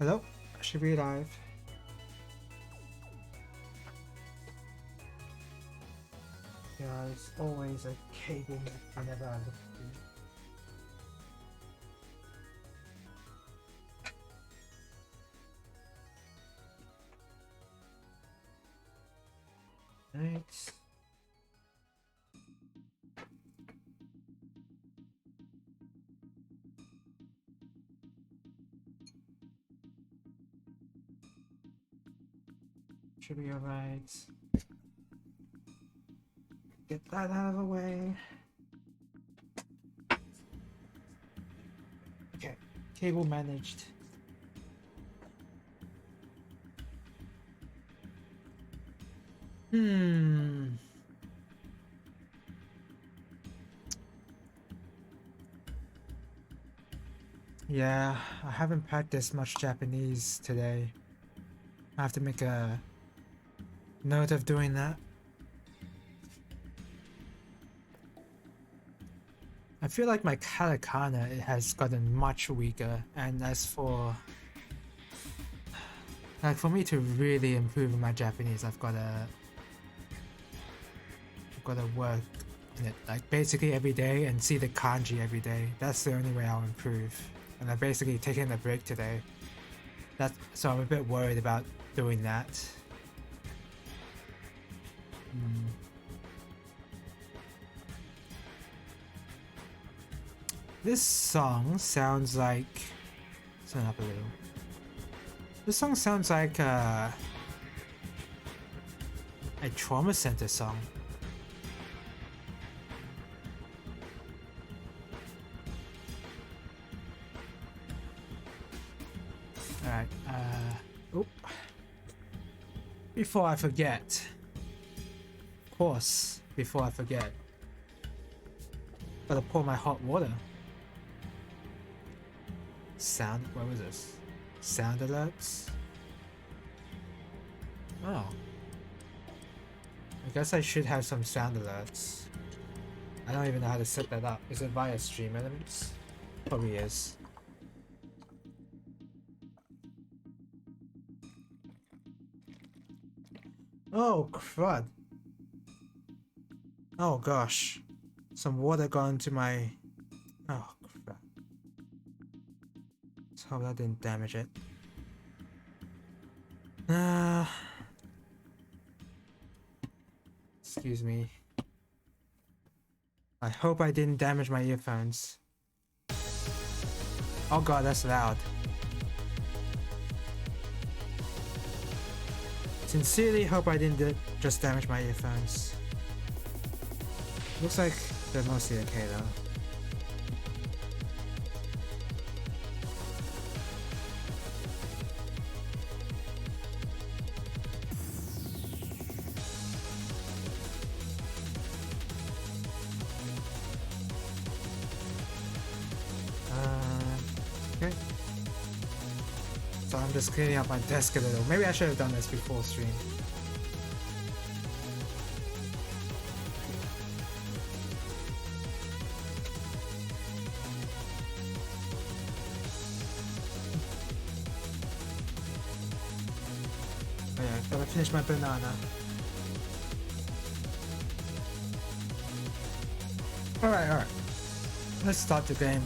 Hello? Should be live. Yeah, it's always a cable whenever I look through. Right. Should be alright. Get that out of the way. Okay, cable managed. Yeah, I haven't practiced much Japanese today. I have to make a note of doing that. I feel like my katakana has gotten much weaker, and as for for me to really improve my Japanese, I've gotta work in it like basically every day and see the kanji every day. That's the only way I'll improve. And I'm basically taking a break today. So I'm a bit worried about doing that. This song sounds like... Turn up a little. This song sounds like a trauma center song. Alright, oh. Before I forget. Of course, before I forget. Gotta pour my hot water. Sound, what was this? Sound alerts? Oh. I guess I should have some sound alerts. I don't even know how to set that up. Is it via stream elements? Probably is. Oh, crud. Oh, gosh. Some water got into my... Oh, crap. Let's hope that didn't damage it. Excuse me. I hope I didn't damage my earphones. Oh god, that's loud. Sincerely hope I didn't just damage my earphones. Looks like they're mostly okay though. Okay. So I'm just cleaning up my desk a little. Maybe I should have done this before stream. Oh yeah, gotta finish my banana. Alright. Let's start the game.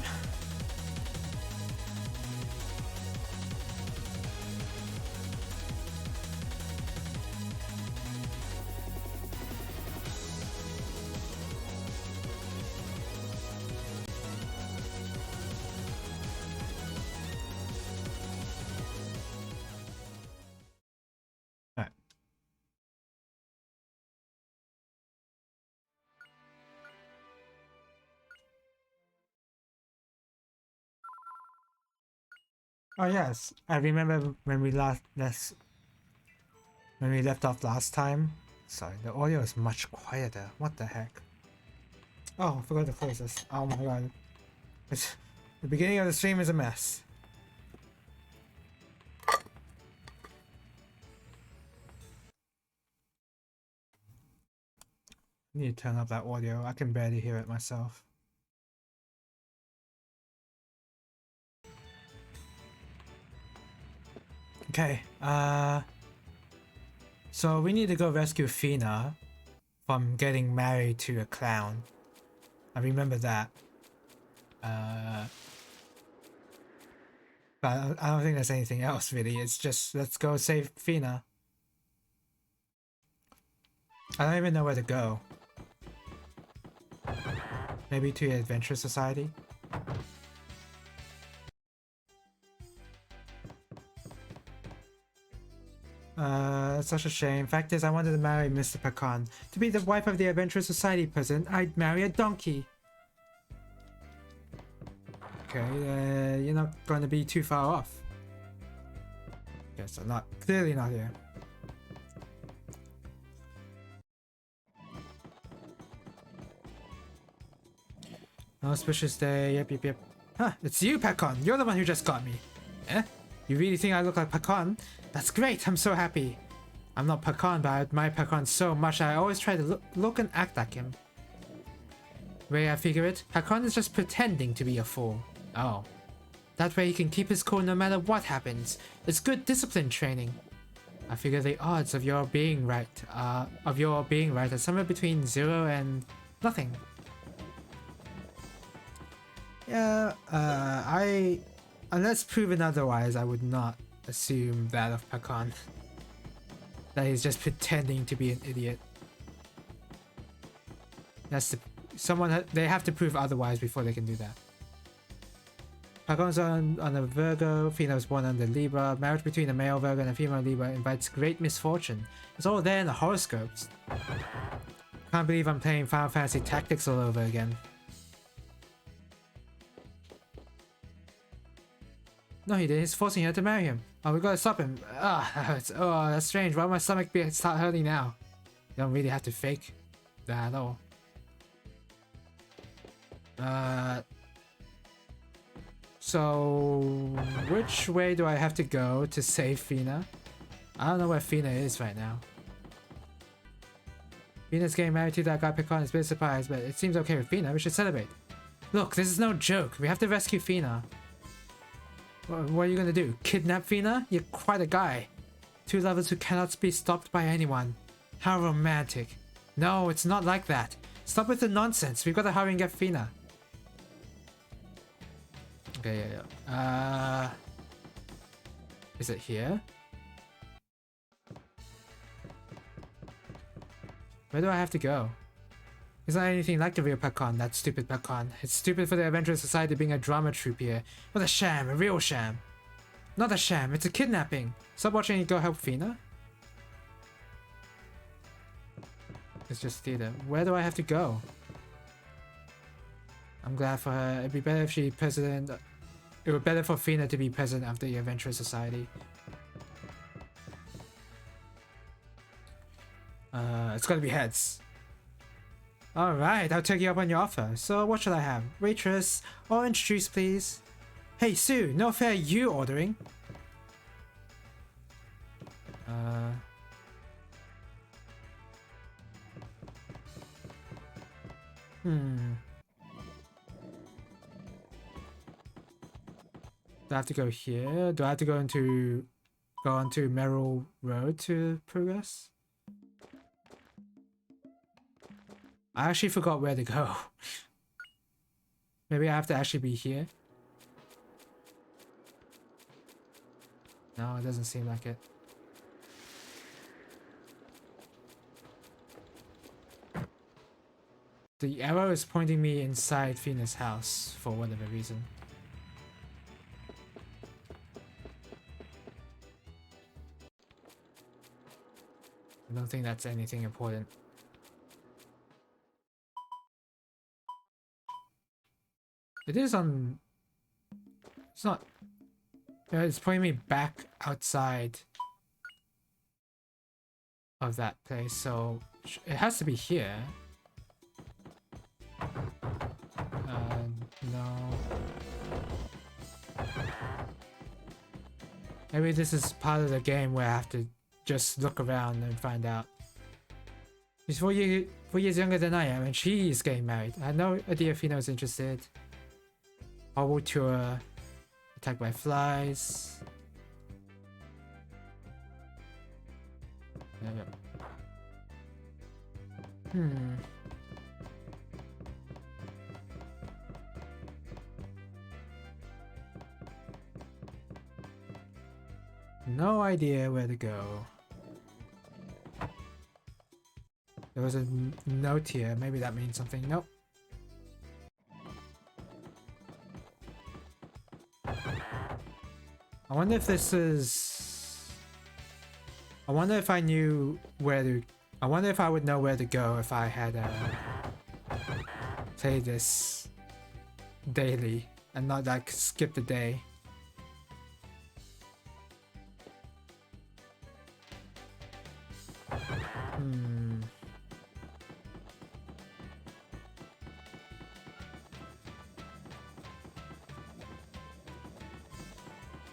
Oh yes, I remember when we left off last time. Sorry, the audio is much quieter. What the heck? Oh, I forgot to close this. Oh my god. The beginning of the stream is a mess. I need to turn up that audio. I can barely hear it myself. Okay, so we need to go rescue Fina from getting married to a clown. I remember that. But I don't think there's anything else really. It's just let's go save Fina. I don't even know where to go. Maybe to the Adventure Society? That's such a shame. Fact is, I wanted to marry Mr. Pecan. To be the wife of the Adventure Society president, I'd marry a donkey. Okay, you're not going to be too far off. Okay, so clearly not here. Auspicious day, yep. Huh, it's you, Pecan. You're the one who just got me. Eh? You really think I look like Pecan? That's great, I'm so happy. I'm not Pecan, but I admire Pecan so much that I always try to look and act like him. Way I figure it, Pecan is just pretending to be a fool. Oh. That way he can keep his cool no matter what happens. It's good discipline training. I figure the odds of your being right are somewhere between 0 and nothing. Yeah, unless proven otherwise, I would not assume that of Pecan. That he's just pretending to be an idiot. They have to prove otherwise before they can do that. Pecan's on a Virgo, Fina was born under Libra. Marriage between a male Virgo and a female Libra invites great misfortune. It's all there in the horoscopes. Can't believe I'm playing Final Fantasy Tactics all over again. No, he did. He's forcing her to marry him. Oh, we gotta stop him. Ah, that hurts. Oh, that's strange. Why would my stomach start hurting now? You don't really have to fake that at all. So which way do I have to go to save Fina? I don't know where Fina is right now. Fina's getting married to that guy Pecan is a bit surprised, but it seems okay with Fina. We should celebrate. Look, this is no joke. We have to rescue Fina. What are you gonna do? Kidnap Fina? You're quite a guy. 2 lovers who cannot be stopped by anyone. How romantic. No, it's not like that. Stop with the nonsense. We've got to hurry and get Fina. Okay, yeah. Is it here? Where do I have to go? It's not anything like the real Pecan, that stupid Pecan. It's stupid for the Adventure Society being a drama troupe here. What a sham, a real sham. Not a sham, it's a kidnapping. Stop watching and go help Fina. It's just theater. Where do I have to go? I'm glad for her. It'd be better if she president. It would be better for Fina to be president of the Adventure Society. It's gonna be heads. Alright, I'll take you up on your offer. So what should I have? Waitress, orange juice please. Hey Sue, no fair you ordering. Do I have to go here? Do I have to go onto Merrill Road to progress? I actually forgot where to go. Maybe I have to actually be here. No, it doesn't seem like it. The arrow is pointing me inside Fina's house for whatever reason. I don't think that's anything important. It is on... It's not... It's pointing me back outside of that place, so it has to be here. No. Maybe this is part of the game where I have to just look around and find out. She's 4 years younger than I am, and she is getting married. I had no idea if Fina was interested. Horrible tour. Attacked by flies. Hmm. No idea where to go. There was a note here. Maybe that means something. Nope. I wonder if this is... I wonder if I knew where to... I wonder if I would know where to go if I had played this daily and not like skip the day.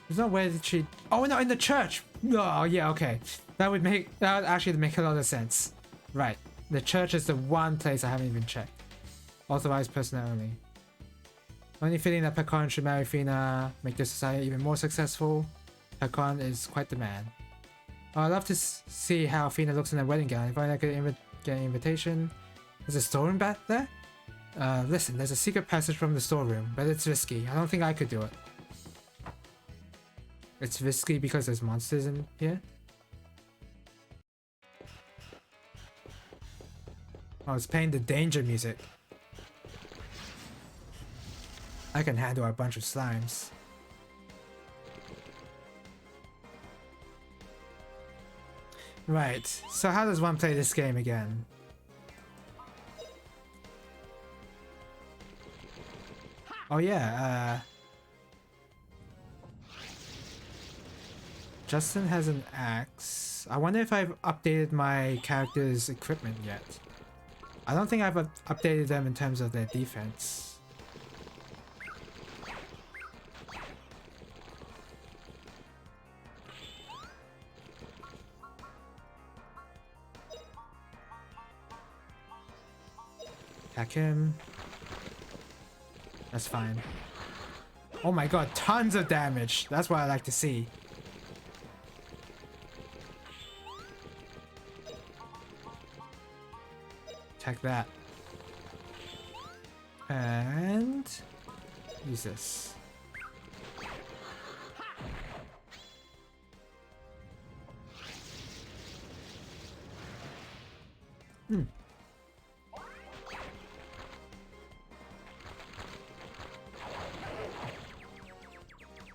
There's no way that she... Oh no, in the church! Oh yeah, okay. That would actually make a lot of sense. Right. The church is the one place I haven't even checked. Authorized personnel only. Only feeling that Pecan should marry Fina, make the society even more successful. Pecan is quite the man. Oh, I'd love to see how Fina looks in her wedding gown. If I could get an invitation. There's a storeroom back there? Listen, there's a secret passage from the storeroom, but it's risky. I don't think I could do it. It's risky because there's monsters in here? Oh, it's playing the danger music. I can handle a bunch of slimes. Right, so how does one play this game again? Oh yeah, Justin has an axe. I wonder if I've updated my character's equipment yet. I don't think I've updated them in terms of their defense. Attack him. That's fine. Oh my god, tons of damage. That's what I like to see. Attack that. And use this.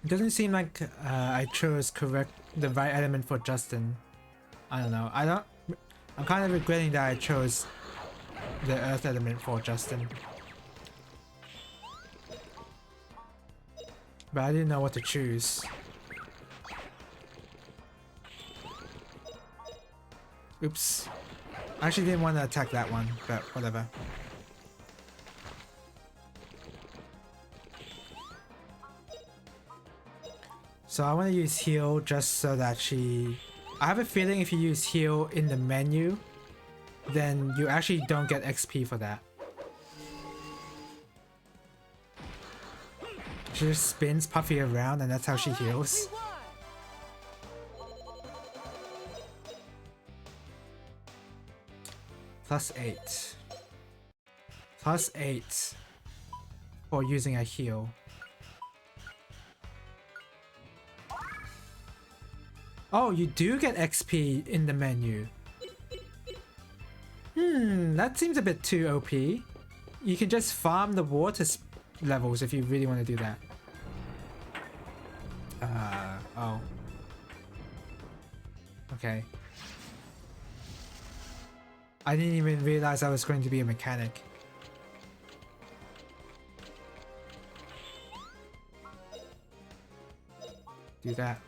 It doesn't seem like I chose the right element for Justin. I don't know. I'm kind of regretting that I chose the earth element for Justin. But I didn't know what to choose. Oops. I actually didn't want to attack that one, but whatever. So I want to use heal just so that she... I have a feeling if you use heal in the menu, then you actually don't get XP for that. She just spins Puffy around and that's how she heals. +8. +8 for using a heal. Oh, you do get XP in the menu. That seems a bit too OP. You can just farm the water levels if you really want to do that. Oh. Okay. I didn't even realize I was going to be a mechanic. Do that.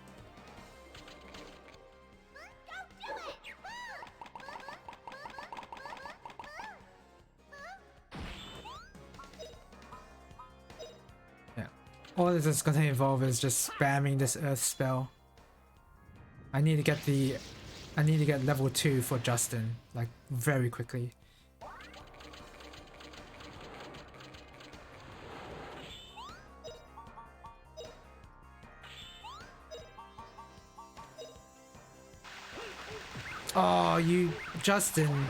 All this is gonna involve is just spamming this earth spell. I need to get level 2 for Justin, like very quickly. Oh, you... Justin.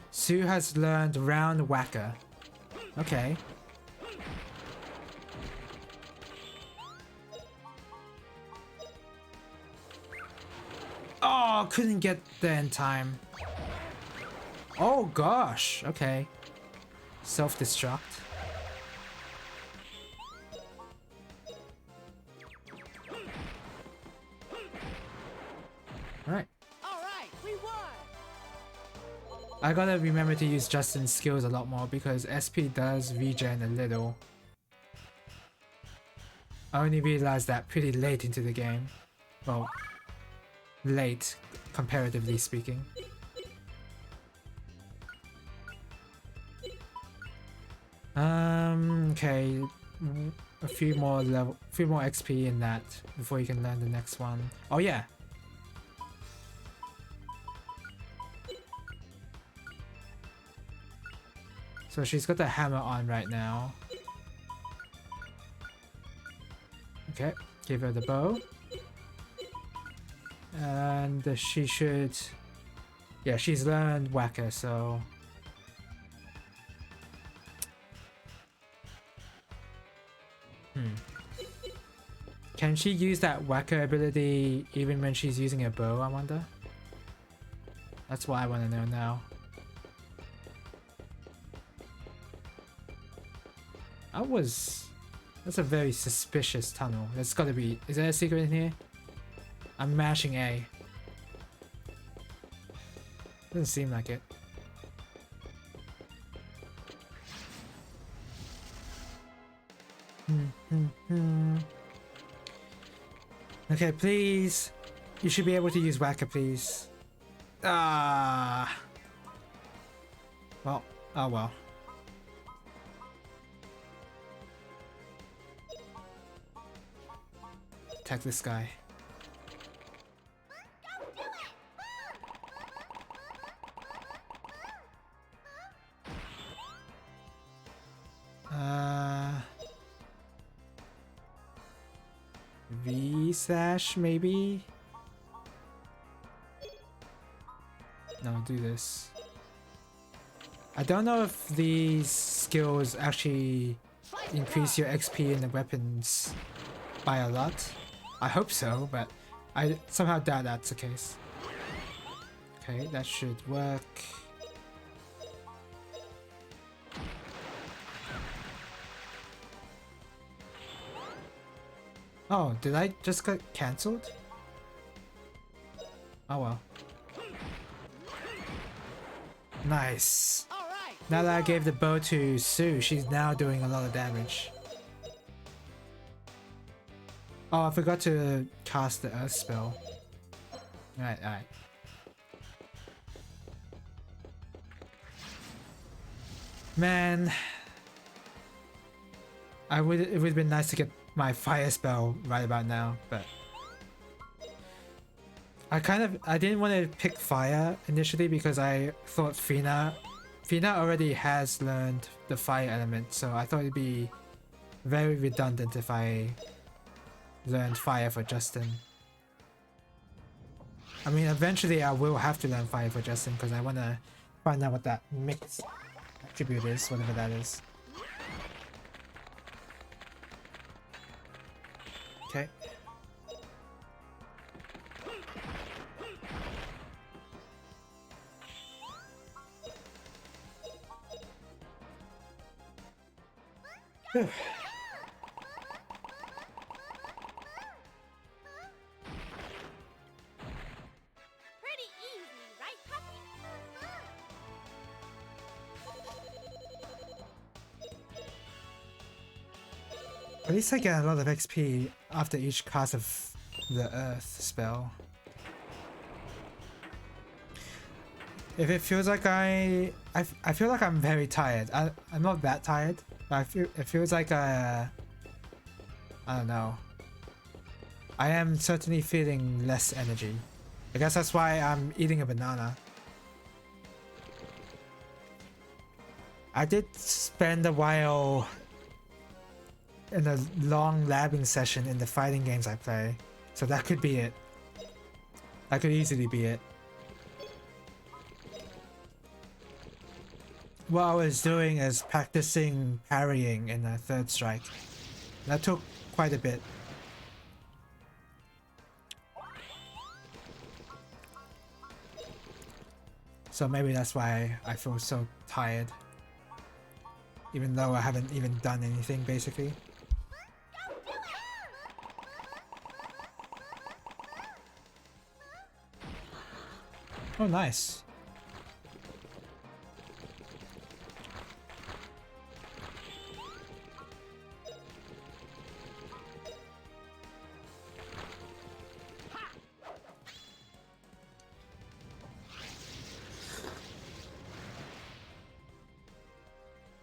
Sue has learned Round Whacker. Okay. Oh, couldn't get there in time. Oh gosh, okay. Self-destruct. Alright. Alright, we won! I gotta remember to use Justin's skills a lot more because SP does regen a little. I only realized that pretty late into the game. Well, late, comparatively speaking. Okay. A few more XP in that before you can learn the next one. Oh yeah. So she's got the hammer on right now. Okay, give her the bow. And she should... Yeah, she's learned Whacker, so... Can she use that Whacker ability even when she's using a bow, I wonder? That's what I want to know now. That's a very suspicious tunnel. There's gotta be... Is there a secret in here? I'm mashing A. Doesn't seem like it. Okay, please. You should be able to use Whacker, please. Ah. Well, oh well. Attack this guy. V-Sash, maybe? No, do this. I don't know if these skills actually increase your XP in the weapons by a lot. I hope so, but I somehow doubt that's the case. Okay, that should work. Oh, did I just get cancelled? Oh well. Nice. Now that I gave the bow to Sue, she's now doing a lot of damage. Oh, I forgot to cast the Earth spell. Alright. Man. It would have been nice to get my fire spell right about now, but I didn't want to pick fire initially because I thought Fina already has learned the fire element, so I thought it'd be very redundant if I learned fire for Justin. I mean, eventually I will have to learn fire for Justin because I want to find out what that mix attribute is, whatever that is. Okay. Whew. Pretty easy, right, puppy? At least I get a lot of XP after each cast of the Earth spell. If it feels like I feel like I'm very tired. I'm not that tired, but it feels like I don't know. I am certainly feeling less energy. I guess that's why I'm eating a banana. I did spend a while in a long labbing session in the fighting games I play, so that could be it. That could easily be it. what I was doing is practicing parrying in a third strike. That took quite a bit. So maybe that's why I feel so tired. Even though I haven't even done anything, basically. Oh, nice.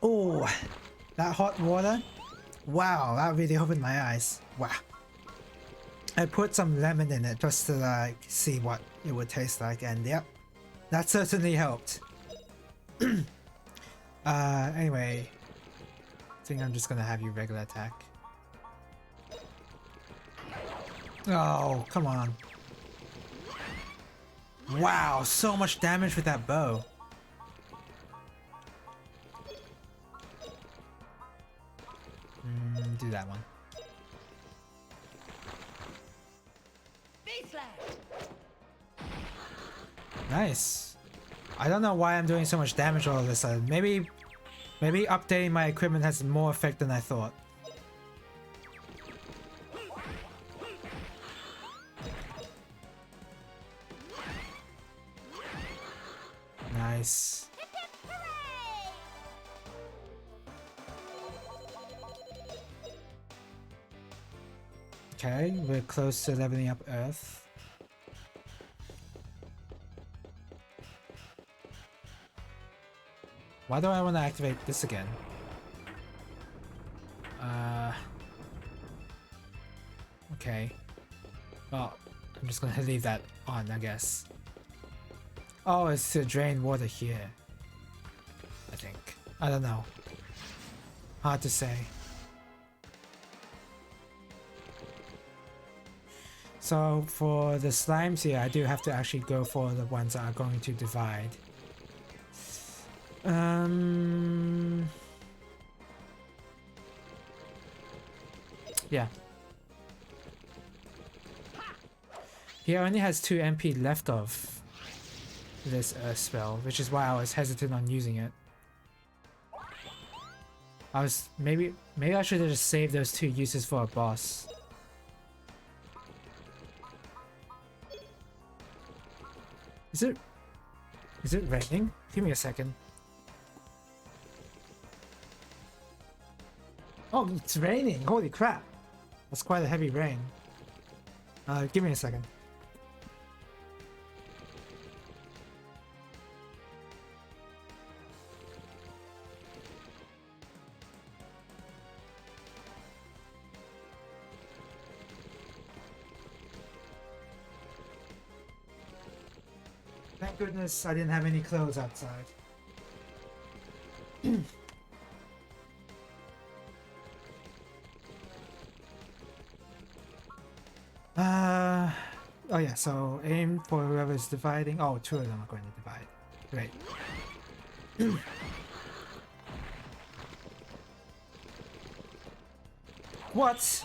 Oh, that hot water? Wow, that really opened my eyes. Wow. I put some lemon in it just to like see what it would taste like, and yep, that certainly helped. Anyway, I think I'm just gonna have you regular attack. Oh, come on. Wow, so much damage with that bow. Do that one. Nice. I don't know why I'm doing so much damage all of a sudden. Maybe updating my equipment has more effect than I thought. Nice. Okay, we're close to leveling up Earth. Why do I want to activate this again? Okay. Well, I'm just gonna leave that on, I guess. Oh, it's to drain water here. I think. I don't know. Hard to say. So for the slimes here, I do have to actually go for the ones that are going to divide. Yeah. He only has 2 MP left of this spell, which is why I was hesitant on using it. Maybe I should have just saved those 2 uses for a boss. Is it raining? Give me a second. Oh, it's raining! Holy crap! That's quite a heavy rain. Give me a second. Thank goodness I didn't have any clothes outside. Oh yeah, so aim for whoever's dividing. Oh, 2 of them are going to divide. Great. What?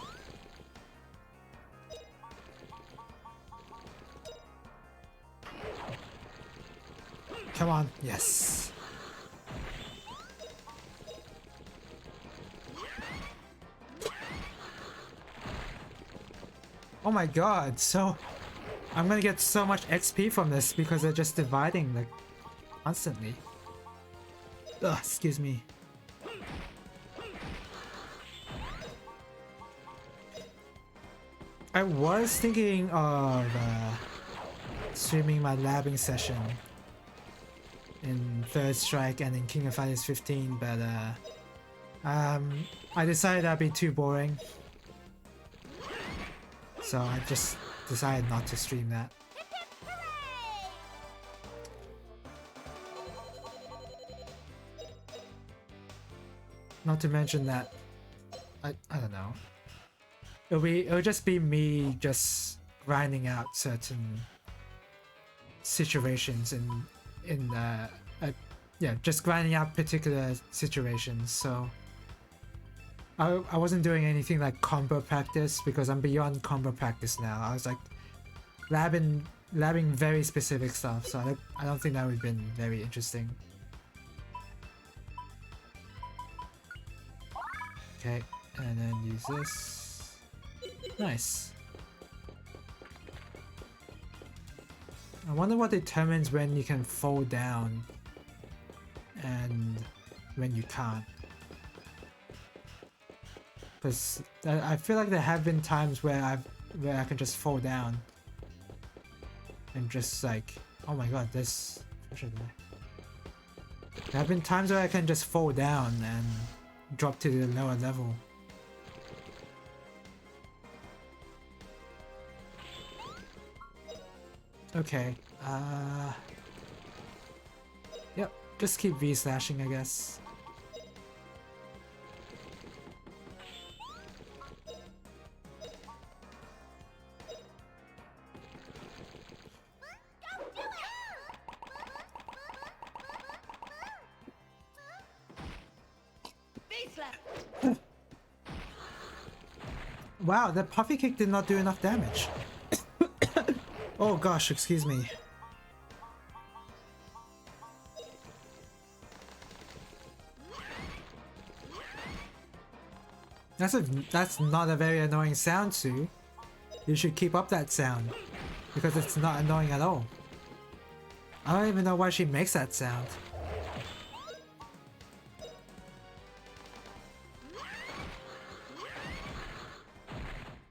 Come on, yes. Oh my god, so I'm gonna get so much XP from this because they're just dividing like constantly. Ugh, excuse me. I was thinking of streaming my labbing session in Third Strike and in King of Fighters 15, but I decided that'd be too boring. So I just decided not to stream that. Not to mention that I don't know. It'll just be me just grinding out certain situations in a yeah, just grinding out particular situations. So I wasn't doing anything like combo practice because I'm beyond combo practice now. I was like labbing very specific stuff, so I don't think that would have been very interesting. Okay, and then use this. Nice. I wonder what determines when you can fall down and when you can't. Because I feel like there have been times where I can just fall down and just like, oh my god, this. There have been times where I can just fall down and drop to the lower level. Okay, yep, just keep V-slashing, I guess. Wow, that puffy kick did not do enough damage. Oh gosh, excuse me. That's not a very annoying sound, Sue. You should keep up that sound because it's not annoying at all. I don't even know why she makes that sound.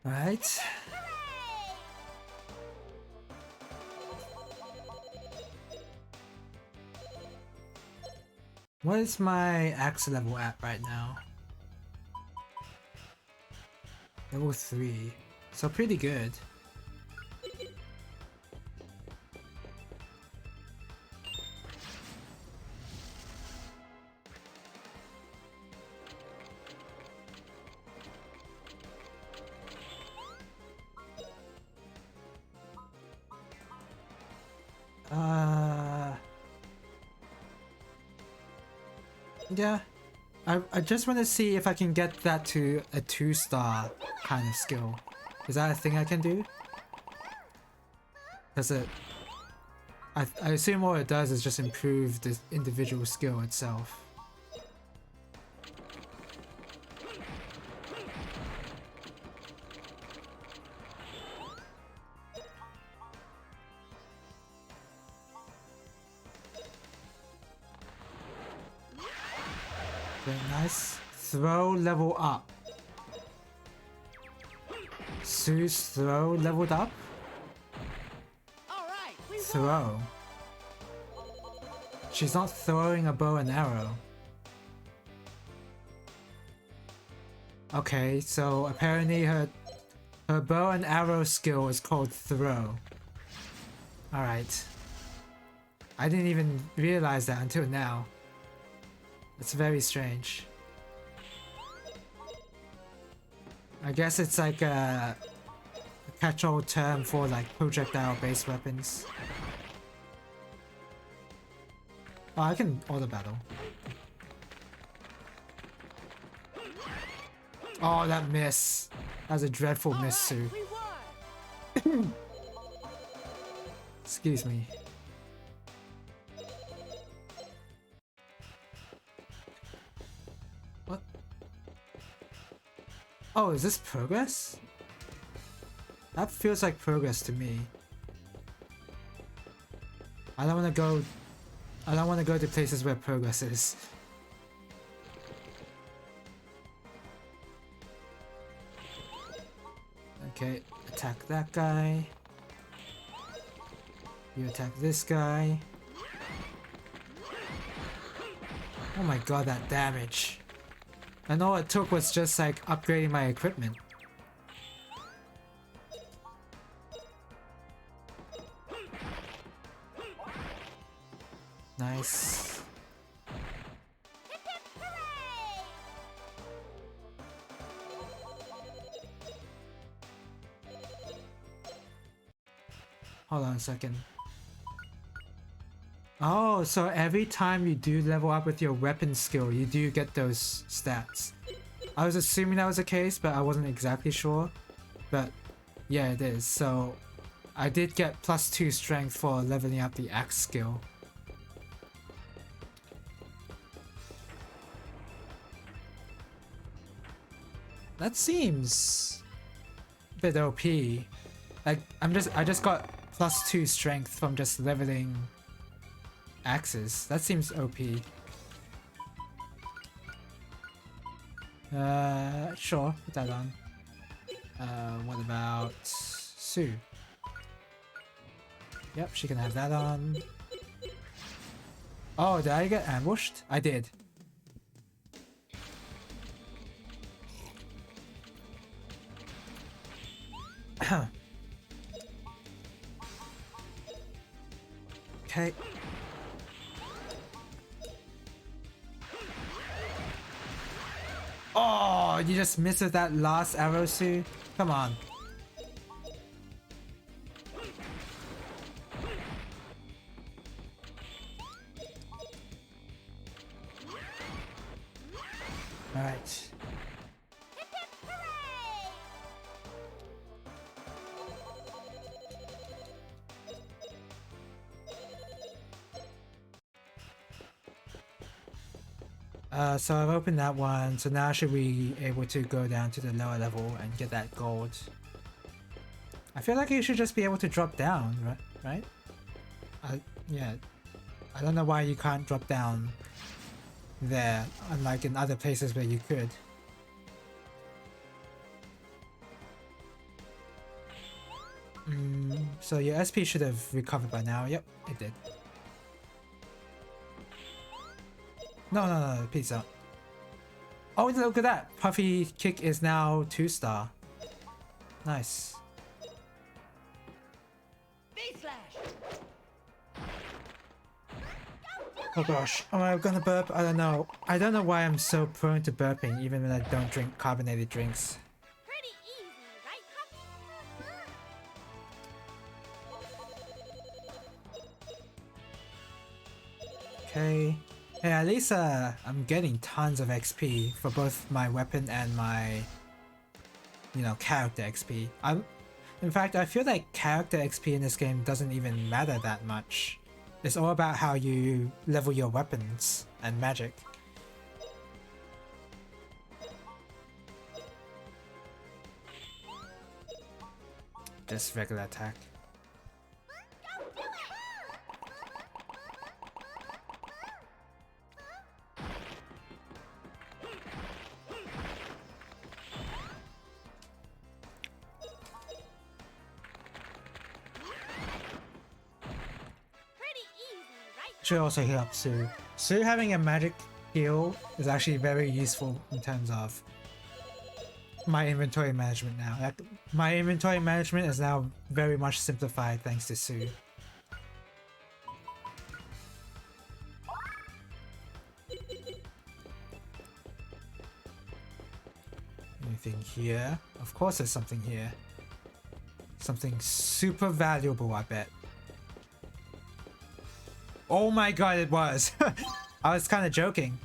Right. What is my axe level at right now? Level 3. So pretty good. Yeah. I just want to see if I can get that to a 2-star kind of skill. Is that a thing I can do? Does it... I assume all it does is just improve the individual skill itself. Very nice. Throw level up. Sue's throw leveled up? Throw. She's not throwing a bow and arrow. Okay, so apparently her bow and arrow skill is called throw. Alright. I didn't even realize that until now. It's very strange. I guess it's like a catch-all term for like projectile-based weapons. Oh, I can auto battle. Oh, that miss. That was a dreadful miss, Sue. Excuse me. What? Oh, is this progress? That feels like progress to me. I don't want to go to places where progress is. Okay, attack that guy. You attack this guy. Oh my god, that damage. And all it took was just like upgrading my equipment. Nice. Hold on a second. Oh, so every time you do level up with your weapon skill, you do get those stats. I was assuming that was the case, but I wasn't exactly sure. But yeah, it is. So I did get +2 strength for leveling up the axe skill. That seems a bit OP. Like I just got +2 strength from just leveling axes. That seems OP. Sure, put that on. What about Sue? Yep, she can have that on. Oh, did I get ambushed? I did. Okay. Oh, you just missed with that last arrow, Sue? Come on. Alright. Hip hip hooray! So I've opened that one, so now should we be able to go down to the lower level and get that gold? I feel like you should just be able to drop down, right? Yeah. I don't know why you can't drop down there, unlike in other places where you could. So your SP should have recovered by now. Yep, it did. No, peace out. Oh, look at that! Puffy Kick is now 2-star. Nice. Oh gosh, am I gonna burp? I don't know. I don't know why I'm so prone to burping even when I don't drink carbonated drinks. Pretty easy, right, Puppy? Okay. Hey, at least I'm getting tons of XP for both my weapon and my, character XP. In fact, I feel like character XP in this game doesn't even matter that much. It's all about how you level your weapons and magic. Just regular attack. Should also heal up Sue. Sue having a magic heal is actually very useful in terms of my inventory management now. Like, my inventory management is now very much simplified thanks to Sue. Anything here? Of course there's something here. Something super valuable, I bet. Oh my god, it was! I was kind of joking.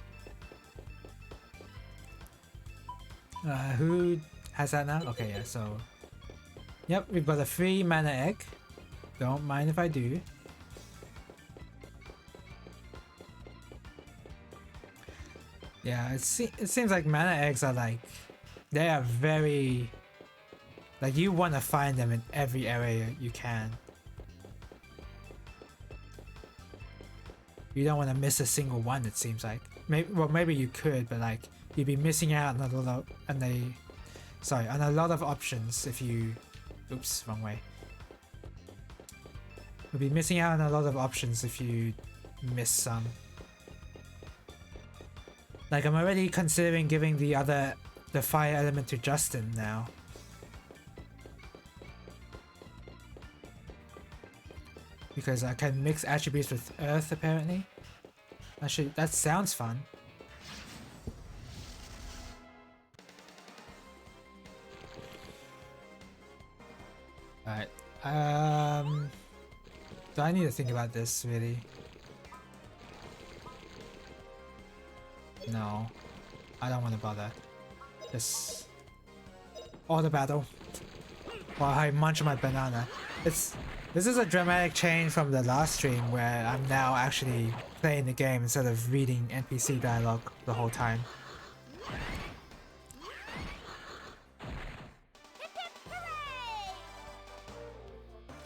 Who has that now? Okay, yeah, so... Yep, we've got a free mana egg. Don't mind if I do. Yeah, it seems like mana eggs are like... They are very... Like, you want to find them in every area you can. You don't want to miss a single one, it seems like. Maybe you could, but like you'd be missing out on a lot on a lot of options if you oops, wrong way. You'll be missing out on a lot of options if you miss some. Like, I'm already considering giving the fire element to Justin now. Because I can mix attributes with earth, apparently. Actually, that sounds fun. Alright. Do I need to think about this, really? No, I don't want to bother. Just auto battle while I munch my banana. This is a dramatic change from the last stream where I'm now actually playing the game instead of reading NPC dialogue the whole time. Hip hip hooray!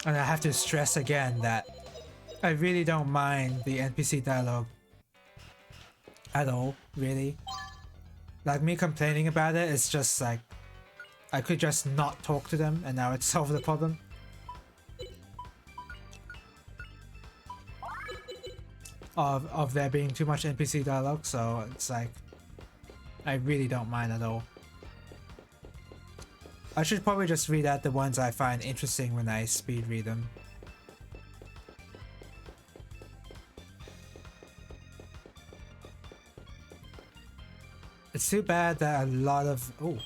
And I have to stress again that I really don't mind the NPC dialogue at all, really. Like, me complaining about it, it's just like I could just not talk to them and now it's solved the problem. Of there being too much NPC dialogue, so it's like I really don't mind at all. I should probably just read out the ones I find interesting when I speed read them. It's too bad that a lot of... Oh.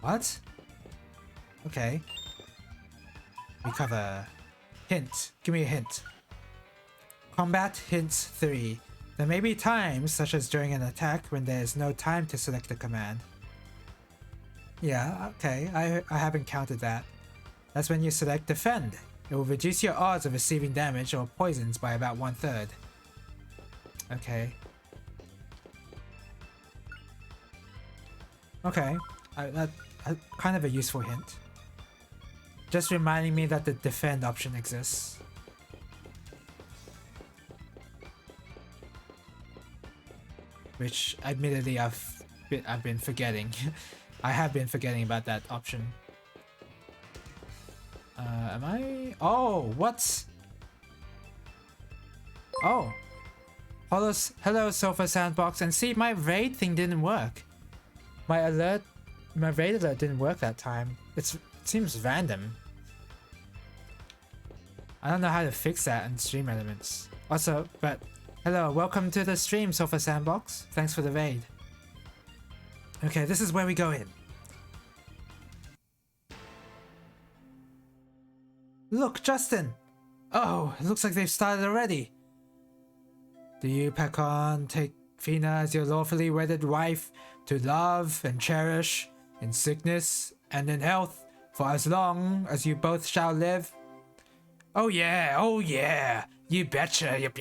What? Okay. Recover. Hint. Give me a hint. Combat hints 3. There may be times, such as during an attack, when there is no time to select a command. Yeah, okay. I haven't counted that. That's when you select Defend. It will reduce your odds of receiving damage or poisons by about 1/3. Okay. Okay. That's kind of a useful hint. Just reminding me that the defend option exists. Which, admittedly, I've been forgetting. I have been forgetting about that option. Am I? Oh, what? Oh. Hello, Sofa Sandbox, and see, my raid thing didn't work. My raid alert didn't work that time. It seems random. I don't know how to fix that in Stream Elements. Also, but hello, welcome to the stream, Sofa Sandbox. Thanks for the raid. Okay, this is where we go in. Look, Justin! Oh, it looks like they've started already. Do you, Pekon, take Fina as your lawfully wedded wife to love and cherish in sickness and in health for as long as you both shall live? Oh yeah, you betcha, yep.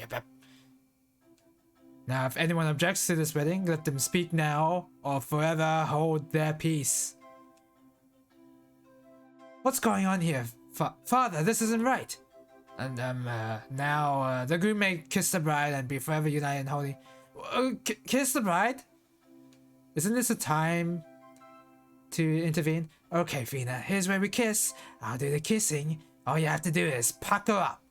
Now, if anyone objects to this wedding, let them speak now or forever hold their peace. What's going on here? Father, this isn't right. And now the groom may kiss the bride and be forever united and holy. Kiss the bride? Isn't this a time to intervene? Okay, Fina, here's where we kiss. I'll do the kissing. All you have to do is pucker up.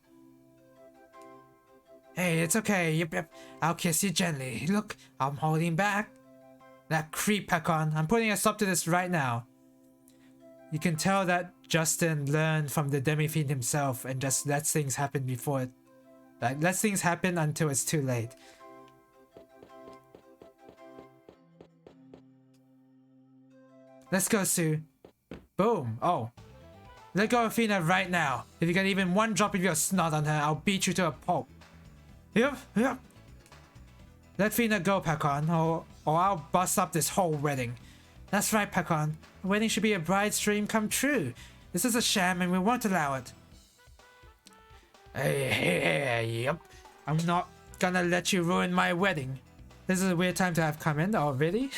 Hey, it's okay. Yep. I'll kiss you gently. Look, I'm holding back. That creep, Pekon. I'm putting a stop to this right now. You can tell that Justin learned from the Demi-Fiend himself and just lets things happen before it. Like, lets things happen until it's too late. Let's go, Sue. Boom. Oh. Let go of Fina right now. If you get even one drop of your snot on her, I'll beat you to a pulp. Yep. Let Fina go, Pekon, or I'll bust up this whole wedding. That's right, Pekon. The wedding should be a bride's dream come true. This is a sham and we won't allow it. Hey, yep. I'm not gonna let you ruin my wedding. This is a weird time to have come in. Oh, really?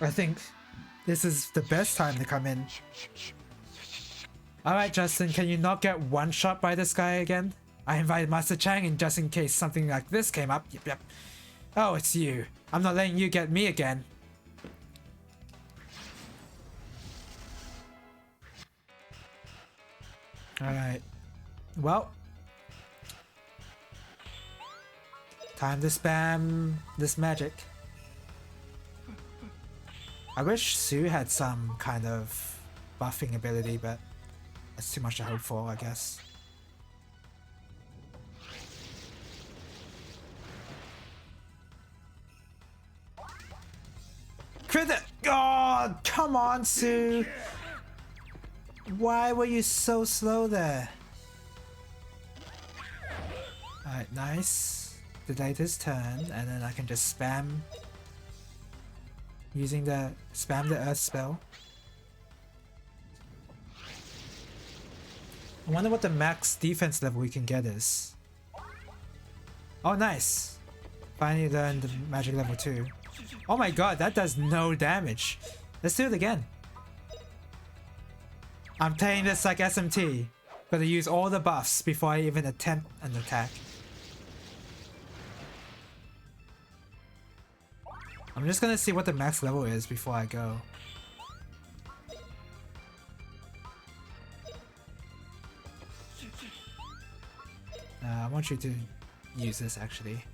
I think this is the best time to come in. Alright, Justin, can you not get one shot by this guy again? I invited Master Chang in just in case something like this came up. Yep. Oh, it's you. I'm not letting you get me again. Alright. Well. Time to spam this magic. I wish Sue had some kind of buffing ability, but that's too much to hope for, I guess. Crit it! Oh, come on, Sue! Why were you so slow there? Alright, nice. Delayed his turn, and then I can just spam using the earth spell. I wonder what the max defense level we can get is. Oh, nice. Finally learned the magic level 2. Oh my god, that does no damage. Let's do it again. I'm playing this like SMT. Gotta use all the buffs before I even attempt an attack. I'm just gonna see what the max level is before I go. I want you to use this actually.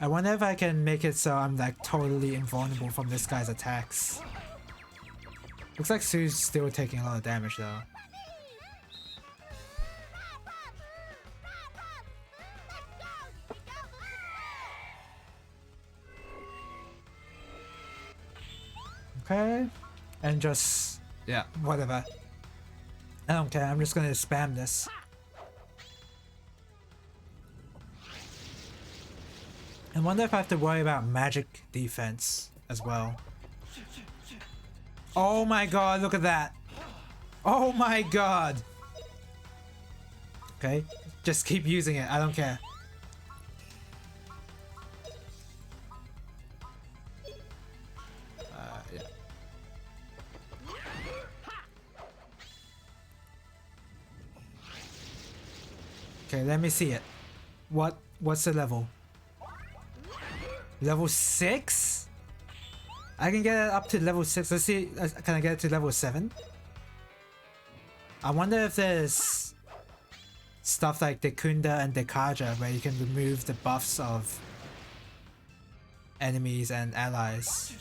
I wonder if I can make it so I'm like totally invulnerable from this guy's attacks. Looks like Sue's still taking a lot of damage though. Okay, and just, yeah, whatever. I don't care, I'm just gonna spam this. I wonder if I have to worry about magic defense as well. Oh my god, look at that! Oh my god! Okay, just keep using it, I don't care. Yeah. Okay, let me see it. What's the level? Level 6? I can get it up to level 6. Let's see, can I get it to level 7? I wonder if there's stuff like Dekunda and Dekaja where you can remove the buffs of enemies and allies.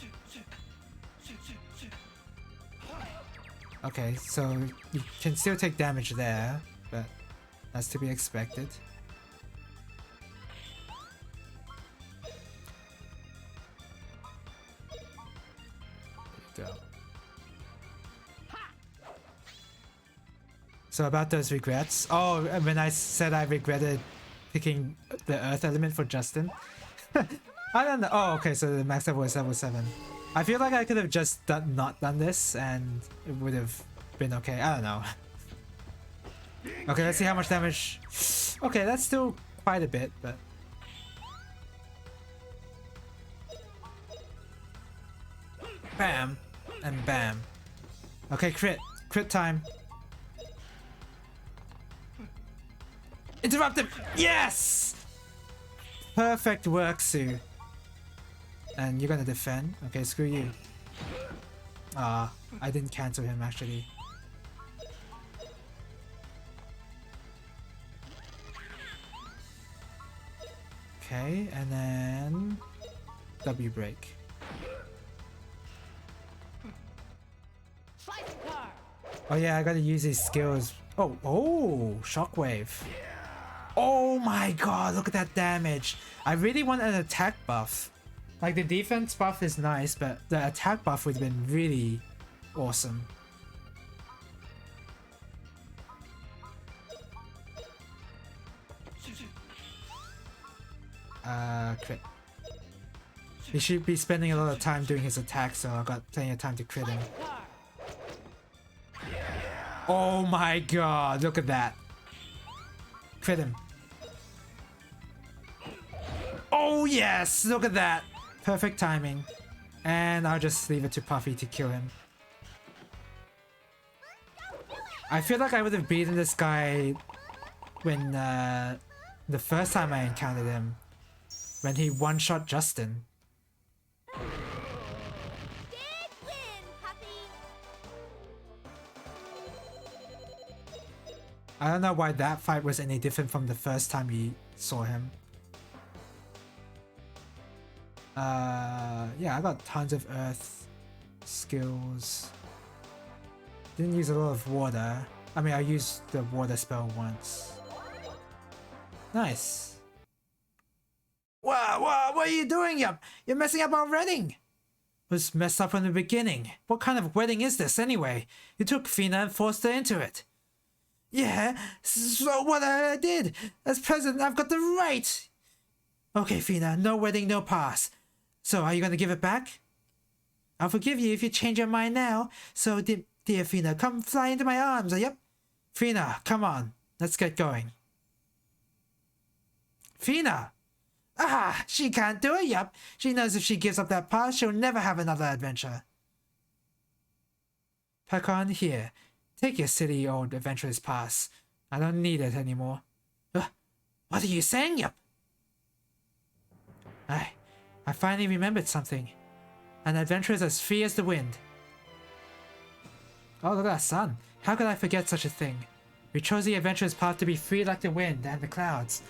Okay, so you can still take damage there, but that's to be expected. Go. So about those regrets. Oh, when I said I regretted picking the earth element for Justin. I don't know. Oh, okay, so the max level is level 7. I feel like I could have just not done this and it would have been okay. I don't know. Okay, let's see how much damage. Okay, that's still quite a bit, but... Bam! And bam. Okay, crit. Crit time. Interrupt him! Yes! Perfect work, Sue. And you're gonna defend? Okay, screw you. Ah, I didn't cancel him actually. Okay, and then... W break. Oh yeah, I gotta use these skills. Oh, shockwave. Oh my god, look at that damage. I really want an attack buff. Like the defense buff is nice, but the attack buff would have been really awesome. Crit. He should be spending a lot of time doing his attack, so I got plenty of time to crit him. Oh my god, look at that. Crit him. Oh yes, look at that. Perfect timing. And I'll just leave it to Puffy to kill him. I feel like I would have beaten this guy when the first time I encountered him. When he one-shot Justin. I don't know why that fight was any different from the first time you saw him. Yeah, I got tons of earth skills. Didn't use a lot of water. I mean, I used the water spell once. Nice. Wow, what are you doing? You're messing up our running. was messed up from the beginning. What kind of wedding is this anyway? You took Fina and forced her into it. Yeah, so what I did. As president, I've got the right. Okay, Fina, no wedding, no pass. So, are you gonna give it back? I'll forgive you if you change your mind now. So, dear Fina, come fly into my arms. Yep. Fina, come on. Let's get going. Fina! Ah, she can't do it, yup. She knows if she gives up that pass, she'll never have another adventure. Pekon, here. Take your silly old adventurer's pass. I don't need it anymore. What are you saying, yup? I finally remembered something. An adventurer's as free as the wind. Oh, look at that sun. How could I forget such a thing? We chose the adventurer's path to be free like the wind and the clouds.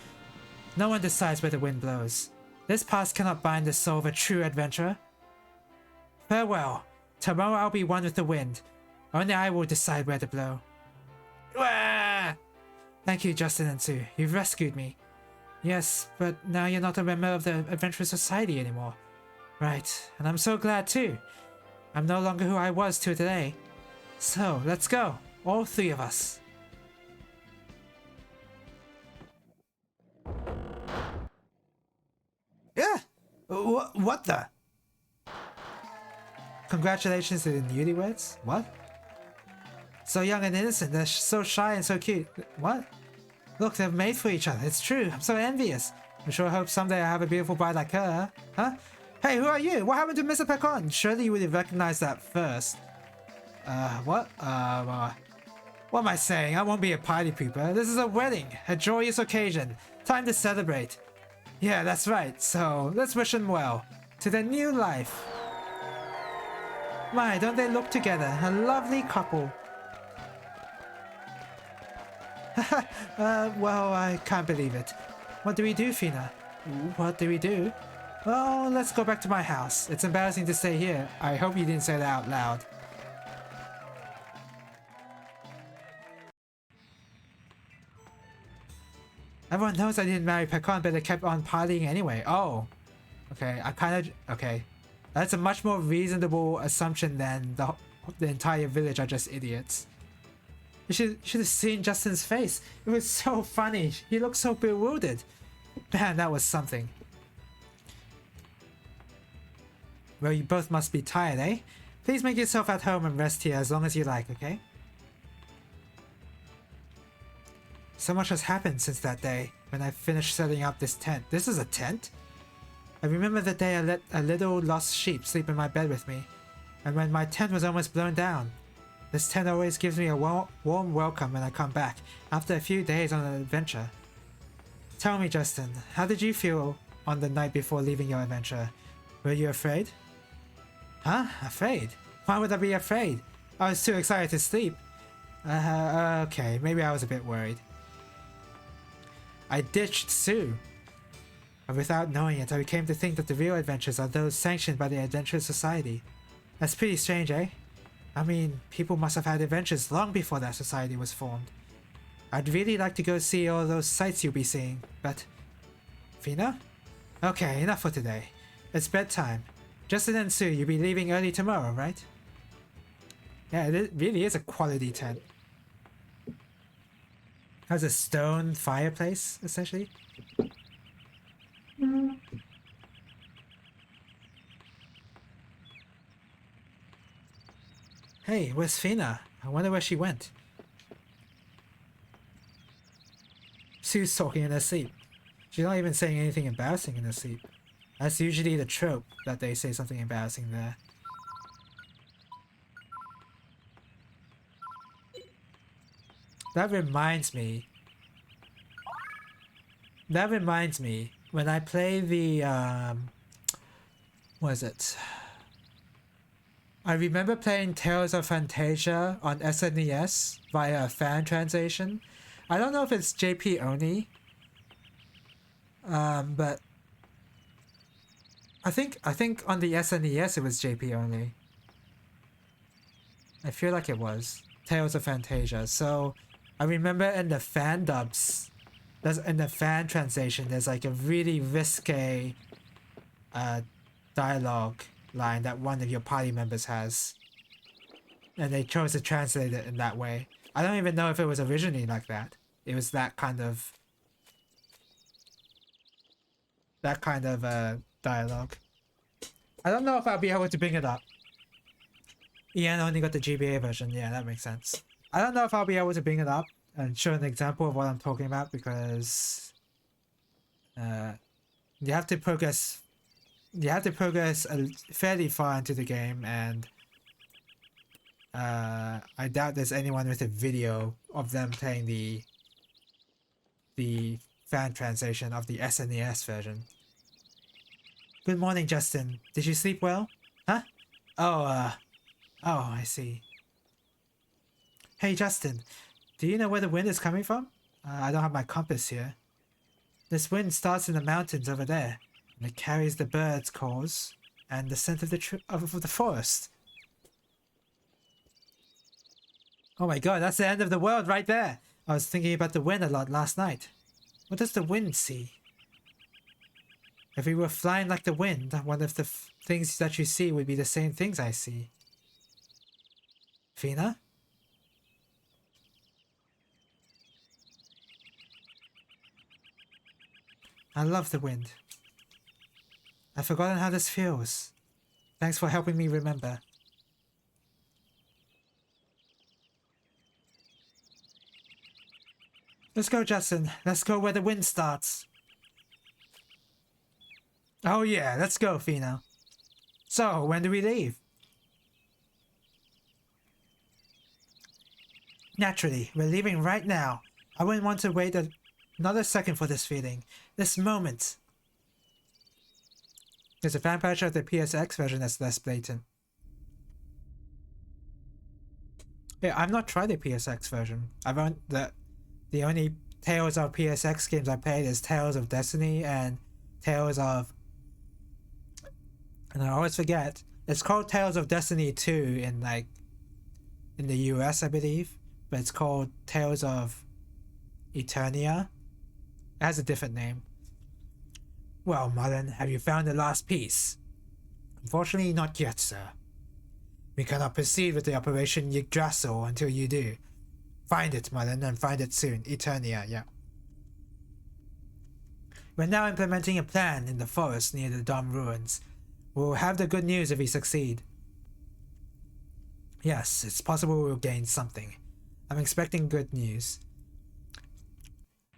No one decides where the wind blows. This path cannot bind the soul of a true adventurer. Farewell. Tomorrow I'll be one with the wind. Only I will decide where to blow. Wah! Thank you, Justin and Sue. You've rescued me. Yes, but now you're not a member of the Adventurous Society anymore. Right, and I'm so glad too. I'm no longer who I was till today. So, let's go. All three of us. Yeah! What the? Congratulations to the newlyweds? What? So young and innocent, they're so shy and so cute. What? Look, they're made for each other. It's true. I'm so envious. I sure hope someday I have a beautiful bride like her. Huh? Hey, who are you? What happened to Mr. Pekon? Surely you would have recognized that first. What? What am I saying? I won't be a party pooper. This is a wedding. A joyous occasion. Time to celebrate. Yeah, that's right. So, let's wish them well. To their new life. My, don't they look together? A lovely couple. Well, I can't believe it. What do we do, Fina? What do we do? Well, let's go back to my house. It's embarrassing to stay here. I hope you didn't say that out loud. Everyone knows I didn't marry Pekon, but I kept on partying anyway. Oh. Okay, okay. That's a much more reasonable assumption than the entire village are just idiots. You should have seen Justin's face. It was so funny. He looked so bewildered. Man, that was something. Well, you both must be tired, eh? Please make yourself at home and rest here as long as you like, okay? So much has happened since that day when I finished setting up this tent. This is a tent? I remember the day I let a little lost sheep sleep in my bed with me, and when my tent was almost blown down. This tent always gives me a warm welcome when I come back, after a few days on an adventure. Tell me, Justin, how did you feel on the night before leaving your adventure? Were you afraid? Huh? Afraid? Why would I be afraid? I was too excited to sleep. Okay, maybe I was a bit worried. I ditched Sue. But without knowing it, I came to think that the real adventures are those sanctioned by the Adventurous Society. That's pretty strange, eh? I mean, people must have had adventures long before that society was formed. I'd really like to go see all those sights you'll be seeing, but... Fina? Okay, enough for today. It's bedtime. Justin and Sue, you'll be leaving early tomorrow, right? Yeah, it really is a quality tent. Has a stone fireplace, essentially. Hey, where's Fina? I wonder where she went. Sue's talking in her sleep. She's not even saying anything embarrassing in her sleep. That's usually the trope, that they say something embarrassing there. That reminds me, when I play the, what is it? I remember playing Tales of Fantasia on SNES via a fan translation. I don't know if it's JP only, but I think on the SNES it was JP only. I feel like it was Tales of Fantasia. So I remember in the fan dubs, in the fan translation, there's like a really risque dialogue line that one of your party members has. And they chose to translate it in that way. I don't even know if it was originally like that. It was that kind of dialogue. I don't know if I'll be able to bring it up. Ian only got the GBA version. Yeah, that makes sense. I don't know if I'll be able to bring it up and show an example of what I'm talking about because you have to progress. You have to progress fairly far into the game, and I doubt there's anyone with a video of them playing the fan translation of the SNES version. Good morning, Justin. Did you sleep well? Huh? Oh, I see. Hey, Justin. Do you know where the wind is coming from? I don't have my compass here. This wind starts in the mountains over there, and it carries the birds' calls and the scent of the forest. Oh my god, that's the end of the world right there! I was thinking about the wind a lot last night. What does the wind see? If we were flying like the wind, one of the things that you see would be the same things I see. Fina? I love the wind. I've forgotten how this feels. Thanks for helping me remember. Let's go, Justin. Let's go where the wind starts. Oh yeah, let's go, Fina. So, when do we leave? Naturally, we're leaving right now. I wouldn't want to wait another second for this feeling. This moment. There's a fan patch of the PSX version that's less blatant. Yeah, I've not tried the PSX version. I've owned the only Tales of PSX games I played is Tales of Destiny and Tales of... And I always forget. It's called Tales of Destiny 2 in the US, I believe. But it's called Tales of Eternia. It has a different name. Well, Marlon, have you found the last piece? Unfortunately, not yet, sir. We cannot proceed with the Operation Yggdrasil until you do. Find it, Marlon, and find it soon. Eternia, yeah. We're now implementing a plan in the forest near the Dom ruins. We'll have the good news if we succeed. Yes, it's possible we'll gain something. I'm expecting good news.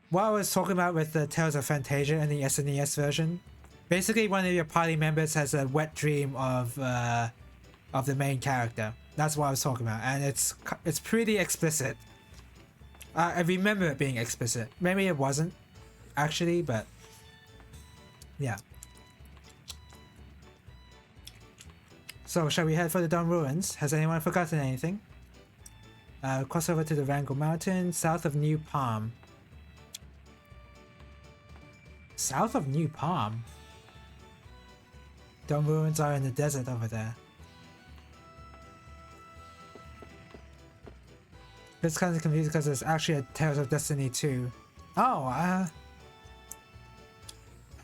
What I was talking about with the Tales of Fantasia and the SNES version, basically one of your party members has a wet dream of the main character. That's what I was talking about, and it's pretty explicit. I remember it being explicit. Maybe it wasn't, actually, but yeah. So, shall we head for the Dome Ruins? Has anyone forgotten anything? Cross over to the Wrangell Mountain, south of New Palm. South of New Palm? Dome Ruins are in the desert over there. It's kind of confusing because it's actually a Tales of Destiny 2. Oh,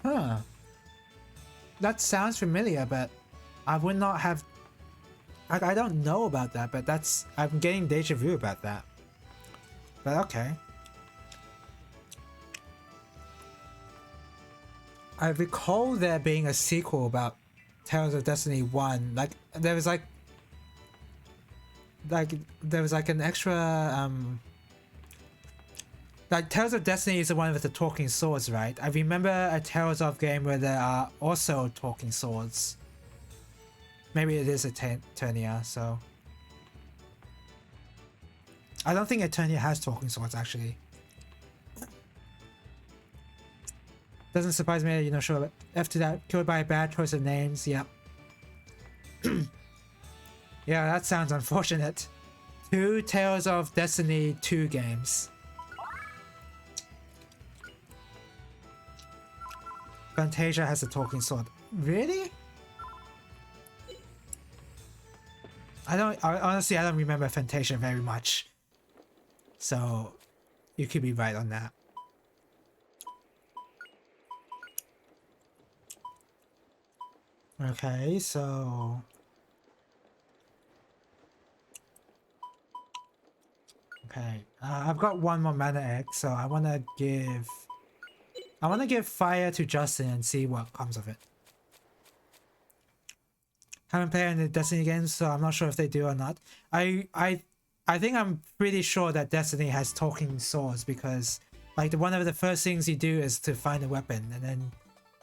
huh. That sounds familiar, but I would not have... I don't know about that, but that's... I'm getting deja vu about that. But okay. I recall there being a sequel about Tales of Destiny 1. There was an extra like Tales of Destiny is the one with the talking swords, right? I remember a Tales of game where there are also talking swords. Maybe it is Eternia, so I don't think Eternia has talking swords actually. Doesn't surprise me that you're not sure. After that, killed by a bad choice of names, yep. Yeah, that sounds unfortunate. 2 Tales of Destiny 2 games. Fantasia has a talking sword. Really? Honestly, I don't remember Fantasia very much. So, you could be right on that. Okay, so okay, I've got one more mana egg, so I want to give fire to Justin and see what comes of it. Haven't played any Destiny games, so I'm not sure if they do or not. I think I'm pretty sure that Destiny has talking swords because like one of the first things you do is to find a weapon, and then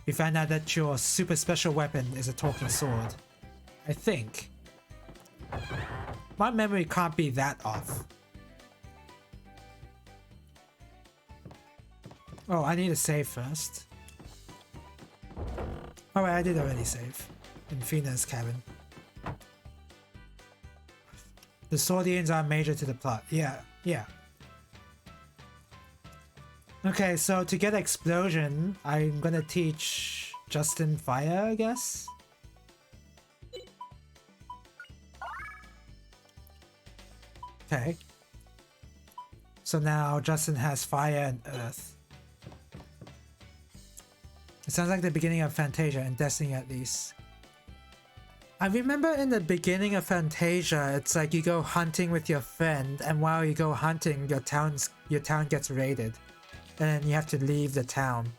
you find out that your super special weapon is a talking sword. I think. My memory can't be that off. Oh, I need to save first. Oh wait, I did already save. In Fina's cabin. The Swordians are major to the plot. Yeah, yeah. Okay, so to get explosion, I'm gonna teach Justin fire, I guess? Okay. So now Justin has fire and earth. It sounds like the beginning of Fantasia and Destiny at least. I remember in the beginning of Fantasia, it's like you go hunting with your friend, and while you go hunting, your town gets raided. And then you have to leave the town.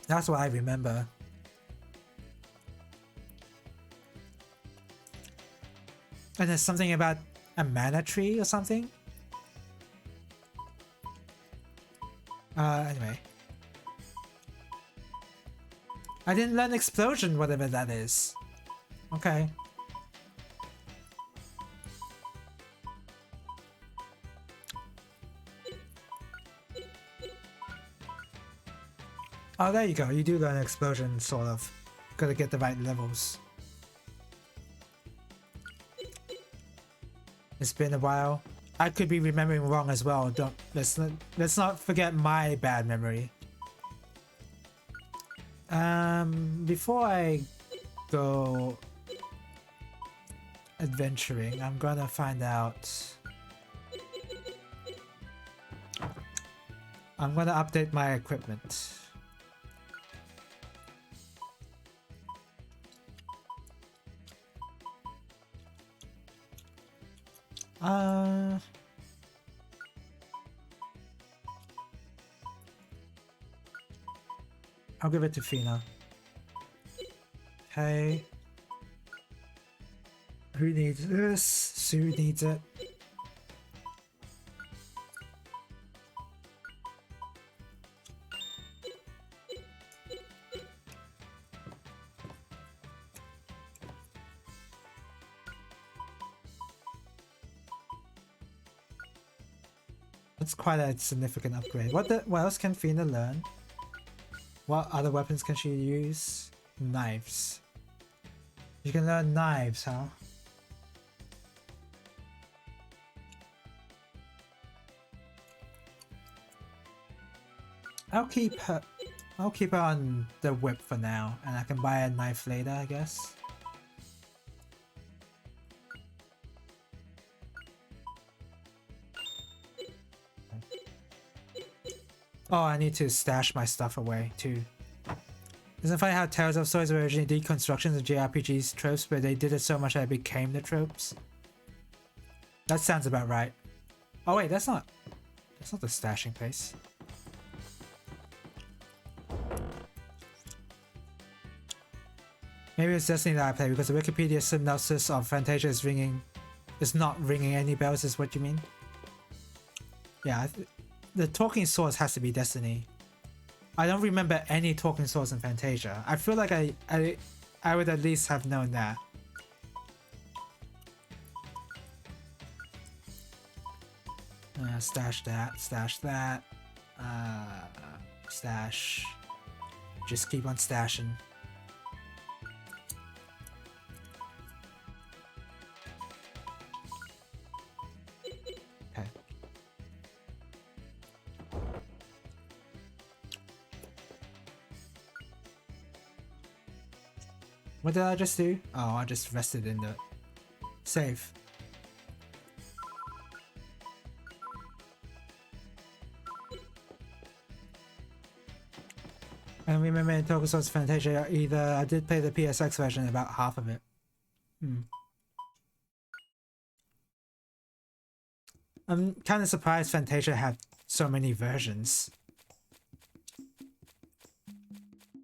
That's what I remember. And there's something about a mana tree or something? Anyway. I didn't learn explosion, whatever that is. Okay. Oh, there you go. You do learn explosion, sort of. Gotta get the right levels. It's been a while. I could be remembering wrong as well. Let's not forget my bad memory. Before I go adventuring, I'm gonna find out. I'm gonna update my equipment. I'll give it to Fina. Okay. Who needs this? Sue needs it. That's quite a significant upgrade. What else can Fina learn? What other weapons can she use? Knives. You can learn knives, huh? I'll keep her on the whip for now, and I can buy a knife later, I guess. Oh, I need to stash my stuff away too. Isn't it funny how Tales of Stories were originally deconstructions of JRPGs tropes, but they did it so much that it became the tropes? That sounds about right. Oh wait, that's not the stashing place. Maybe it's Destiny that I play because the Wikipedia synopsis of Fantasia is not ringing any bells, is what you mean? Yeah, the talking swords has to be Destiny. I don't remember any talking swords in Fantasia. I feel like I would at least have known that. Stash that, stash that. Stash. Just keep on stashing. Okay. What did I just do? Oh, I just rested in the save. And remember in Tokusatsu Fantasia, either I did play the PSX version, about half of it. I'm kind of surprised Fantasia had so many versions.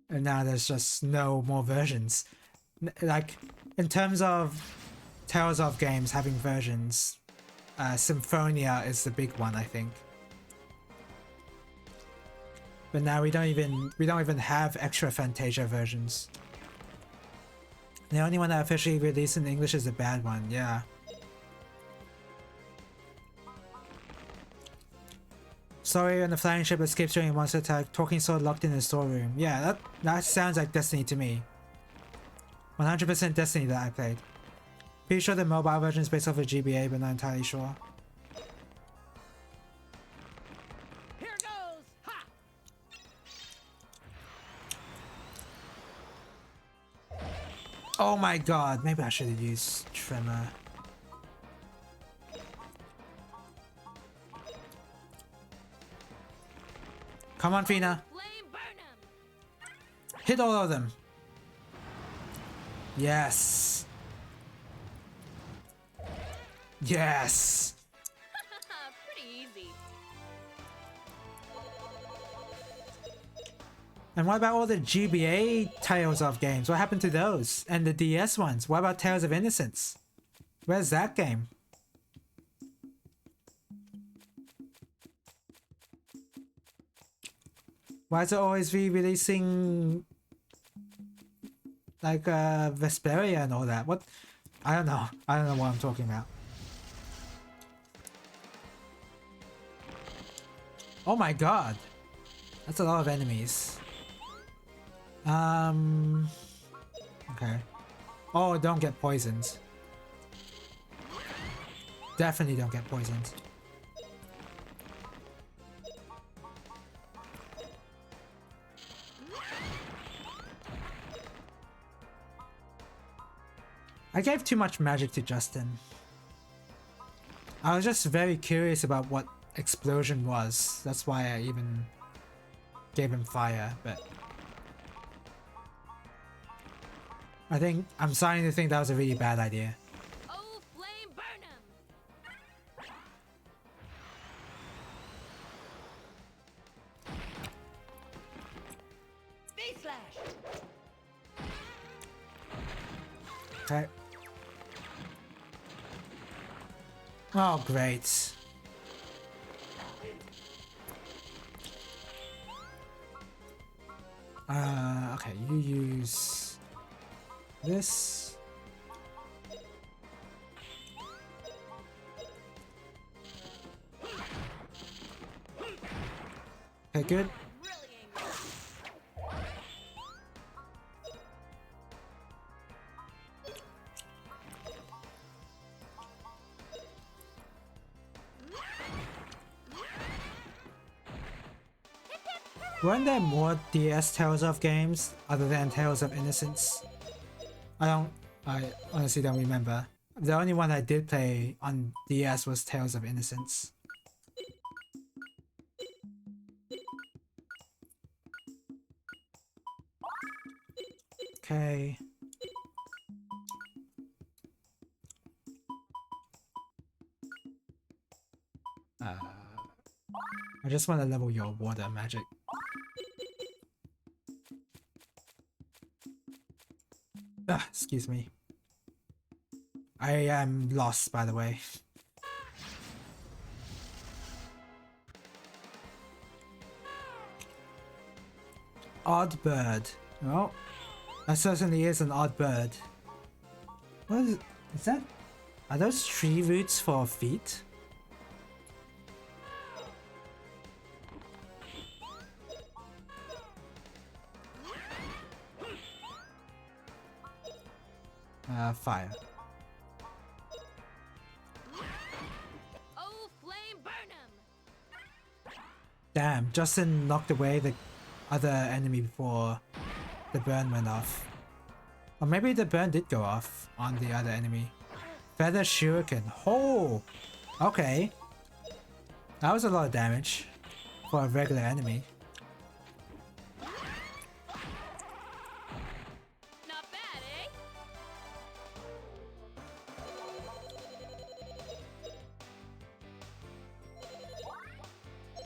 And now there's just no more versions. Like, in terms of Tales of games having versions, Symphonia is the big one, I think. But now we don't even have extra Fantasia versions. The only one that officially released in English is a bad one, yeah. Sorry, when the flying ship escapes during a monster attack, talking sword locked in the storeroom. Yeah, that sounds like Destiny to me. 100% Destiny that I played. Pretty sure the mobile version is based off of GBA, but not entirely sure. Here goes. Ha! Oh my god, maybe I should have used Tremor. Come on, Fina. Flame burn 'em. Hit all of them. Yes. Yes. Pretty easy. And what about all the GBA Tales of games? What happened to those? And the DS ones? What about Tales of Innocence? Where's that game? Why is it always re-releasing like Vesperia and all that? What? I don't know. I don't know what I'm talking about. Oh my god. That's a lot of enemies. Okay. Oh, don't get poisoned. Definitely don't get poisoned. I gave too much magic to Justin. I was just very curious about what explosion was. That's why I even gave him fire, but I think I'm starting to think that was a really bad idea. Oh, flame burn 'em. Face slash. Okay. Oh, great. Okay, you use this. Okay, good. Weren't there more DS Tales of games other than Tales of Innocence? I honestly don't remember. The only one I did play on DS was Tales of Innocence. Okay. I just want to level your water magic. Excuse me. I am lost, by the way. Odd bird. Oh, that certainly is an odd bird. What is that? Are those tree roots for feet? Fire. Oh, flame burn 'em. Damn, Justin knocked away the other enemy before the burn went off. Or maybe the burn did go off on the other enemy. Feather Shuriken. Oh! Okay. That was a lot of damage for a regular enemy.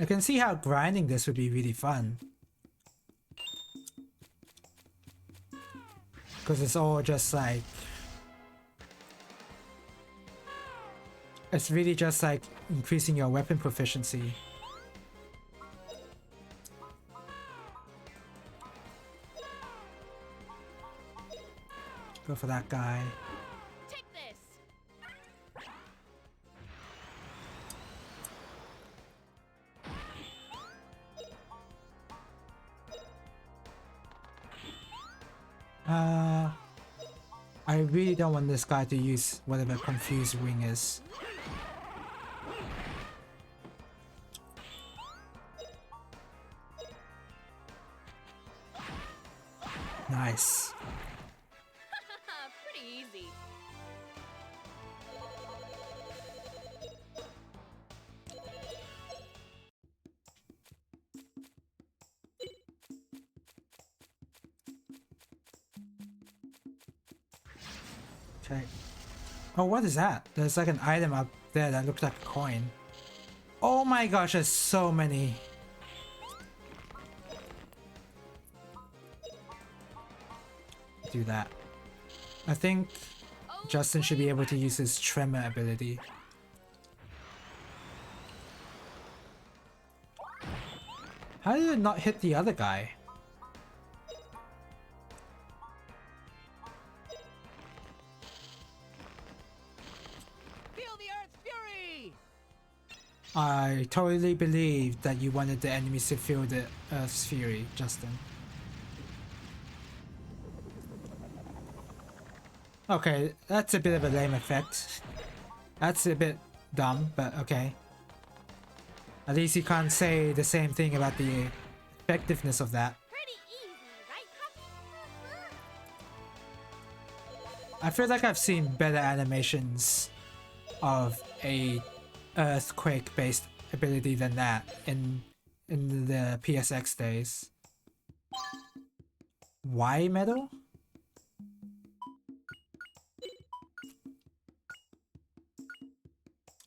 I can see how grinding this would be really fun. Because it's all just like... It's really just like increasing your weapon proficiency. Go for that guy. Take this. I really don't want this guy to use whatever confused wing is. Nice. Pretty easy. Okay. Oh, what is that? There's like an item up there that looks like a coin. Oh my gosh, there's so many. Do that. I think Justin should be able to use his tremor ability. How did it not hit the other guy? Feel the Earth's fury! I totally believed that you wanted the enemies to feel the Earth's fury, Justin. Okay, that's a bit of a lame effect. That's a bit dumb, but okay. At least you can't say the same thing about the effectiveness of that. Pretty easy, right, Puppy? I feel like I've seen better animations of a earthquake-based ability than that in the PSX days. Y medal?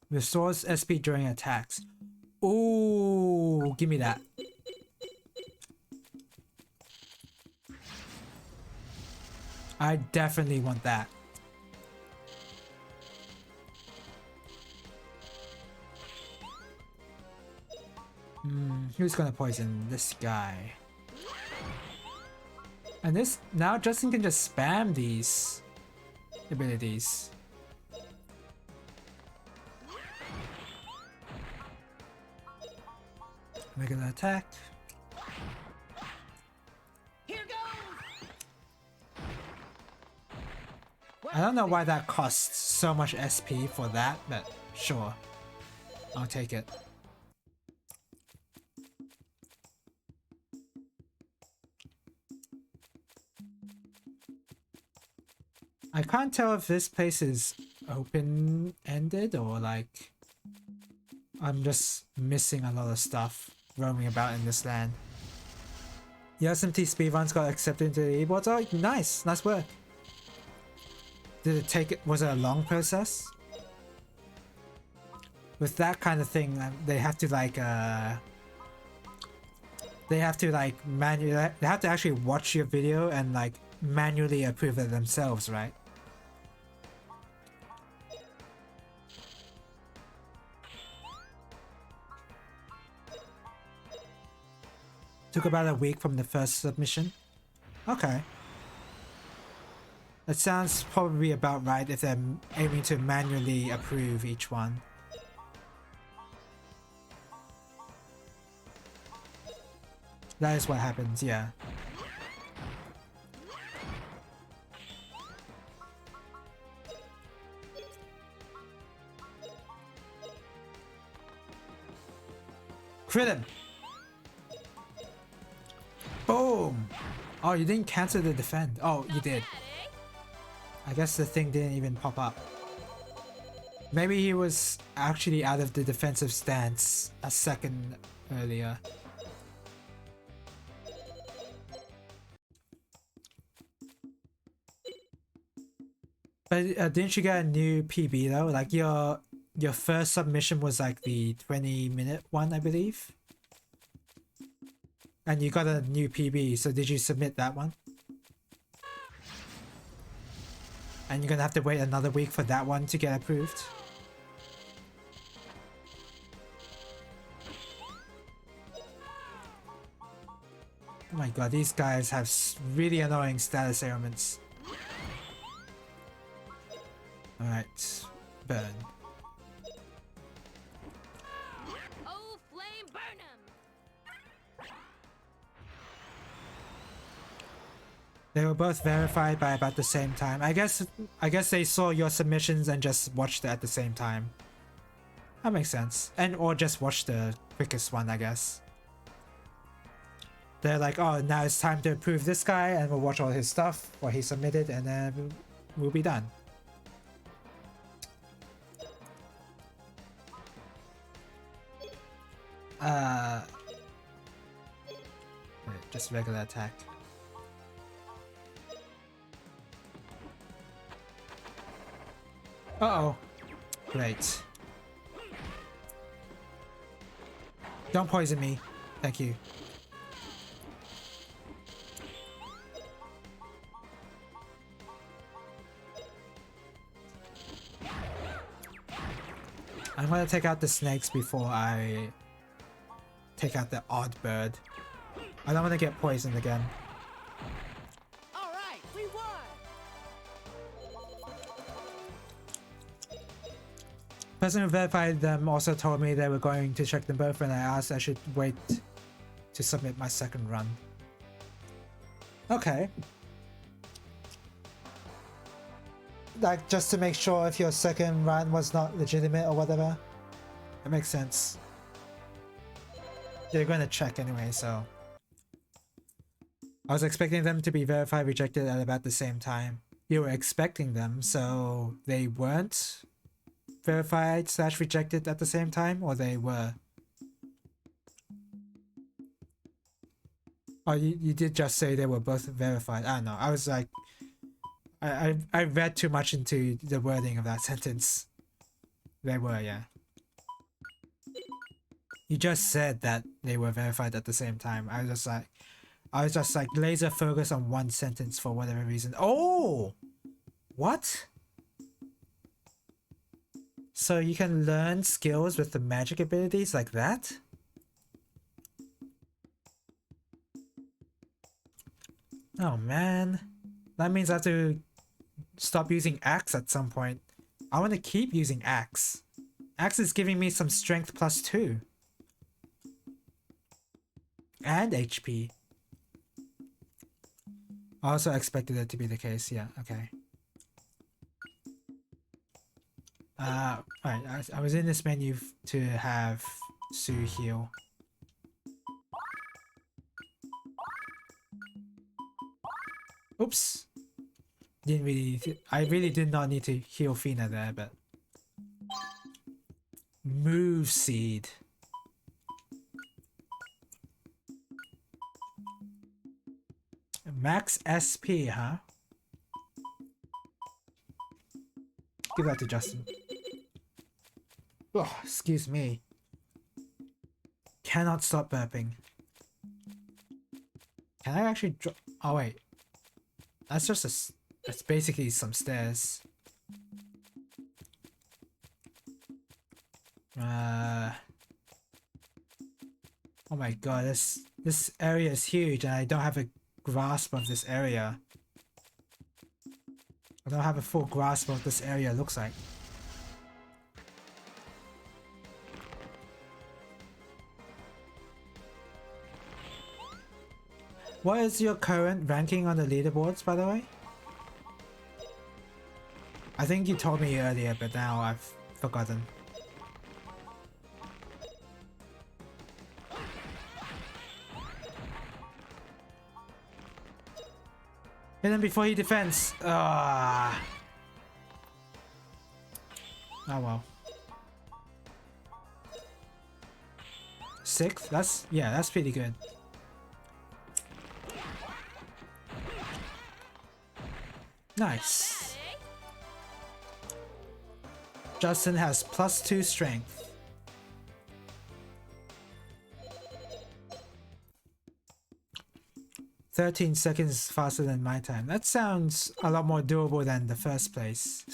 Restores SP during attacks. Ooh, give me that. I definitely want that. Who's gonna poison this guy? And this now Justin can just spam these abilities. Regular attack. Here goes! I don't know why that costs so much SP for that, but sure. I'll take it. I can't tell if this place is open-ended or like I'm just missing a lot of stuff roaming about in this land. Your SMT speedruns got accepted into the esports. Oh, nice! Nice work. Did it take... Was it a long process? With that kind of thing, they have to like they have to like manually... They have to actually watch your video and like manually approve it themselves, right? Took about a week from the first submission. Okay. That sounds probably about right if they're aiming to manually approve each one. That is what happens, yeah. Crit him! Boom! Oh, you didn't cancel the defend. Oh, you did. I guess the thing didn't even pop up. Maybe he was actually out of the defensive stance a second earlier. But didn't you get a new PB though? Like your first submission was like the 20-minute one, I believe. And you got a new PB, so did you submit that one? And you're gonna have to wait another week for that one to get approved? Oh my god, these guys have really annoying status ailments. Alright, burn. Oh, flame burn 'em! They were both verified by about the same time. I guess they saw your submissions and just watched it at the same time. That makes sense. And or just watch the quickest one, I guess. They're like, oh, now it's time to approve this guy, and we'll watch all his stuff, what he submitted, and then we'll be done. Just regular attack. Uh-oh. Great. Don't poison me. Thank you. I'm gonna take out the snakes before I take out the odd bird. I don't want to get poisoned again. All right, we won. Person who verified them also told me they were going to check them both, and I asked I should wait to submit my second run. Okay. Like, just to make sure if your second run was not legitimate or whatever. That makes sense. They're going to check anyway, so... I was expecting them to be verified, rejected at about the same time. You were expecting them, so they weren't verified / rejected at the same time, or they were? Oh, you did just say they were both verified. I don't know. I was like... I read too much into the wording of that sentence. They were, yeah. You just said that they were verified at the same time. I was just like laser focused on one sentence for whatever reason. Oh! What? So you can learn skills with the magic abilities like that? Oh man. That means I have to stop using axe at some point. I want to keep using axe. Axe is giving me some strength +2. And HP. I also expected it to be the case, yeah, okay. Alright, I was in this menu to have Sue heal. Oops. I really did not need to heal Fina there, but... Move Seed. Max SP, huh? Give that to Justin. Oh, excuse me. Cannot stop burping. Can I actually drop? Oh wait. That's just that's basically some stairs. Oh my god, this area is huge and I don't have a grasp of this area. I don't have a full grasp of what this area looks like. What is your current ranking on the leaderboards, by the way? I think you told me earlier, but now I've forgotten. Hit him before he defends. Ah. Oh well. 6th? That's pretty good. Nice. Justin has +2 strength. 13 seconds faster than my time. That sounds a lot more doable than the first place.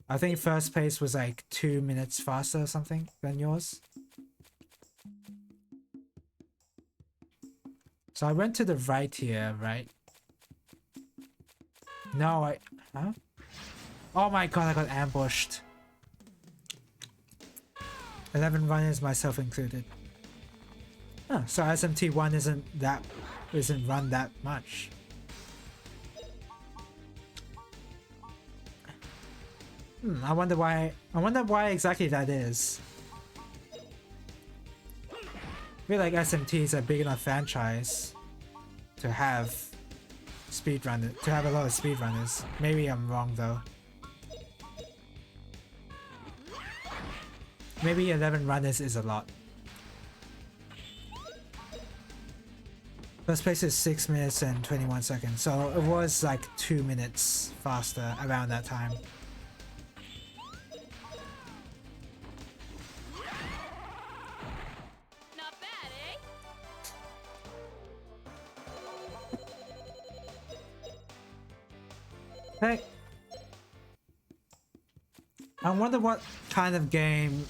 I think first place was like 2 minutes faster or something than yours. So I went to the right here, right? No, huh? Oh my god, I got ambushed. 11 runners, myself included. Huh, so SMT1 isn't run that much. I wonder why exactly that is. I feel like SMT is a big enough franchise to have to have a lot of speedrunners. Maybe I'm wrong though. Maybe 11 runners is a lot. First place is 6 minutes and 21 seconds, so it was like 2 minutes faster around that time. Not bad, eh? Hey, I wonder what kind of game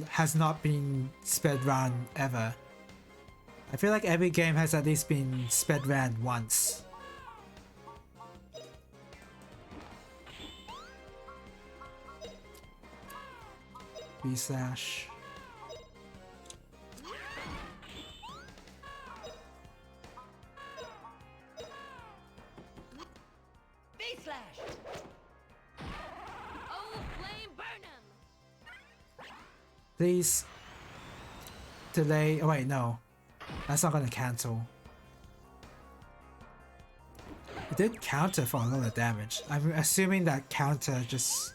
has not been sped run ever. I feel like every game has at least been sped ran once. B slash. B slash. Oh, flame burn 'em! Please delay. Oh wait, no. That's not gonna cancel. It did counter for a lot of damage. I'm assuming that counter just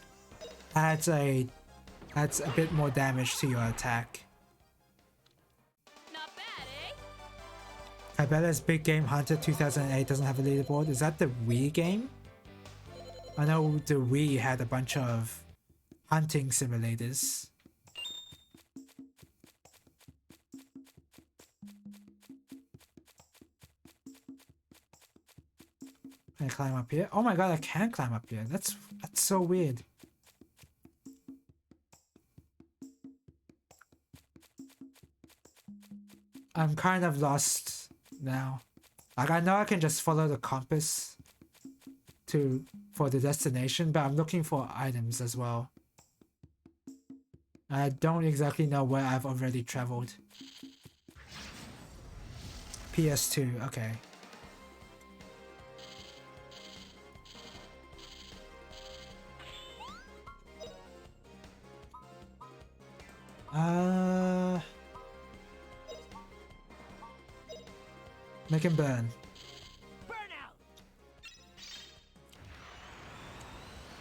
adds a bit more damage to your attack. Not bad, eh? Cabela's Big Game Hunter 2008 doesn't have a leaderboard. Is that the Wii game? I know the Wii had a bunch of hunting simulators. Can I climb up here? Oh my god, I can climb up here. That's so weird. I'm kind of lost now. Like I know I can just follow the compass for the destination, but I'm looking for items as well. I don't exactly know where I've already traveled. PS2, okay. Make him burn. Burnout.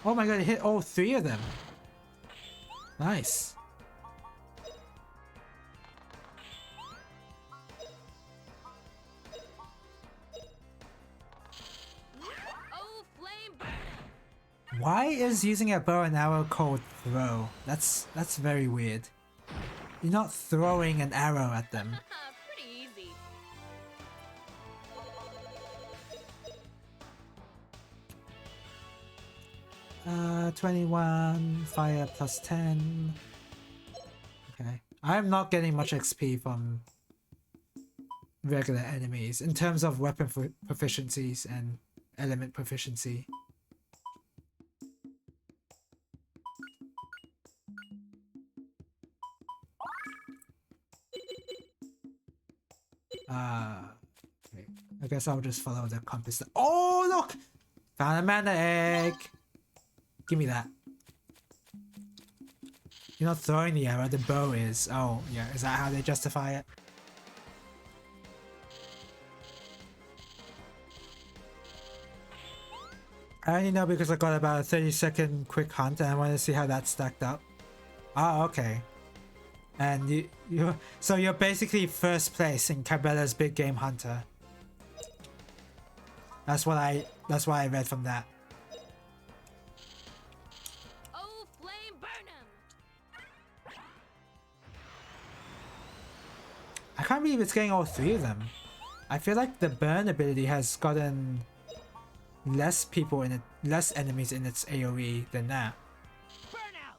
Oh my god, it hit all 3 of them. Nice. Oh, flame burn 'em! Why is using a bow and arrow called throw? That's very weird. You're not throwing an arrow at them. Pretty easy. 21, fire plus 10. Okay. I'm not getting much XP from regular enemies in terms of weapon proficiencies and element proficiency. Okay. I guess I'll just follow the compass. Oh, look! Found a mana egg! Give me that. You're not throwing the arrow, the bow is. Oh, yeah. Is that how they justify it? I only know because I got about a 30-second quick hunt and I want to see how that stacked up. Oh, okay. And so you're basically first place in Cabela's Big Game Hunter. That's what I read from that. Oh, flame burn 'em! I can't believe it's getting all 3 of them. I feel like the burn ability has gotten less people in it, less enemies in its AoE than that. Burnout.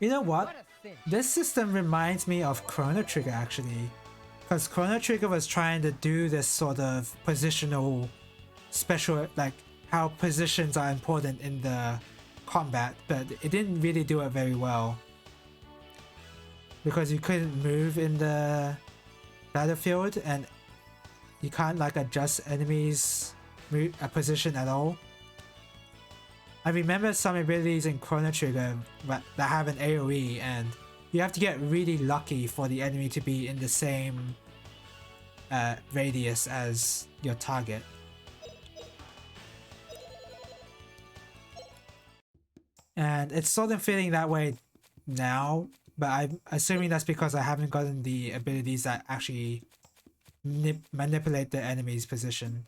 You know what? What a cinch. This system reminds me of Chrono Trigger actually. Because Chrono Trigger was trying to do this sort of positional special, like how positions are important in the combat, but it didn't really do it very well. Because you couldn't move in the battlefield and you can't like adjust enemies' position at all. I remember some abilities in Chrono Trigger that have an AoE and you have to get really lucky for the enemy to be in the same radius as your target. And it's sort of feeling that way now, but I'm assuming that's because I haven't gotten the abilities that actually manipulate the enemy's position.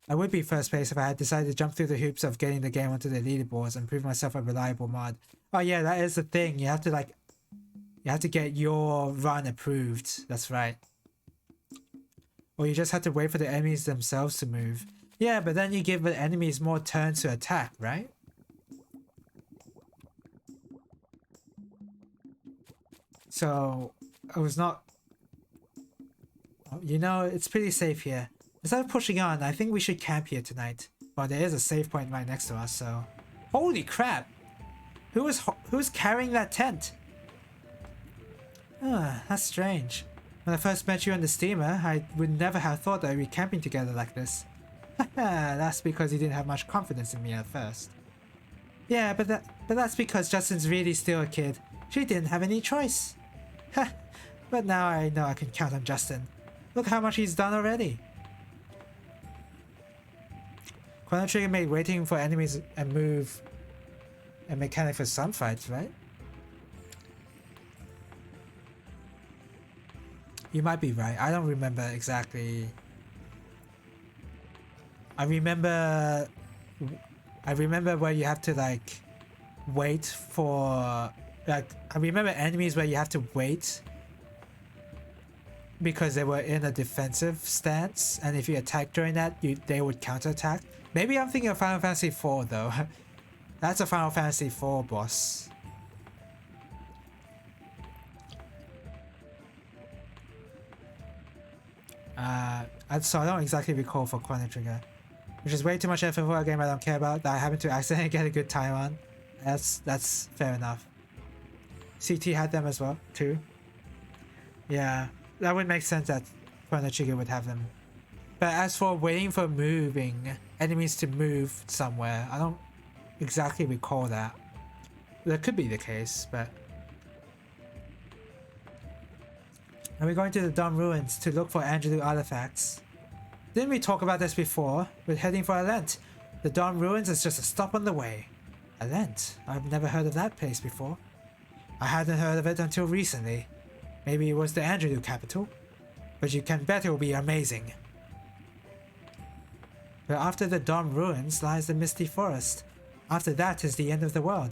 I would be first place if I had decided to jump through the hoops of getting the game onto the leaderboards and prove myself a reliable mod. Oh yeah, that is the thing. You have to get your run approved. That's right. Or you just have to wait for the enemies themselves to move. Yeah, but then you give the enemies more turns to attack, right? So, I was not... You know, it's pretty safe here. Instead of pushing on, I think we should camp here tonight. Well, there is a save point right next to us, so... Holy crap! Who's carrying that tent? Ah, that's strange. When I first met you on the steamer, I would never have thought that we'd be camping together like this. Haha, that's because you didn't have much confidence in me at first. Yeah, but that's because Justin's really still a kid. She didn't have any choice. Ha! But now I know I can count on Justin. Look how much he's done already. Chrono Trigger made waiting for enemies and move a mechanic for some fights, right? You might be right. I don't remember exactly. I remember where you have to like wait for like I remember enemies where you have to wait because they were in a defensive stance, and if you attack during that, they would counterattack. Maybe I'm thinking of Final Fantasy IV though. That's a Final Fantasy IV boss. So I don't exactly recall for Chrono Trigger, which is way too much effort for a game I don't care about that I happen to accidentally get a good time on. That's fair enough. CT had them as well too. Yeah, that would make sense that Chrono Trigger would have them. But as for waiting for moving enemies to move somewhere, I don't exactly recall that. That could be the case, but... And we're going to the Dome Ruins to look for Angelou artifacts. Didn't we talk about this before? We're heading for Alent. The Dome Ruins is just a stop on the way. Alent? I've never heard of that place before. I hadn't heard of it until recently. Maybe it was the Angelou capital. But you can bet it will be amazing. But after the Dome Ruins lies the Misty Forest. After that is the end of the world.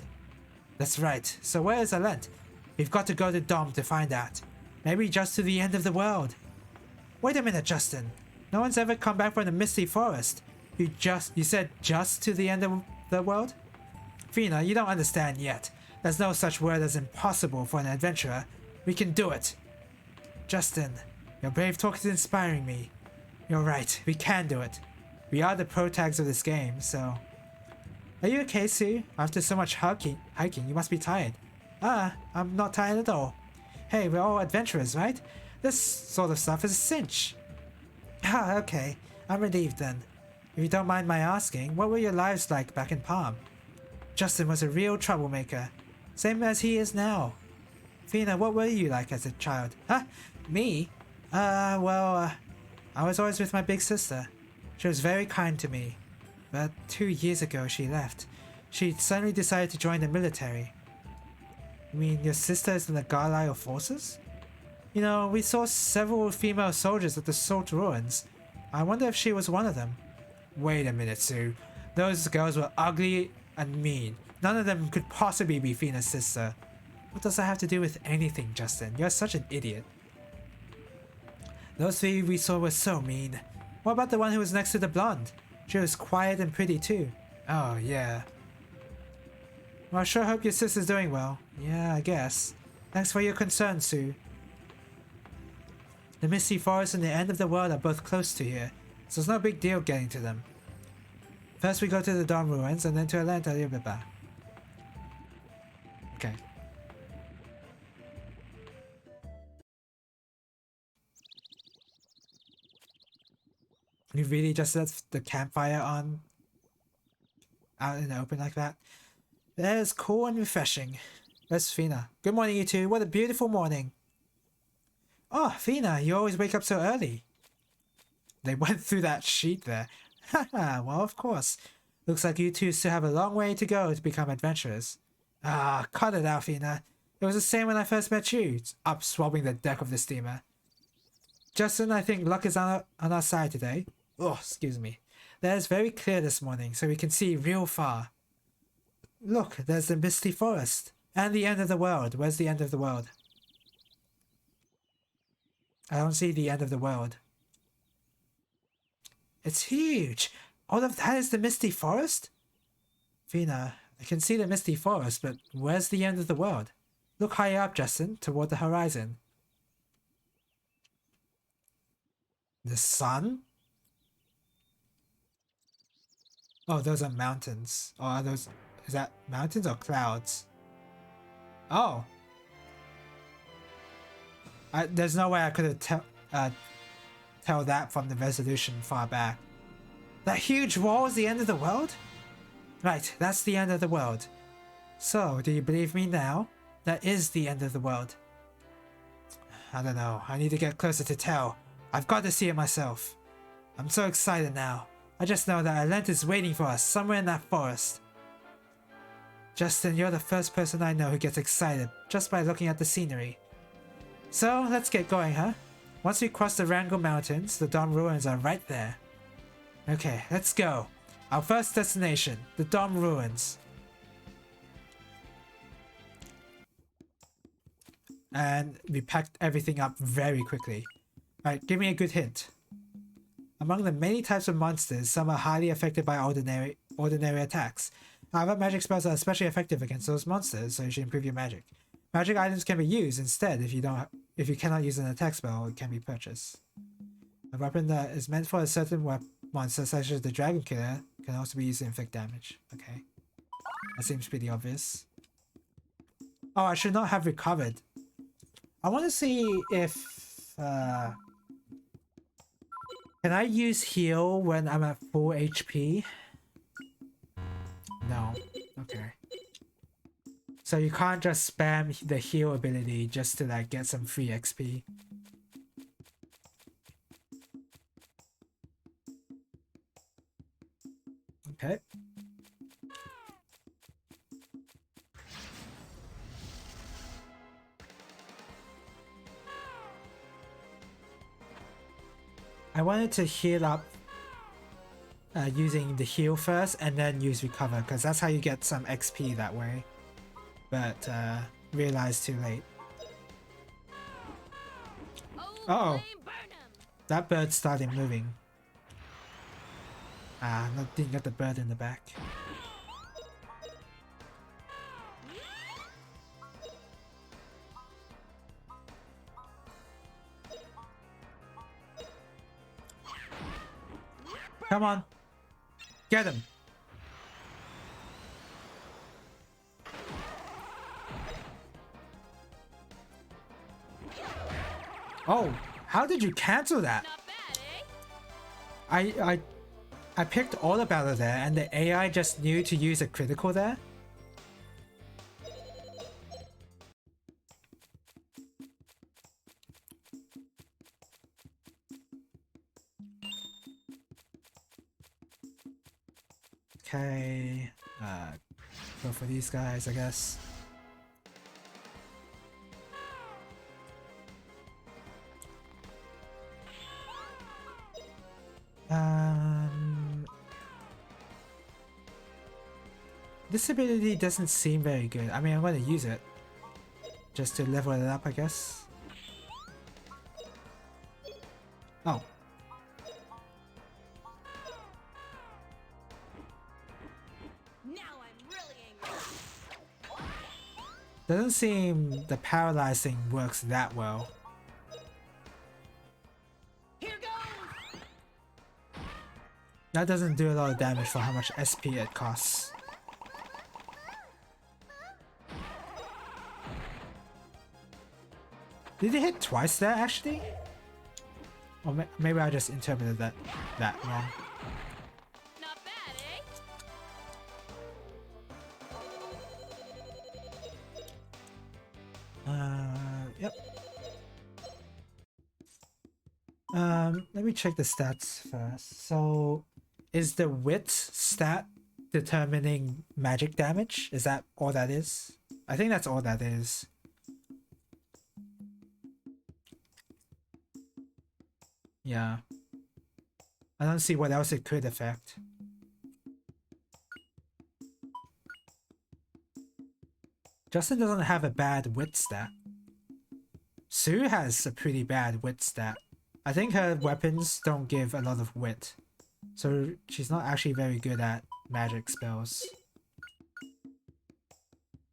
That's right. So where is Alent? We've got to go to Dome to find out. Maybe just to the end of the world. Wait a minute, Justin. No one's ever come back from the Misty Forest. You said just to the end of the world? Fina, you don't understand yet. There's no such word as impossible for an adventurer. We can do it. Justin, your brave talk is inspiring me. You're right, we can do it. We are the pro-tags of this game, so... Are you okay, Sue? After so much hiking, you must be tired. Ah, I'm not tired at all. Hey, we're all adventurers, right? This sort of stuff is a cinch. Ah, okay. I'm relieved then. If you don't mind my asking, what were your lives like back in Palm? Justin was a real troublemaker. Same as he is now. Fina, what were you like as a child? Huh? Me? Well, I was always with my big sister. She was very kind to me. But 2 years ago she left. She suddenly decided to join the military. You mean your sister is in the Garlisle forces? You know, we saw several female soldiers at the Salt Ruins. I wonder if she was one of them. Wait a minute, Sue. Those girls were ugly and mean. None of them could possibly be Fina's sister. What does that have to do with anything, Justin? You're such an idiot. Those three we saw were so mean. What about the one who was next to the blonde? She was quiet and pretty too. Oh, yeah. Well, I sure hope your sister's doing well. Yeah, I guess. Thanks for your concern, Sue. The Misty Forest and the end of the world are both close to here, so it's no big deal getting to them. First we go to the Dawn Ruins and then to Atlanta. Okay. You really just left the campfire on out in the open like that? That is cool and refreshing. That's Fina. Good morning, you two. What a beautiful morning. Oh, Fina, you always wake up so early. They went through that sheet there. Haha, well, of course. Looks like you two still have a long way to go to become adventurers. Ah, cut it out, Fina. It was the same when I first met you, up swabbing the deck of the steamer. Justin, I think luck is on our side today. Oh, excuse me. That is very clear this morning, so we can see real far. Look, there's the Misty Forest. And the end of the world. Where's the end of the world? I don't see the end of the world. It's huge! All of that is the Misty Forest? Fina, I can see the Misty Forest, but where's the end of the world? Look higher up, Justin, toward the horizon. The sun? Oh, those are mountains. Oh, are those... Is that mountains or clouds? Oh. There's no way I could have tell that from the resolution far back. That huge wall is the end of the world? Right, that's the end of the world. So, do you believe me now? That is the end of the world. I don't know. I need to get closer to tell. I've got to see it myself. I'm so excited now. I just know that Atlantis is waiting for us somewhere in that forest. Justin, you're the first person I know who gets excited just by looking at the scenery. So, let's get going, huh? Once we cross the Wrangell Mountains, the Dawn Ruins are right there. Okay, let's go. Our first destination, the Dawn Ruins. And we packed everything up very quickly. Alright, give me a good hint. Among the many types of monsters, some are highly affected by ordinary attacks. However, magic spells are especially effective against those monsters, so you should improve your magic. Magic items can be used instead if you cannot use an attack spell, it can be purchased. A weapon that is meant for a certain monster, such as the Dragon Killer, can also be used to inflict damage. Okay. That seems pretty obvious. Oh, I should not have recovered. I want to see if... Can I use heal when I'm at full HP? No. Okay. So you can't just spam the heal ability just to like get some free XP. Okay. I wanted to heal up using the heal first and then use recover because that's how you get some XP that way. But realized too late. Uh-oh. That bird started moving. Ah, didn't get the bird in the back. Come on. Get him. Oh, how did you cancel that? Not bad, eh? I picked all about it there and the AI just knew to use a critical there. Okay, go for these guys, I guess. This ability doesn't seem very good. I mean, I'm going to use it just to level it up, I guess. Oh. Now I'm really angry. Doesn't seem the paralyzing works that well. Here goes. That doesn't do a lot of damage for how much SP it costs. Did it hit twice there actually? Or maybe I just interpreted that wrong. Not bad, eh? Yep. Let me check the stats first. So, is the wit stat determining magic damage? Is that all that is? I think that's all that is. Yeah. I don't see what else it could affect. Justin doesn't have a bad wit stat. Sue has a pretty bad wit stat. I think her weapons don't give a lot of wit. So she's not actually very good at magic spells.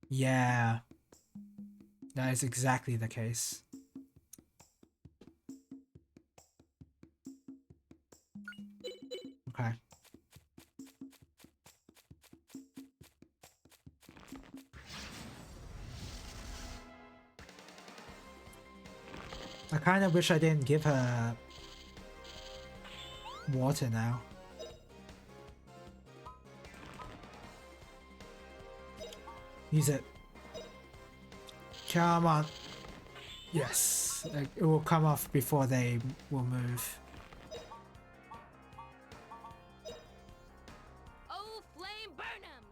Yeah. That is exactly the case. Okay. I kind of wish I didn't give her water now. Use it. Come on. Yes. It will come off before they will move. Oh, flame burn 'em.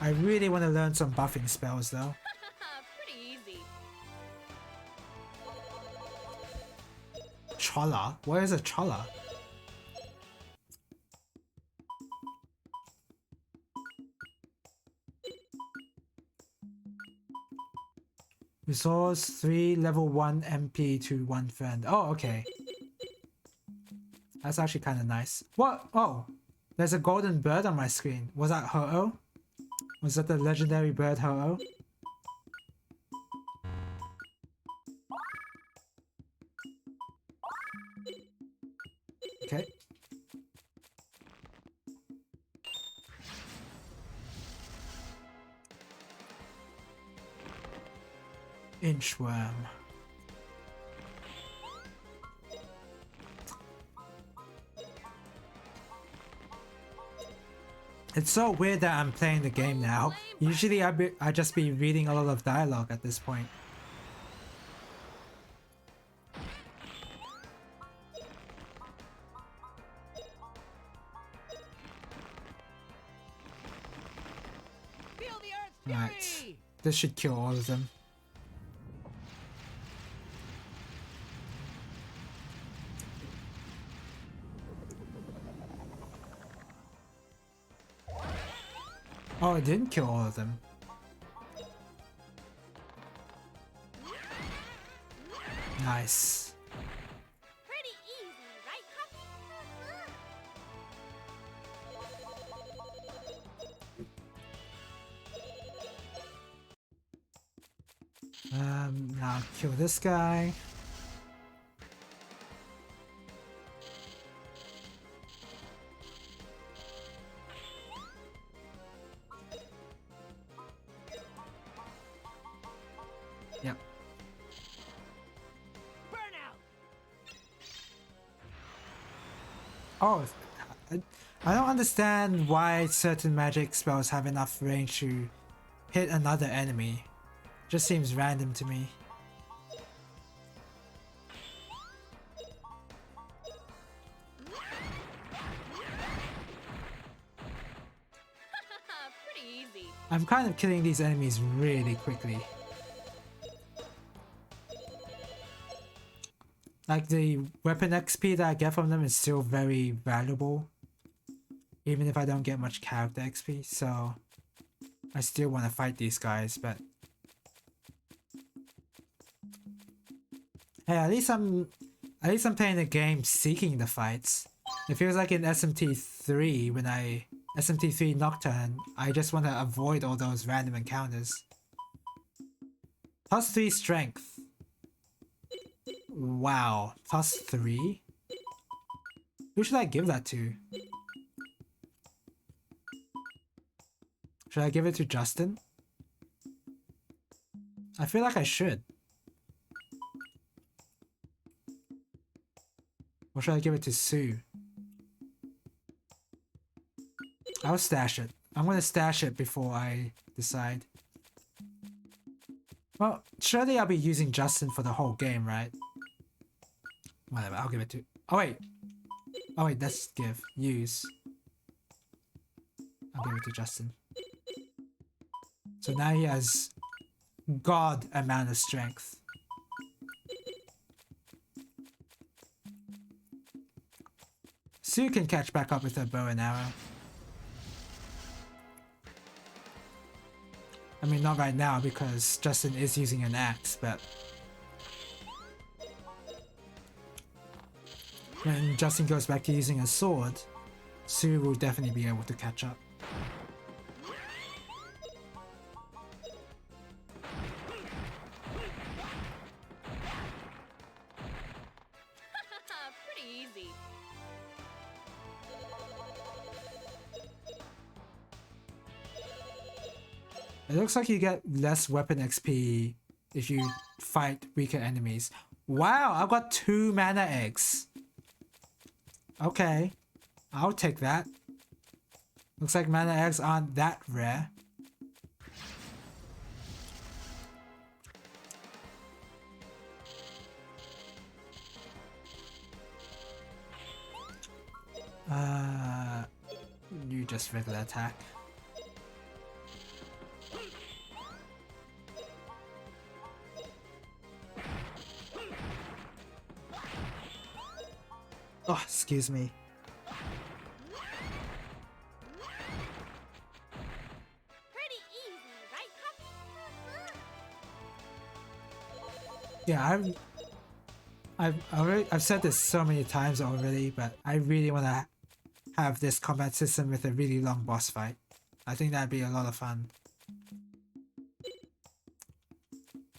I really want to learn some buffing spells though. Pretty easy. Chola? What is a chola? Resource 3 level 1 MP to 1 friend. Oh, okay. That's actually kind of nice. What? Oh, there's a golden bird on my screen. Was that Ho-Oh? Was that the legendary bird Ho-Oh? Okay. Inchworm. It's so weird that I'm playing the game now. Usually I just be reading a lot of dialogue at this point. Feel the earth's Right. fury. This should kill all of them. Oh, it didn't kill all of them. Nice. Pretty easy, right, Puppy? Now kill this guy. Yep. Burnout. Oh, I don't understand why certain magic spells have enough range to hit another enemy. Just seems random to me. Pretty easy. I'm kind of killing these enemies really quickly. Like the weapon XP that I get from them is still very valuable, even if I don't get much character XP. So I still want to fight these guys, but hey, at least I'm playing the game seeking the fights. It feels like in SMT3 when SMT3 Nocturne, I just want to avoid all those random encounters. +3 strength. Wow, +3? Who should I give that to? Should I give it to Justin? I feel like I should. Or should I give it to Sue? I'll stash it. I'm gonna stash it before I decide. Well, surely I'll be using Justin for the whole game, right? Whatever, I'll give it to... Oh wait! Oh wait, that's give. Use. I'll give it to Justin. So now he has God amount of strength. Sue can catch back up with her bow and arrow. I mean, not right now because Justin is using an axe, but when Justin goes back to using a sword, Sue will definitely be able to catch up. Pretty easy. It looks like you get less weapon XP if you fight weaker enemies. Wow, I've got 2 mana eggs. Okay, I'll take that. Looks like mana eggs aren't that rare. You just regular attack. Oh, excuse me. Pretty easy, right, Puppy? Yeah, I've said this so many times already, but I really want to have this combat system with a really long boss fight. I think that'd be a lot of fun.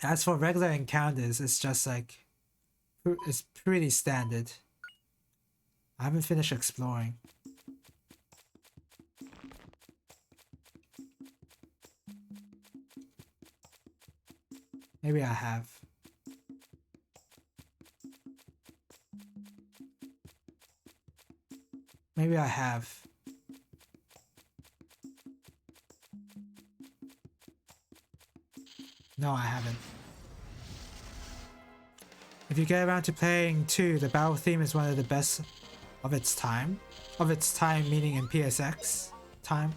As for regular encounters, it's just like it's pretty standard. I haven't finished exploring. Maybe I have. Maybe I have. No, I haven't. If you get around to playing 2, the battle theme is one of the best of its time. Of its time meaning in PSX time.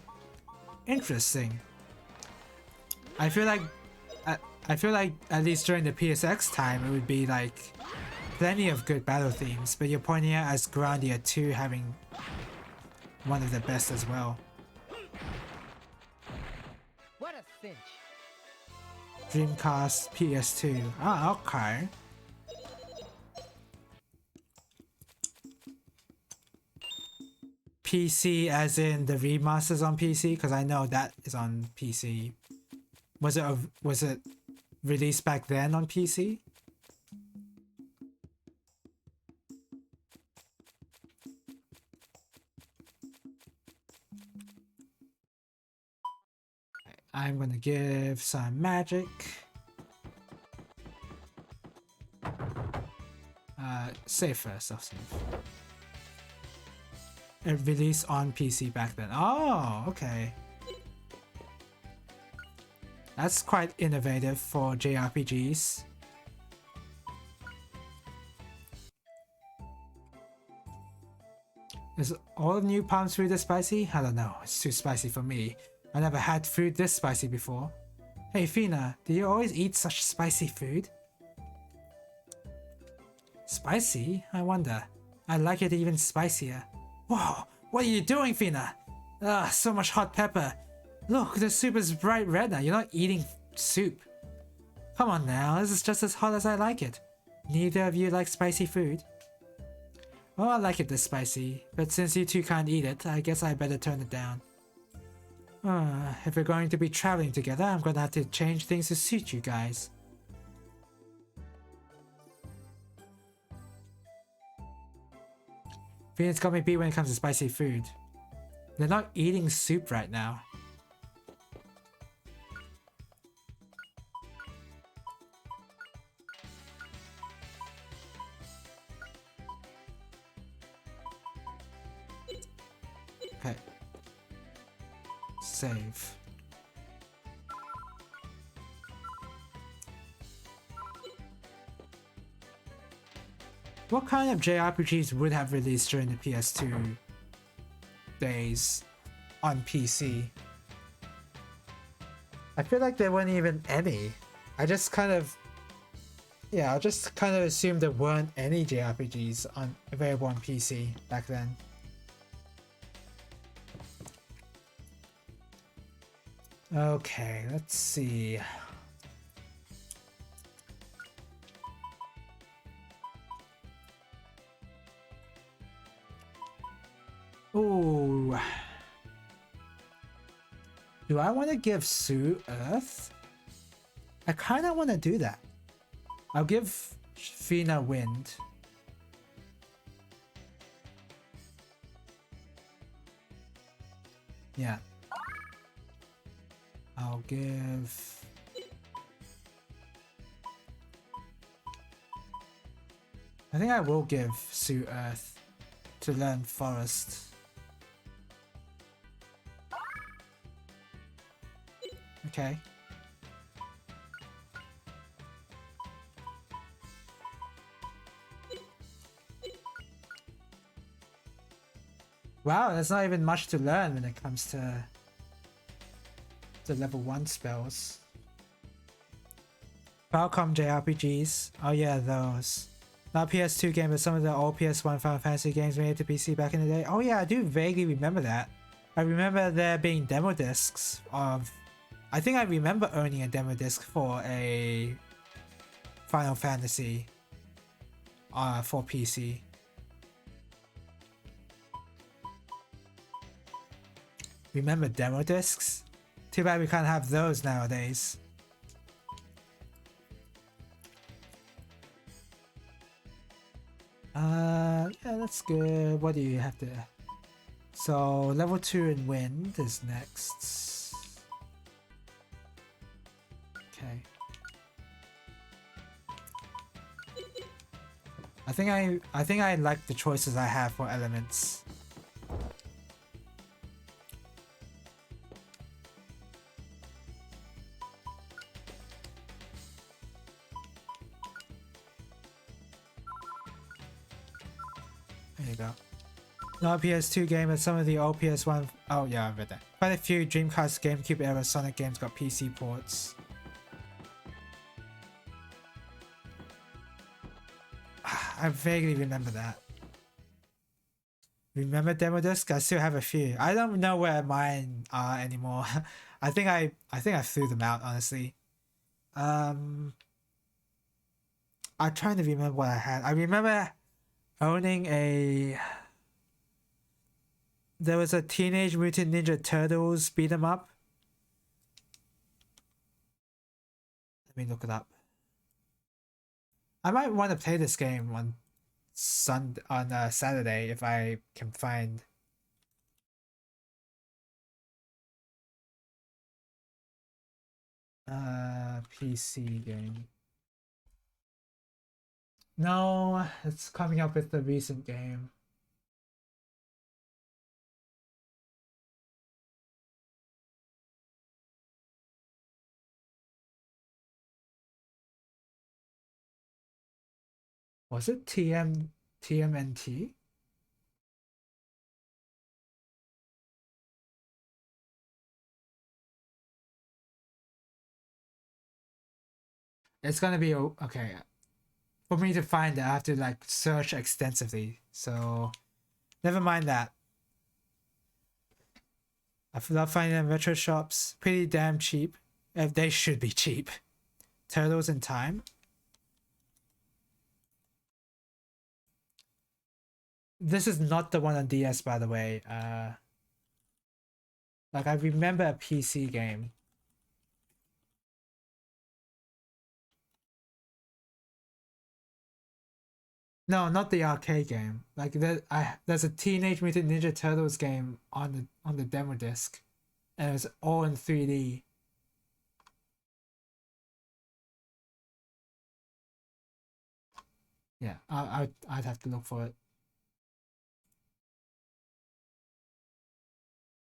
Interesting. I feel like at least during the PSX time it would be like plenty of good battle themes, but you're pointing out as Grandia 2 having one of the best as well. What a cinch. Dreamcast, PS2. Ah, okay. PC as in the remasters on PC, because I know that is on PC. Was it released back then on PC? I'm gonna give some magic. Save first, I'll save. It released on PC back then. Oh, okay. That's quite innovative for JRPGs. Is all new Palm's food this spicy? I don't know, it's too spicy for me. I never had food this spicy before. Hey Fina, do you always eat such spicy food? Spicy? I wonder. I like it even spicier. Whoa! What are you doing, Fina? Ah, so much hot pepper. Look, the soup is bright red now. You're not eating soup. Come on now, this is just as hot as I like it. Neither of you like spicy food? Well, I like it this spicy, but since you two can't eat it, I guess I better turn it down. If we're going to be traveling together, I'm gonna have to change things to suit you guys. Phoenix got me beat when it comes to spicy food. They're not eating soup right now. Okay. Save. What kind of JRPGs would have released during the PS2 days on PC? I feel like there weren't even any. I just kind of assumed there weren't any JRPGs available on PC back then. Okay, let's see. Ooh. Do I want to give Sue Earth? I kind of want to do that. I'll give Fina Wind. Yeah. I'll give... I think I will give Sue Earth to learn Forest. Okay. Wow, there's not even much to learn when it comes to the level 1 spells. Falcom JRPGs. Oh yeah, those. Not PS2 game, but some of the old PS1 Final Fantasy games made it to PC back in the day. Oh yeah, I do vaguely remember that. I remember there being demo discs of... I think I remember owning a demo disc for a Final Fantasy for PC. Remember demo discs? Too bad we can't have those nowadays. Yeah, that's good. What do you have to... So, level 2 in Wind is next. Okay. I think I like the choices I have for elements. There you go. Not a PS2 game, but some of the old PS1... Oh yeah, I read that. Quite a few Dreamcast, GameCube era Sonic games got PC ports. I vaguely remember that. Remember demo disc? I still have a few. I don't know where mine are anymore. I think I threw them out, honestly. I'm trying to remember what I had. I remember owning a... There was a Teenage Mutant Ninja Turtles beat 'em up. Let me look it up. I might want to play this game on Saturday if I can find... PC game. No, it's coming up with the recent game. Was it TMNT? It's gonna be okay. for me to find it, I have to like search extensively. So never mind that. I love finding them retro shops. Pretty damn cheap. They should be cheap. Turtles in Time. This is not the one on DS, by the way. Like I remember a PC game. No, not the arcade game. Like there's a Teenage Mutant Ninja Turtles game on the demo disc, and it was all in 3D. Yeah, I'd have to look for it.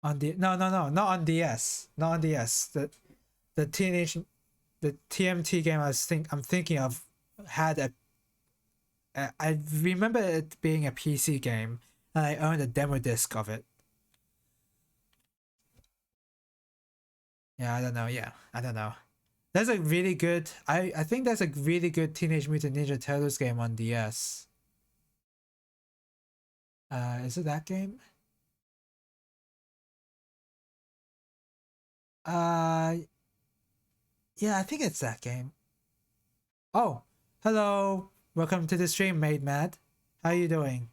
On the no, not on DS, not on DS. The TMT game I'm thinking of had a. I remember it being a PC game, and I owned a demo disc of it. Yeah, I don't know. Yeah, I don't know. There's a really good. I think there's a really good Teenage Mutant Ninja Turtles game on DS. Is it that game? Uh, yeah, I think it's that game. Oh, hello. Welcome to the stream, Made Mad. How you doing?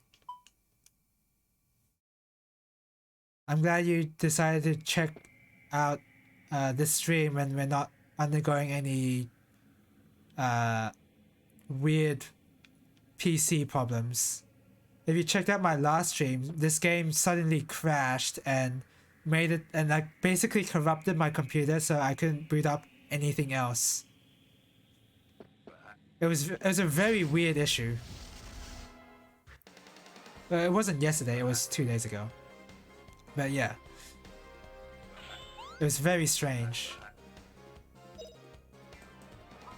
I'm glad you decided to check out this stream when we're not undergoing any weird PC problems. If you checked out my last stream, this game suddenly crashed and made it and like basically corrupted my computer so I couldn't boot up anything else. It was a very weird issue. It wasn't yesterday, it was 2 days ago. But yeah. It was very strange.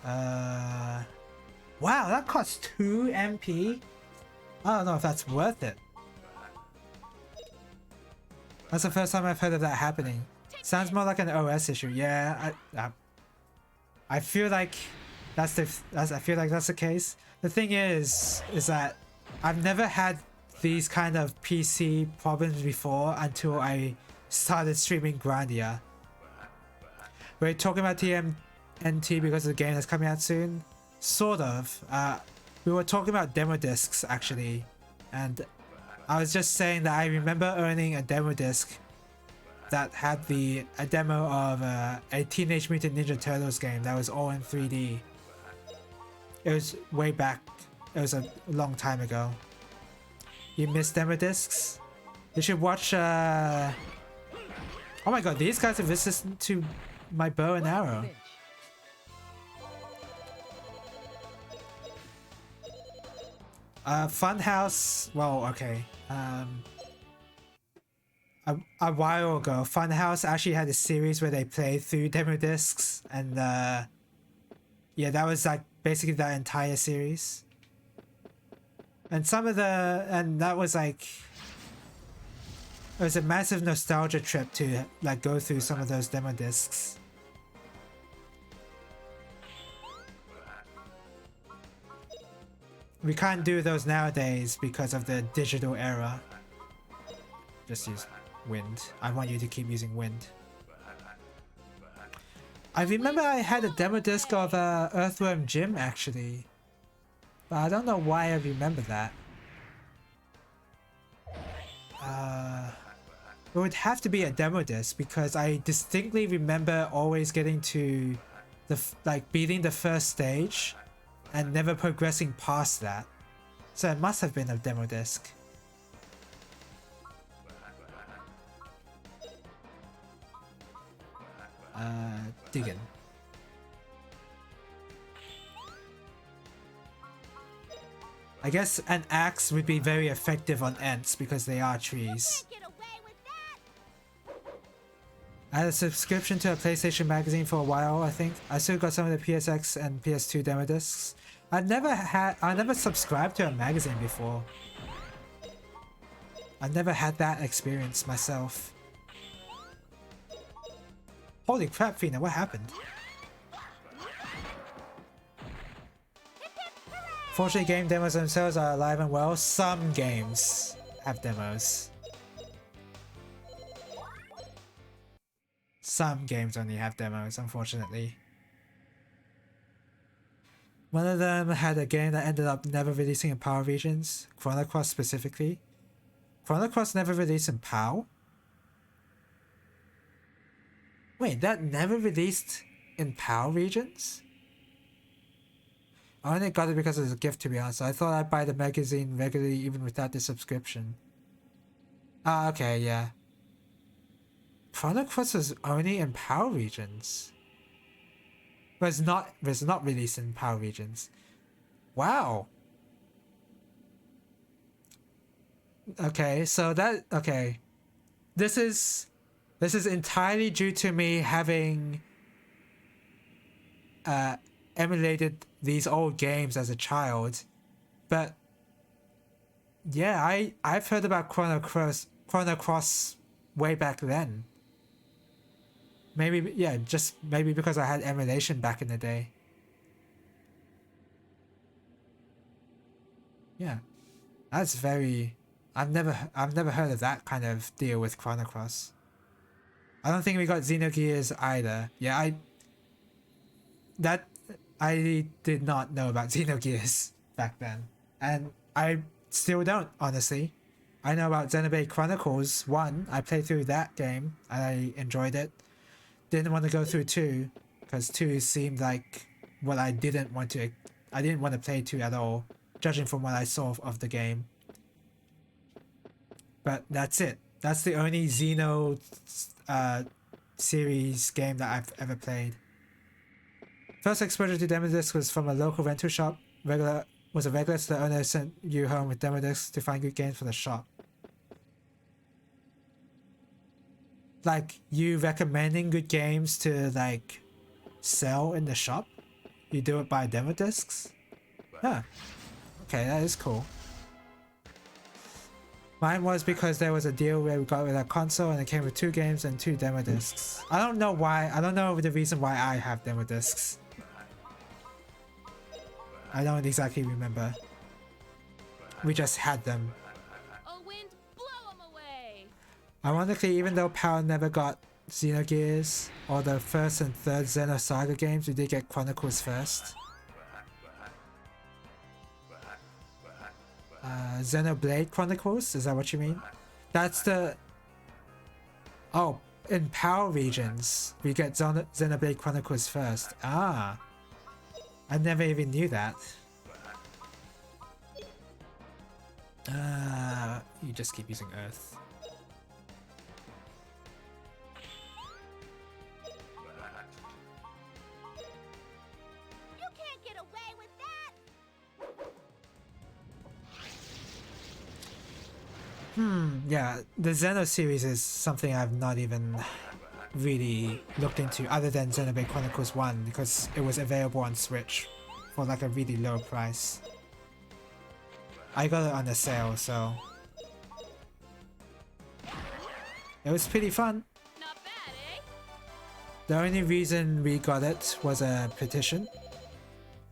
Wow, that costs 2 MP? I don't know if that's worth it. That's the first time I've heard of that happening. Sounds more like an OS issue. Yeah, I feel like I feel like that's the case. The thing is that I've never had these kind of PC problems before until I started streaming Grandia. We're talking about TMNT because of the game that's coming out soon. Sort of. We were talking about demo discs actually, and I was just saying that I remember owning a demo disc that had a demo of a Teenage Mutant Ninja Turtles game that was all in 3D. It was way back. It was a long time ago. You miss demo discs? You should watch. Oh my god, these guys are resistant to my bow and arrow. Funhouse. Well, okay. A while ago, Funhouse actually had a series where they played through demo discs, and yeah, that was like basically that entire series. And that was like, it was a massive nostalgia trip to like go through some of those demo discs. We can't do those nowadays because of the digital era. Just use wind. I want you to keep using wind. I remember I had a demo disc of Earthworm Jim actually, but I don't know why I remember that. It would have to be a demo disc because I distinctly remember always getting to beating the first stage and never progressing past that. So it must have been a demo disc. Digging. I guess an axe would be very effective on ants because they are trees. I had a subscription to a PlayStation magazine for a while, I think. I still got some of the PSX and PS2 demo discs. I never subscribed to a magazine before. I never had that experience myself. Holy crap, Fina, what happened? Fortunately, game demos themselves are alive and well. Some games have demos. Some games only have demos, unfortunately. One of them had a game that ended up never releasing in PAL regions, Chrono Cross specifically. Chrono Cross never released in PAL? Wait, that never released in PAL regions? I only got it because it was a gift, to be honest. I thought I'd buy the magazine regularly even without the subscription. Ah, okay, yeah. Chrono Cross is only in PAL regions. But it's not released in PAL regions. Wow. Okay, so that okay. This is entirely due to me having emulated these old games as a child. But yeah, I've heard about Chrono Cross way back then. Maybe yeah, just maybe because I had emulation back in the day. Yeah. That's very I've never heard of that kind of deal with Chrono Cross. I don't think we got Xenogears either. Yeah, I did not know about Xenogears back then. And I still don't, honestly. I know about Xenoblade Chronicles 1. I played through that game and I enjoyed it. Didn't want to go through 2 because 2 seemed like what I didn't want to play 2 at all, judging from what I saw of the game. But that's it. That's the only Xeno series game that I've ever played. First exposure to demo discs was from a local rental shop. Was a regular, so the owner sent you home with demo discs to find good games for the shop. Like, you recommending good games to, like, sell in the shop? You do it by demo discs? Huh. Okay, that is cool. Mine was because there was a deal where we got with a console and it came with 2 games and 2 demo discs. I don't know why. I don't know the reason why I have demo discs. I don't exactly remember. We just had them. Oh, wind, blow 'em away. Ironically, even though PAL never got Xenogears or the first and third Xenosaga games, we did get Chronicles first. Xenoblade Chronicles, is that what you mean? That's the... Oh, in PAL regions, we get Xenoblade Chronicles first. Ah. I never even knew that. You just keep using Earth. You can't get away with that. Yeah, the Xeno series is something I've not even really looked into other than Xenoblade Chronicles 1 because it was available on Switch for like a really low price. I got it on a sale, so it was pretty fun. Not bad, eh? The only reason we got it was a petition.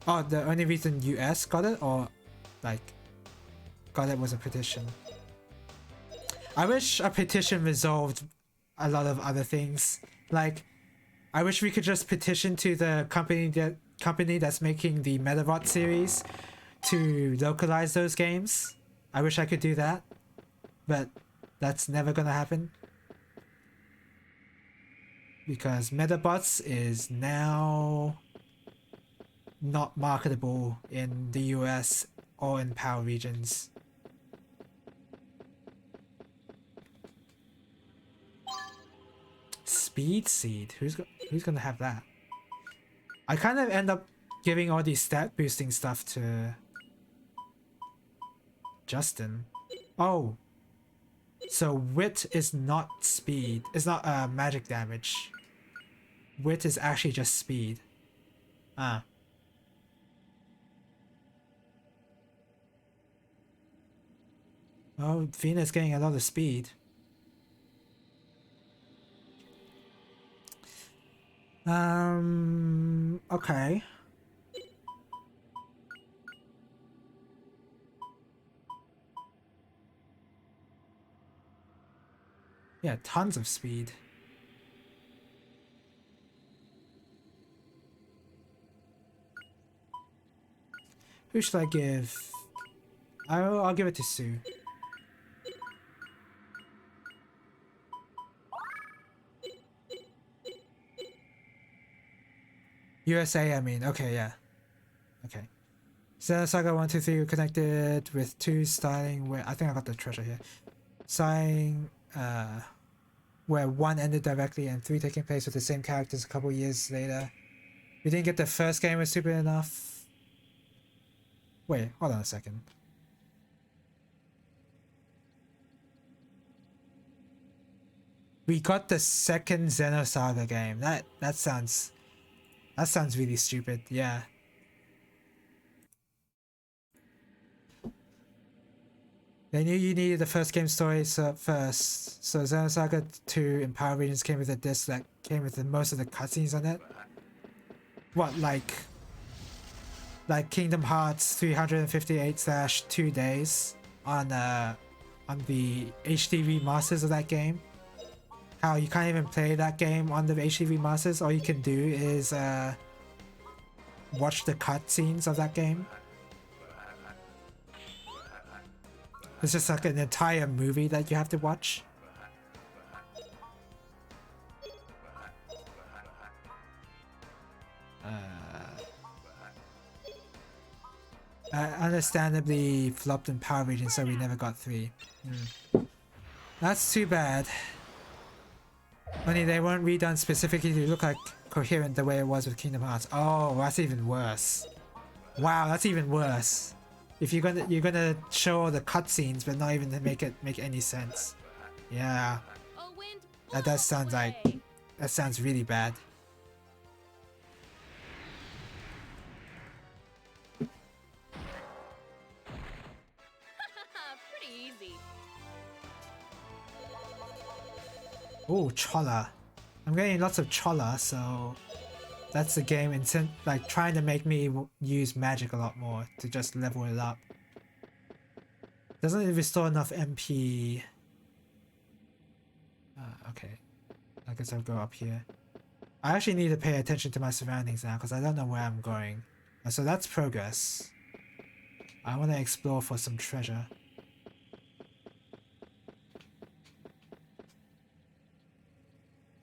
Oh, the only reason US got it or like got it was a petition. I wish a petition resolved a lot of other things. Like, I wish we could just petition to the company that's making the Metabot series to localize those games. I wish I could do that, but that's never gonna happen because Metabots is now not marketable in the US or in PAL regions. Speed Seed? Who's gonna have that? I kind of end up giving all these stat boosting stuff to Justin. Oh. So wit is not speed. It's not magic damage. Wit is actually just speed. Ah. Oh, Venus getting a lot of speed. Okay. Yeah, tons of speed. Who should I give? I'll give it to Sue. USA, I mean. Okay, yeah. Okay. So Saga 1, 2, 3 connected with 2 styling where I think I got the treasure here. Starting where 1 ended directly and 3 taking place with the same characters a couple years later. We didn't get the first game with Super enough. Wait, hold on a second. We got the second Xenosaga game. That sounds really stupid. Yeah. They knew you needed the first game story first, so Xenosaga 2 in Power Regions came with a disc that came with most of the cutscenes on it. What, like Kingdom Hearts 358/2 days on the HD remasters of that game? How you can't even play that game on the HD remasters? All you can do is watch the cutscenes of that game. It's just like an entire movie that you have to watch. Understandably flopped in Power Regions, so we never got 3. That's too bad. Only they weren't redone specifically to look like coherent the way it was with Kingdom Hearts. Oh, that's even worse. Wow, that's even worse. If you're gonna show all the cutscenes but not even to make any sense. Yeah. Oh, wind, That blow does sound away. like that sounds really bad. Pretty easy. Oh, Chola. I'm getting lots of Chola, so that's the game like trying to make me use magic a lot more to just level it up. Doesn't it restore enough MP? Okay. I guess I'll go up here. I actually need to pay attention to my surroundings now because I don't know where I'm going. So that's progress. I want to explore for some treasure.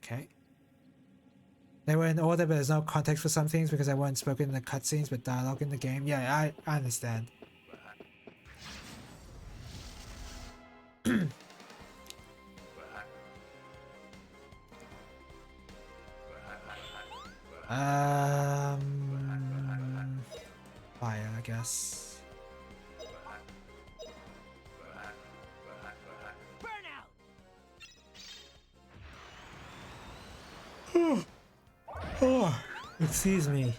Okay. They were in order, but there's no context for some things because they weren't spoken in the cutscenes but dialogue in the game. Yeah, I understand. Fire, I guess. Oh, excuse me.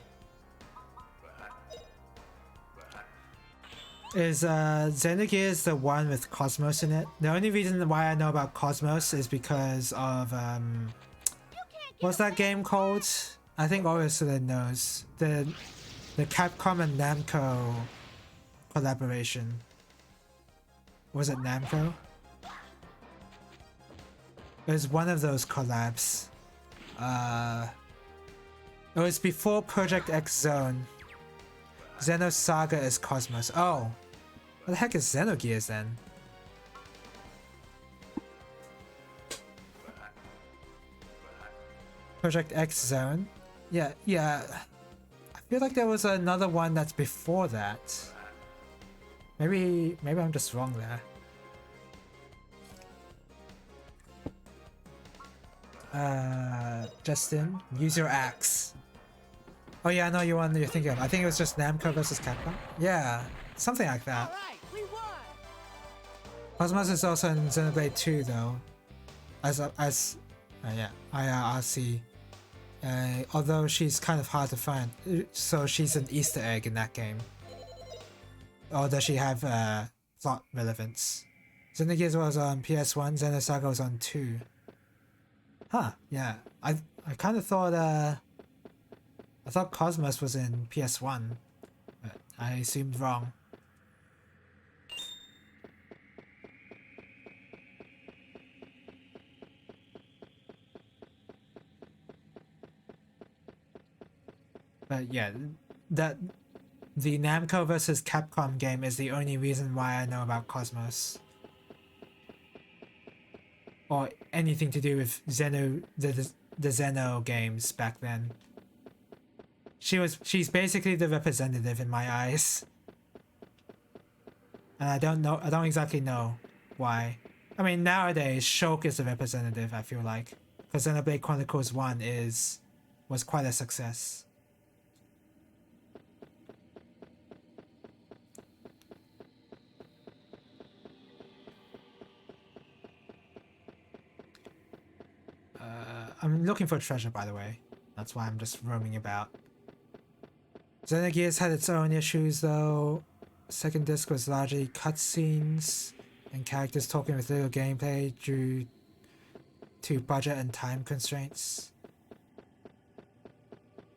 Is Xenogears the one with Cosmos in it? The only reason why I know about Cosmos is because of what's that game called? I think Orison knows. The Capcom and Namco collaboration. Was it Namco? It was one of those collabs. It was before Project X Zone. Xenosaga is Cosmos. Oh. What the heck is Xenogears then? Project X Zone? Yeah. I feel like there was another one that's before that. Maybe I'm just wrong there. Justin, use your axe. Oh yeah, I know you one you're thinking of. I think it was just Namco versus Capcom. Yeah, something like that. Alright, we won! Cosmos is also in Xenoblade 2 though. Yeah, IRRC. Although she's kind of hard to find. So she's an Easter egg in that game. Or does she have plot relevance? Xenogears was on PS1, Xenosaga was on 2. Huh, yeah. I kind of thought I thought Cosmos was in PS1, but I assumed wrong. But yeah, that the Namco versus Capcom game is the only reason why I know about Cosmos. Or anything to do with the Xeno games back then. She's basically the representative in my eyes. And I don't exactly know why. I mean, nowadays, Shulk is the representative, I feel like. Because Xenoblade Chronicles 1 was quite a success. I'm looking for treasure, by the way. That's why I'm just roaming about. Xenogears had its own issues, though. Second disc was largely cutscenes and characters talking with little gameplay due to budget and time constraints.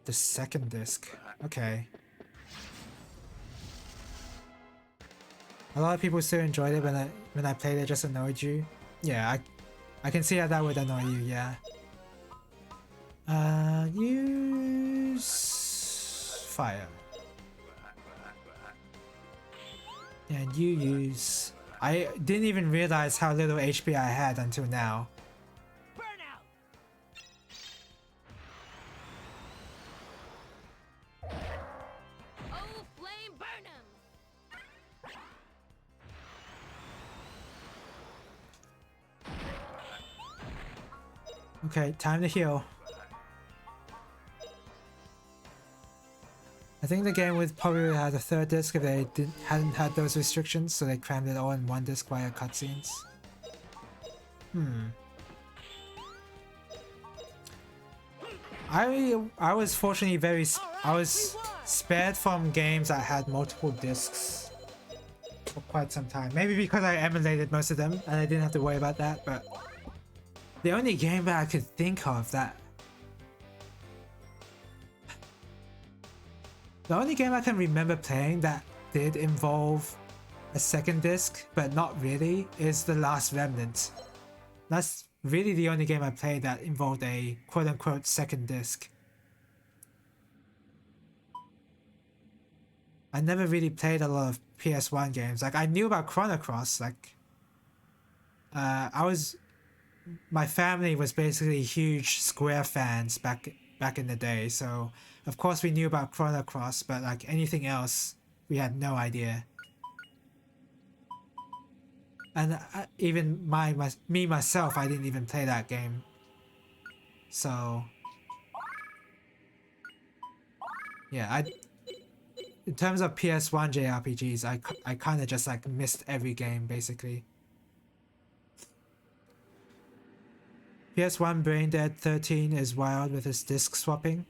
The second disc. Okay. A lot of people still enjoyed it when I played it, just annoyed you. Yeah, I can see how that would annoy you, yeah. Use fire. And you use... I didn't even realize how little HP I had until now. Burnout. Oh, flame burn 'em! Okay, time to heal. I think the game would probably have a third disc if they hadn't had those restrictions, so they crammed it all in one disc via cutscenes. I was fortunately I was spared from games that had multiple discs for quite some time. Maybe because I emulated most of them and I didn't have to worry about that, but the only game that I could think of that... The only game I can remember playing that did involve a second disc, but not really, is The Last Remnant. That's really the only game I played that involved a quote-unquote second disc. I never really played a lot of PS1 games. Like, I knew about Chrono Cross, like... My family was basically huge Square fans back in the day, so of course we knew about Chrono Cross, but like anything else, we had no idea. And even me myself, I didn't even play that game. So yeah, in terms of PS1 JRPGs, I kind of just like missed every game basically. PS1 Braindead 13 is wild with its disc swapping.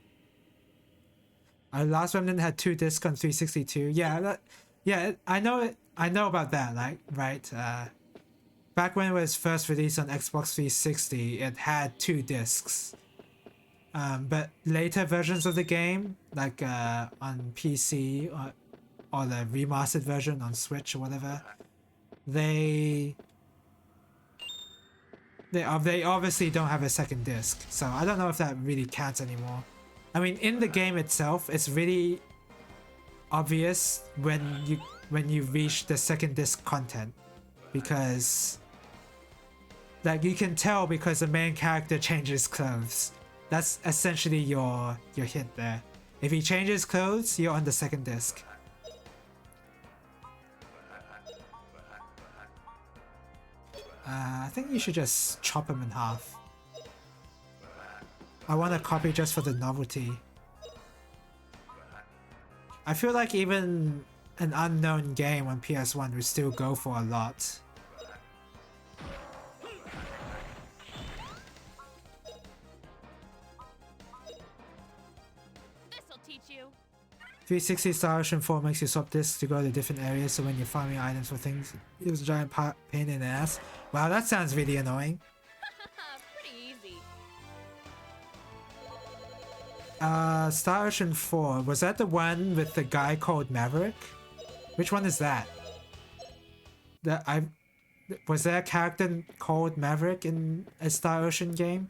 Our Last Remnant had 2 discs on 362. Yeah, I know about that. Like, right? Back when it was first released on Xbox 360, it had 2 discs. But later versions of the game, like on PC or the remastered version on Switch or whatever, they obviously don't have a second disc, so I don't know if that really counts anymore. I mean, in the game itself, it's really obvious when you reach the second disc content, because like you can tell because the main character changes clothes. That's essentially your hint there. If he changes clothes, you're on the second disc. I think you should just chop him in half. I want a copy just for the novelty. I feel like even an unknown game on PS1 would still go for a lot. This'll teach you. 360 Star Ocean 4 makes you swap discs to go to different areas, so when you're farming items for things, it was a giant pain in the ass. Wow, that sounds really annoying. Pretty easy. Star Ocean 4, was that the one with the guy called Maverick? Which one is that? Was there a character called Maverick in a Star Ocean game?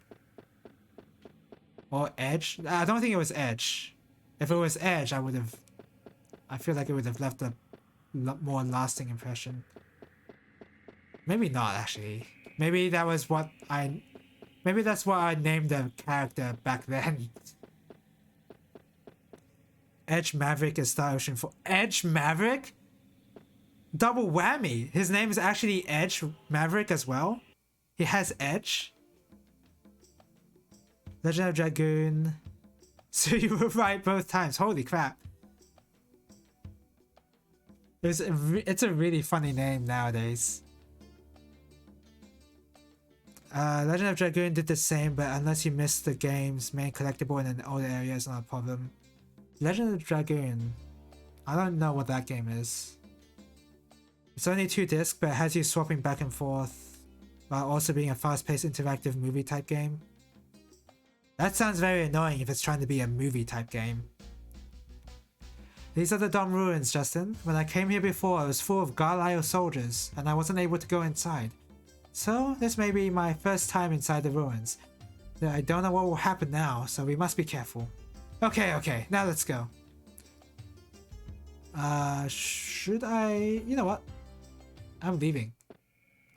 Or Edge? I don't think it was Edge. If it was Edge, I feel like it would have left a more lasting impression. Maybe not, actually. Maybe that's what I named the character back then. Edge Maverick is Star Ocean 4. Edge Maverick? Double whammy. His name is actually Edge Maverick as well. He has Edge. Legend of Dragoon. So you were right both times. Holy crap. It's a really funny name nowadays. Legend of Dragoon did the same, but unless you missed the game's main collectible in an old area, it's not a problem. Legend of Dragoon. I don't know what that game is. It's only 2 discs, but it has you swapping back and forth while also being a fast-paced interactive movie type game. That sounds very annoying if it's trying to be a movie type game. These are the Dom ruins, Justin. When I came here before, it was full of Garlisle soldiers, and I wasn't able to go inside. So, this may be my first time inside the ruins. I don't know what will happen now, so we must be careful. Okay, now let's go. Should I... You know what? I'm leaving.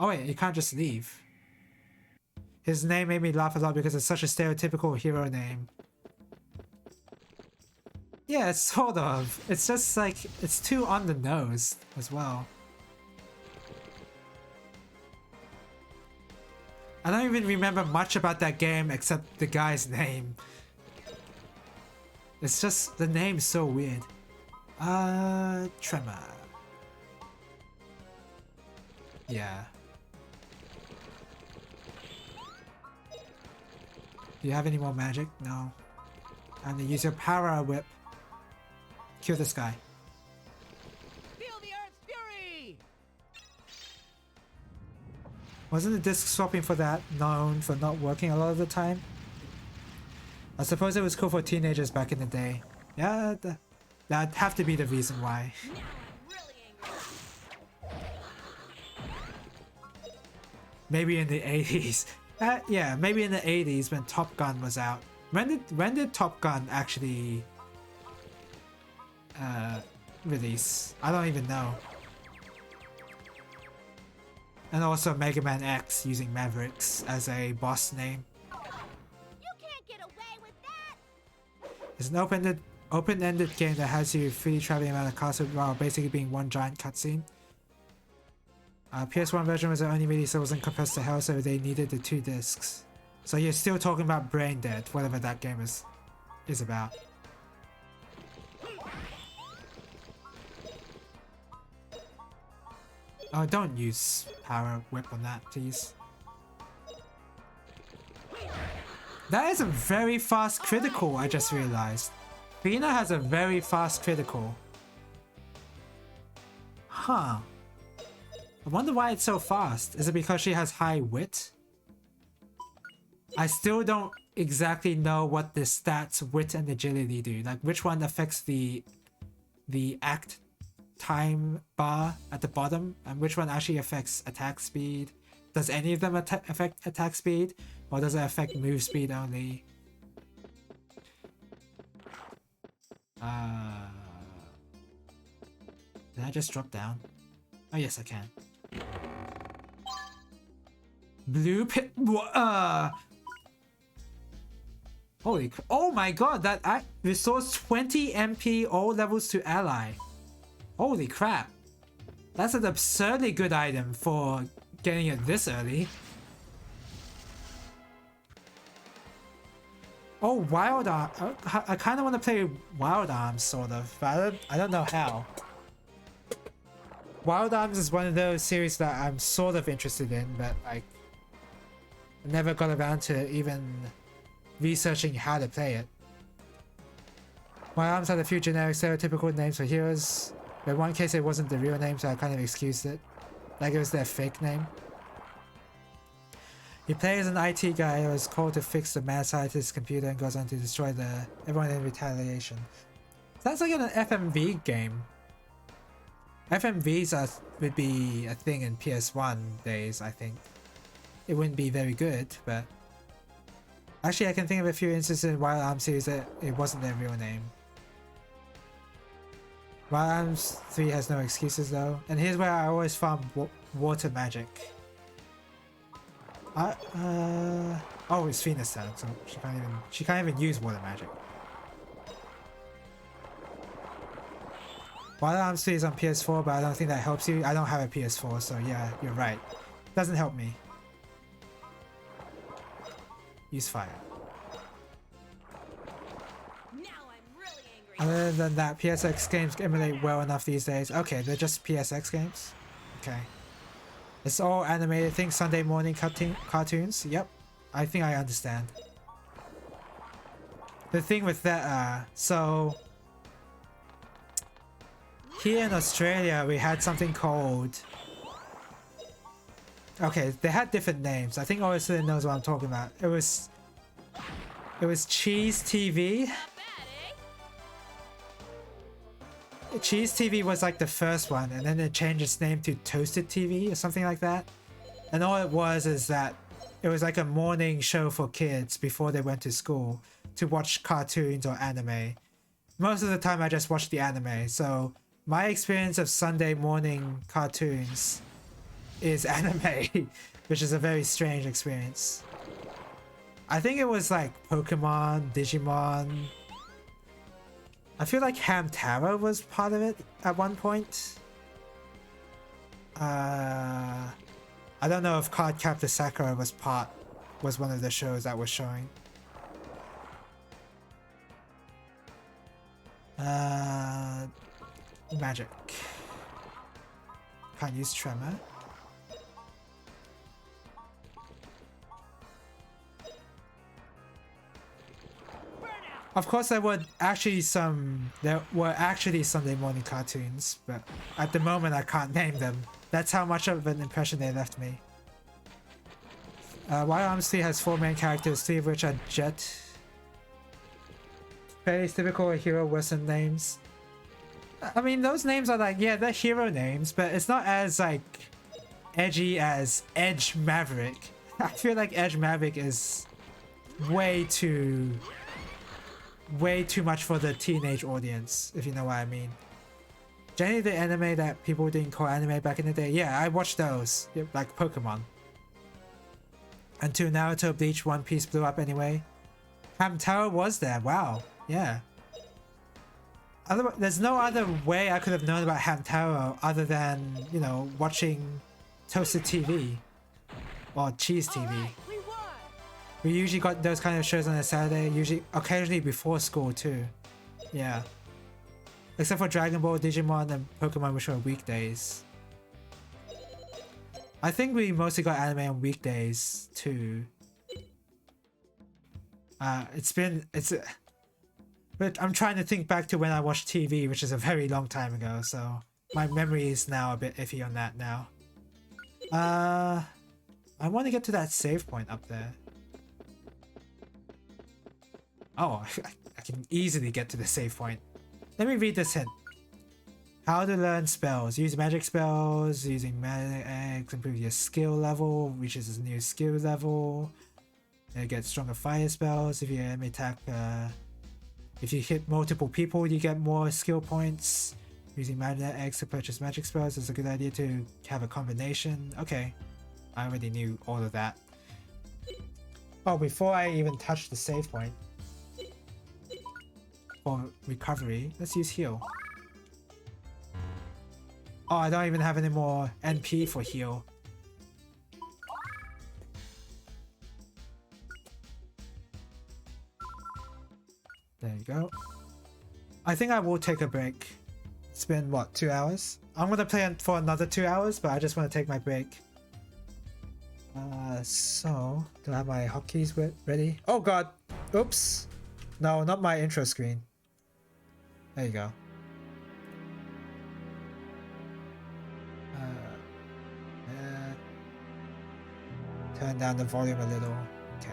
Oh wait, you can't just leave. His name made me laugh a lot because it's such a stereotypical hero name. Yeah, it's sort of. It's just like, it's too on the nose as well. I don't even remember much about that game except the guy's name. It's just, the name's so weird. Tremor. Yeah. Do you have any more magic? No. Time to use your power whip. Kill this guy. Feel the Earth's fury! Wasn't the disc swapping for that known for not working a lot of the time? I suppose it was cool for teenagers back in the day. Yeah, that'd have to be the reason why. Now I'm really angry. Maybe in the 80s. Yeah, maybe in the 80s when Top Gun was out. When did Top Gun actually release? I don't even know. And also Mega Man X using Mavericks as a boss name. You can't get away with that. It's an open-ended game that has you freely traveling around a castle while basically being one giant cutscene. PS1 version was the only release that wasn't compressed to hell, so they needed the 2 discs. So you're still talking about Brain Dead, whatever that game is about. Oh, don't use Power Whip on that, please. That is a very fast critical, I just realized. Fina has a very fast critical. Huh. I wonder why it's so fast. Is it because she has high wit? I still don't exactly know what the stats wit and agility do. Like which one affects the act time bar at the bottom and which one actually affects attack speed. Does any of them affect attack speed or does it affect move speed only? Did I just drop down? Oh yes, I can. Blue pit. Holy. Oh my god! That restores 20 MP all levels to ally. Holy crap! That's an absurdly good item for getting it this early. Oh, Wild Arm. I kind of want to play Wild Arms, sort of, but I don't know how. Wild Arms is one of those series that I'm sort of interested in, but like, I never got around to even researching how to play it. Wild Arms had a few generic stereotypical names for heroes, but in one case it wasn't the real name, so I kind of excused it. Like it was their fake name. He plays an IT guy who is called to fix the mad scientist's computer and goes on to destroy everyone in retaliation. Sounds like an FMV game. FMVs would be a thing in PS1 days, I think. It wouldn't be very good, but... Actually, I can think of a few instances in Wild Arms series that it wasn't their real name. Wild Arms 3 has no excuses though. And here's where I always found water magic. Oh, it's Venus then, so she can't even use water magic. Wild Arms 3 is on PS4, but I don't think that helps you. I don't have a PS4, so yeah, you're right. Doesn't help me. Use fire. Now I'm really angry. Other than that, PSX games emulate well enough these days. Okay, they're just PSX games? Okay. It's all animated. Think Sunday morning cartoons. Yep. I think I understand. The thing with that, so... here in Australia, we had something called... okay, they had different names. I think OSN knows what I'm talking about. It was Cheese TV. Not bad, eh? Cheese TV was like the first one, and then it changed its name to Toasted TV or something like that. And all it was is that it was like a morning show for kids before they went to school to watch cartoons or anime. Most of the time I just watched the anime, so my experience of Sunday morning cartoons is anime, which is a very strange experience. I think it was like Pokemon, Digimon. I feel like Hamtaro was part of it at one point. I don't know if Card Captor Sakura was one of the shows that was showing. Magic. Can't use Tremor. Of course, there were actually Sunday morning cartoons, but at the moment I can't name them. That's how much of an impression they left me. Wild Arms 3 has 4 main characters, 3 of which are Jet. Fairly typical hero Western names. I mean, those names are like, yeah, they're hero names, but it's not as like edgy as Edge Maverick. I feel like Edge Maverick is way too much for the teenage audience, if you know what I mean. Generally, the anime that people didn't call anime back in the day, yeah, I watched those, like Pokemon. Until Naruto, Bleach, One Piece blew up anyway. Hamtaro was there, wow, yeah. There's no other way I could have known about Hamtaro other than, you know, watching Toasted TV or Cheese TV. Right, we won. We usually got those kind of shows on a Saturday, usually occasionally before school too. Yeah. Except for Dragon Ball, Digimon, and Pokemon, which were weekdays. I think we mostly got anime on weekdays too. But I'm trying to think back to when I watched TV, which is a very long time ago, so my memory is now a bit iffy on that now. I want to get to that save point up there. Oh, I can easily get to the save point. Let me read this hint. How to learn spells. Use magic spells, using magic eggs, improve your skill level, reaches a new skill level. Get stronger fire spells. If you enemy attack, if you hit multiple people, you get more skill points. Using magnet eggs to purchase magic spells is a good idea to have a combination. Okay, I already knew all of that. Oh, before I even touch the save point, for recovery, let's use heal. Oh, I don't even have any more NP for heal. There you go. I think I will take a break. It's been, what, 2 hours? I'm gonna play for another 2 hours, but I just want to take my break. So, do I have my hotkeys ready? Oh god! Oops! No, not my intro screen. There you go. Turn down the volume a little. Okay.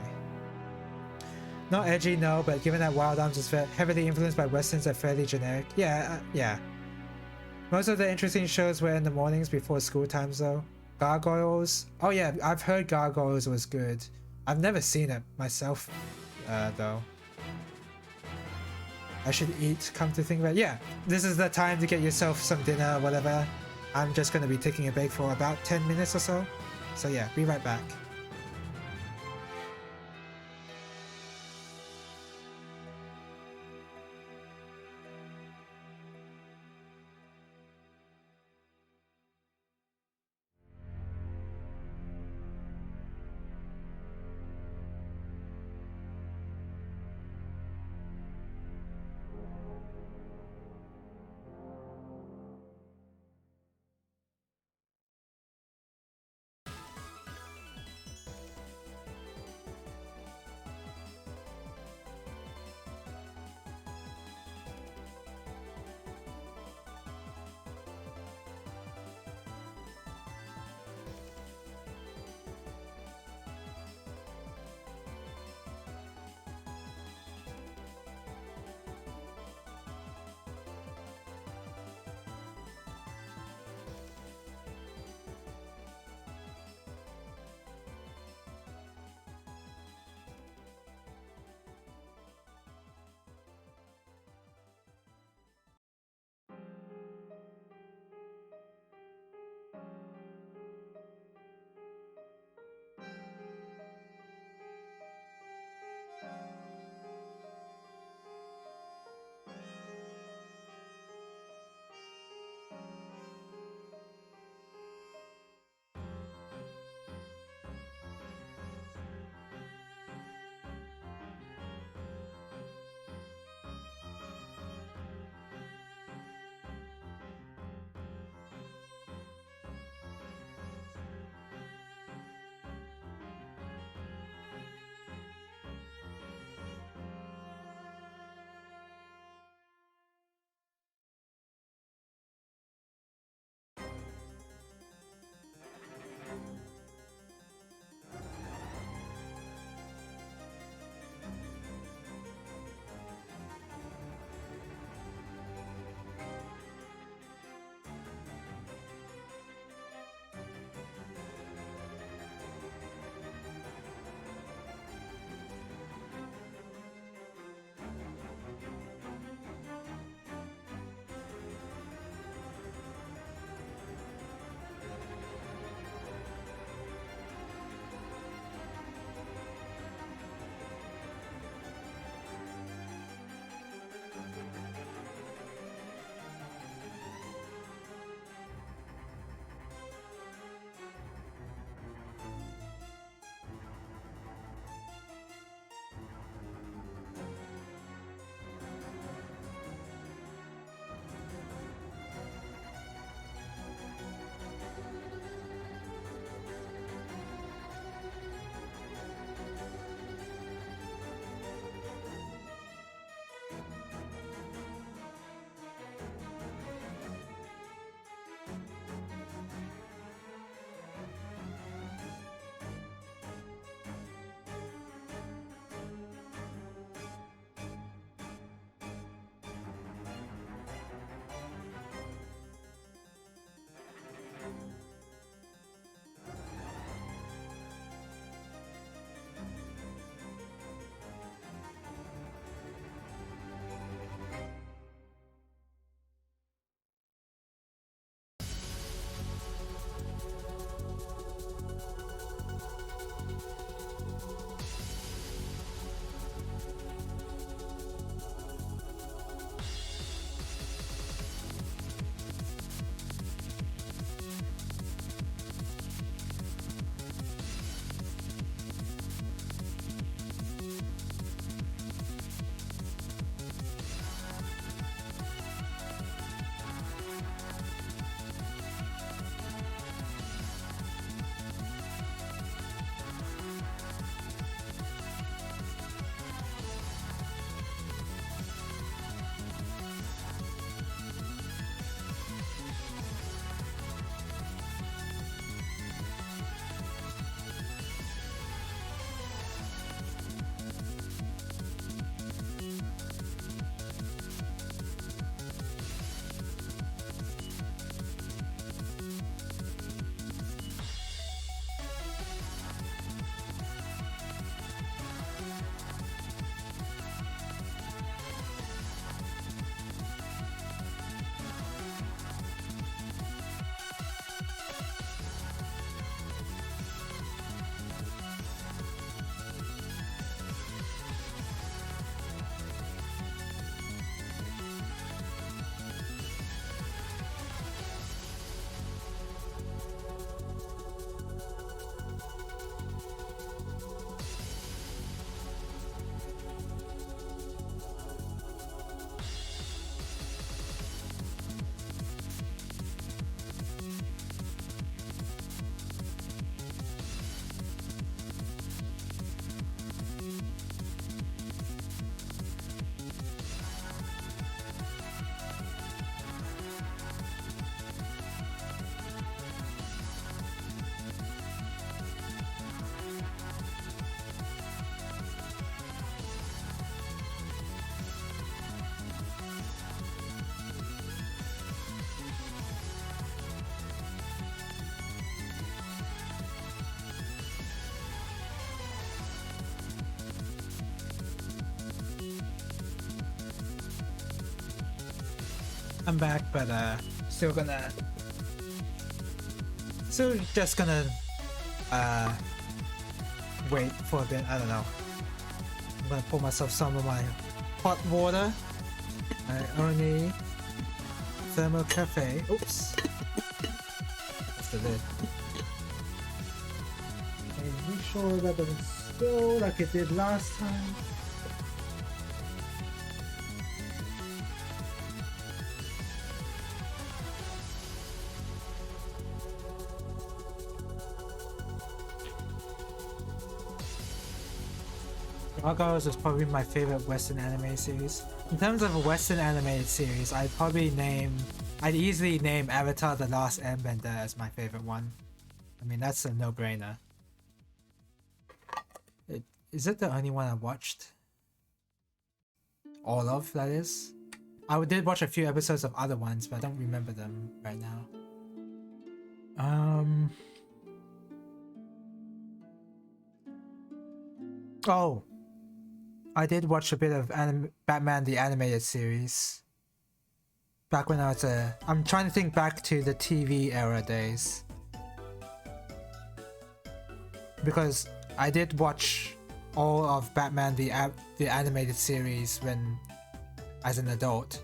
Not edgy, no, but given that Wild Arms is heavily influenced by westerns, are fairly generic. Yeah, yeah. Most of the interesting shows were in the mornings before school times, though. Gargoyles. Oh yeah, I've heard Gargoyles was good. I've never seen it myself, though. I should eat, come to think about it. Yeah, this is the time to get yourself some dinner, whatever. I'm just gonna be taking a break for about 10 minutes or so. So yeah, be right back. I'm back, but still just gonna wait for a bit. I don't know. I'm gonna pour myself some of my hot water. I only thermal cafe. Oops. That's the lid. Okay, make sure that doesn't spill like it did last time. Gargoyles is probably my favorite Western anime series. In terms of a Western animated series, I'd easily name Avatar: The Last Airbender as my favorite one. I mean, that's a no-brainer. Is it the only one I watched? All of, that is? I did watch a few episodes of other ones, but I don't remember them right now. Oh, I did watch a bit of Batman the Animated Series. Back when I was I'm trying to think back to the TV era days. Because I did watch all of Batman the Animated Series as an adult.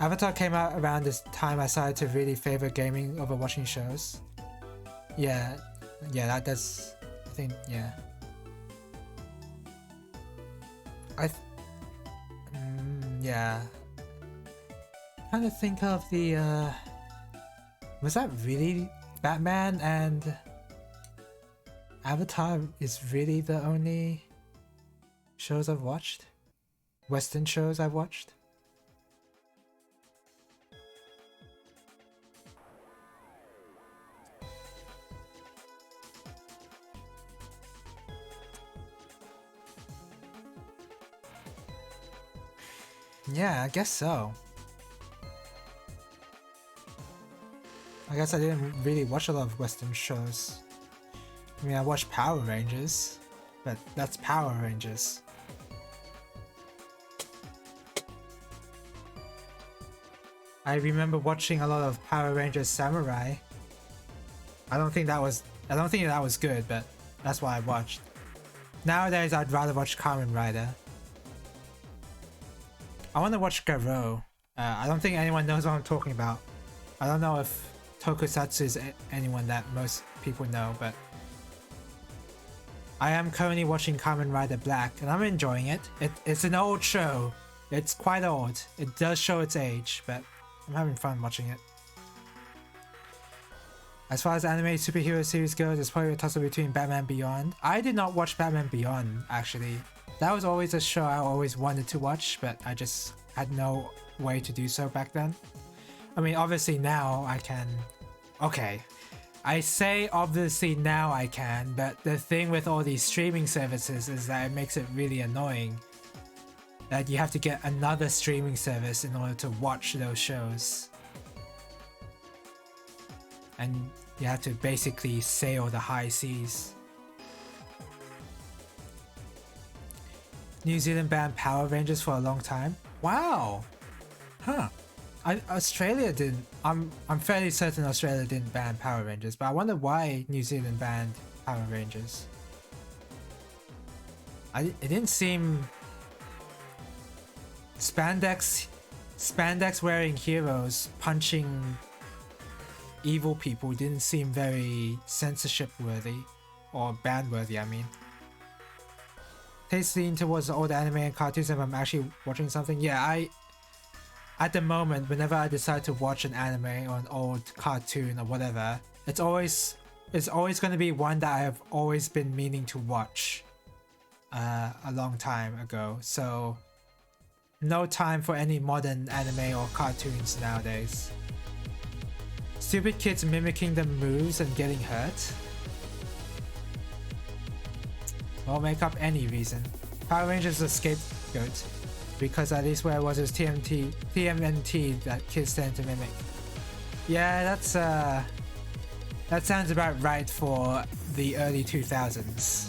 Avatar came out around this time I started to really favor gaming over watching shows. Yeah, that's... I think, yeah. Yeah. Trying to think of the was that really Batman and Avatar is really the only shows I've watched? Western shows I've watched? Yeah, I guess so. I guess I didn't really watch a lot of Western shows. I mean, I watched Power Rangers, but that's Power Rangers. I remember watching a lot of Power Rangers Samurai. I don't think that was good, but that's what I watched. Nowadays, I'd rather watch Kamen Rider. I want to watch Garo. I don't think anyone knows what I'm talking about. I don't know if Tokusatsu is anyone that most people know, but I am currently watching Kamen Rider Black, and I'm enjoying it. It's an old show. It's quite old. It does show its age, but I'm having fun watching it. As far as anime superhero series goes, it's probably a toss-up between Batman Beyond. I did not watch Batman Beyond, actually. That was always a show I always wanted to watch, but I just had no way to do so back then. I mean, obviously now I can... Okay, I say obviously now I can, but the thing with all these streaming services is that it makes it really annoying that you have to get another streaming service in order to watch those shows. And you have to basically sail the high seas. New Zealand banned Power Rangers for a long time. Wow! Huh. Australia didn't. I'm fairly certain Australia didn't ban Power Rangers, but I wonder why New Zealand banned Power Rangers. It didn't seem... Spandex wearing heroes punching evil people didn't seem very censorship worthy, or ban worthy, I mean. Taste lean towards the old anime and cartoons if I'm actually watching something. Yeah, at the moment, whenever I decide to watch an anime or an old cartoon or whatever, it's always going to be one that I have always been meaning to watch a long time ago. So no time for any modern anime or cartoons nowadays. Stupid kids mimicking the moves and getting hurt. Won't make up any reason. Power Rangers is a scapegoat, because at least where it was TMNT that kids tend to mimic. Yeah, that sounds about right for the early 2000s.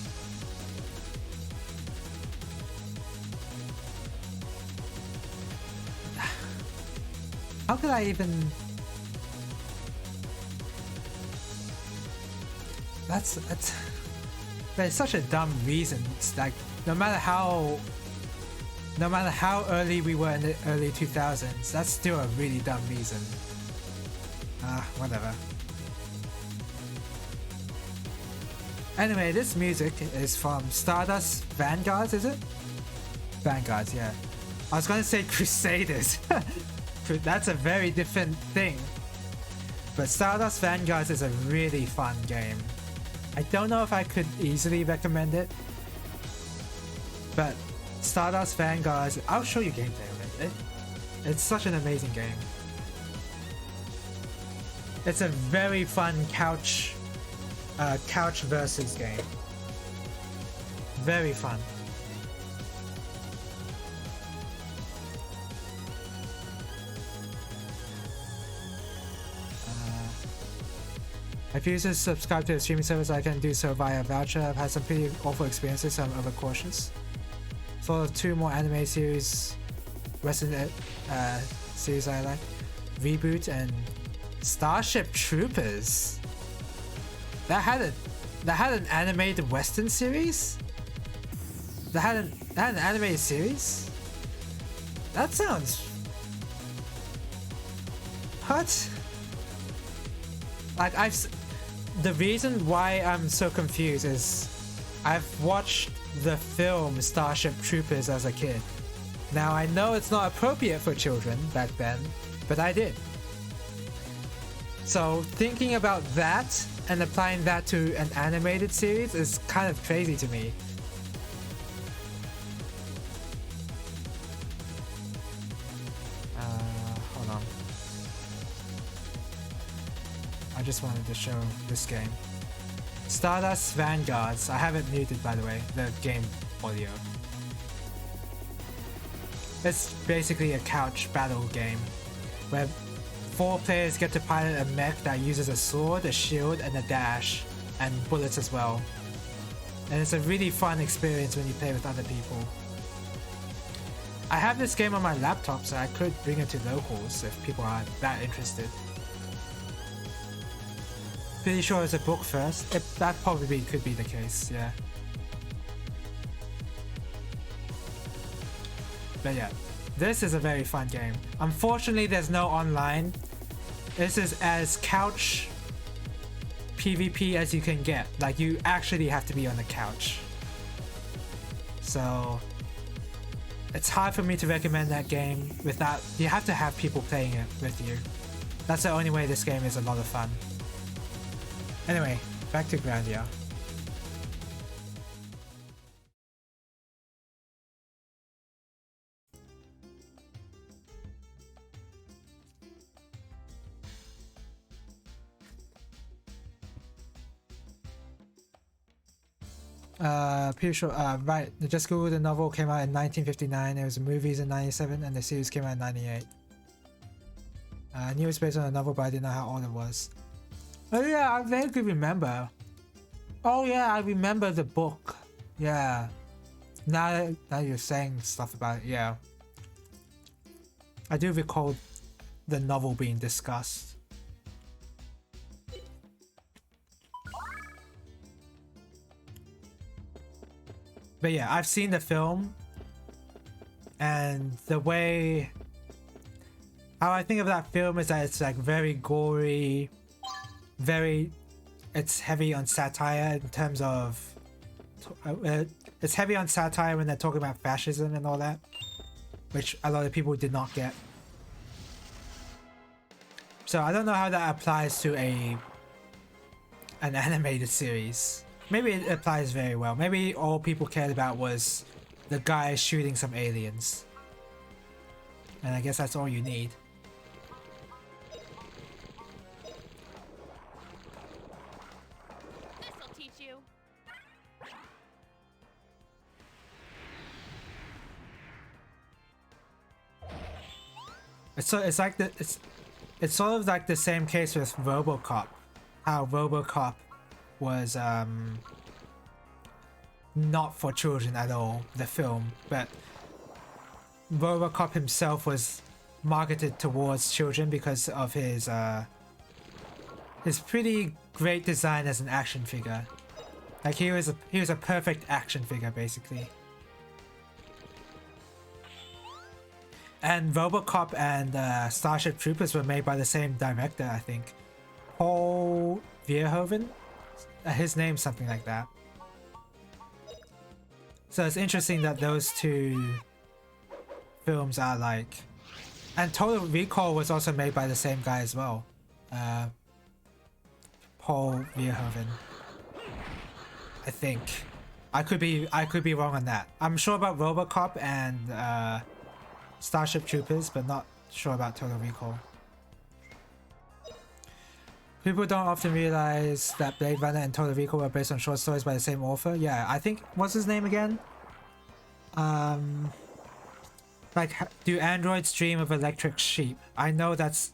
How could I even... That's such a dumb reason. It's like, no matter how early we were in the early 2000s, that's still a really dumb reason. Whatever. Anyway, this music is from Stardust Vanguards, is it? Vanguards, yeah. I was gonna say Crusaders. That's a very different thing. But Stardust Vanguards is a really fun game. I don't know if I could easily recommend it, but Stardust Vanguards, I'll show you gameplay of it. It's such an amazing game. It's a very fun couch versus game. Very fun. If users subscribe to a streaming service, I can do so via voucher. I've had some pretty awful experiences, so I'm overcautious. For 2 more anime series, Western series I like, Reboot and Starship Troopers. That had an animated Western series. That had an animated series. That sounds... What? Like the reason why I'm so confused is I've watched the film Starship Troopers as a kid. Now I know it's not appropriate for children back then, but I did. So thinking about that and applying that to an animated series is kind of crazy to me. Hold on. I just wanted to show this game. Stardust Vanguards. I have it muted, by the way, the game audio. It's basically a couch battle game where 4 players get to pilot a mech that uses a sword, a shield, and a dash, and bullets as well. And it's a really fun experience when you play with other people. I have this game on my laptop, so I could bring it to locals if people are that interested. Pretty sure it's a book first. That probably could be the case, yeah. But yeah, this is a very fun game. Unfortunately, there's no online. This is as couch PvP as you can get. Like, you actually have to be on the couch. So it's hard for me to recommend that game without... You have to have people playing it with you. That's the only way this game is a lot of fun. Anyway, back to Grandia. Pretty sure, right, just Google the novel came out in 1959, there was movies in 97, and the series came out in 98. I knew it was based on a novel, but I didn't know how old it was. Oh yeah, I vaguely remember. Oh yeah, I remember the book. Yeah. Now you're saying stuff about it, yeah. I do recall the novel being discussed. But yeah, I've seen the film, and the way how I think of that film is that it's like very gory, it's heavy on satire in terms of it's heavy on satire when they're talking about fascism and all that, which a lot of people did not get. So I don't know how that applies to an animated series. Maybe it applies very well. Maybe all people cared about was the guy shooting some aliens. And I guess that's all you need. This'll teach you. It's like it's sort of like the same case with RoboCop. How RoboCop was not for children at all, the film, but RoboCop himself was marketed towards children because of his pretty great design as an action figure. Like he was a perfect action figure basically. And RoboCop and Starship Troopers were made by the same director, I think. Paul Verhoeven? His name's something like that. So it's interesting that those two films are like... And Total Recall was also made by the same guy as well. Paul Verhoeven. I think. I could be wrong on that. I'm sure about RoboCop and Starship Troopers, but not sure about Total Recall. People don't often realize that Blade Runner and Total Recall were based on short stories by the same author. Yeah, I think, what's his name again? Like, do androids dream of electric sheep? I know that's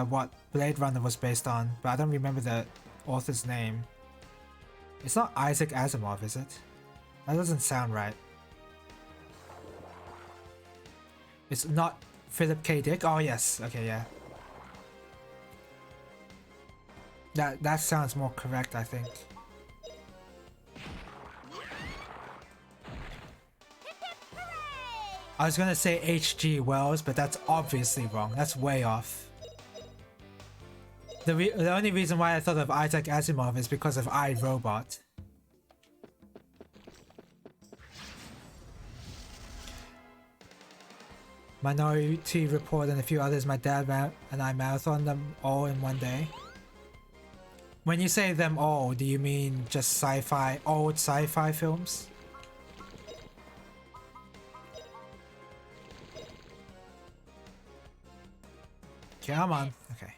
what Blade Runner was based on, but I don't remember the author's name. It's not Isaac Asimov, is it? That doesn't sound right. It's not Philip K. Dick? Oh yes, okay, yeah. That sounds more correct, I think. I was gonna say H.G. Wells, but that's obviously wrong. That's way off. The only reason why I thought of Isaac Asimov is because of I, Robot. Minority Report and a few others, my dad and I marathoned them all in one day. When you say them all, do you mean just sci-fi, old sci-fi films? Come on. Okay.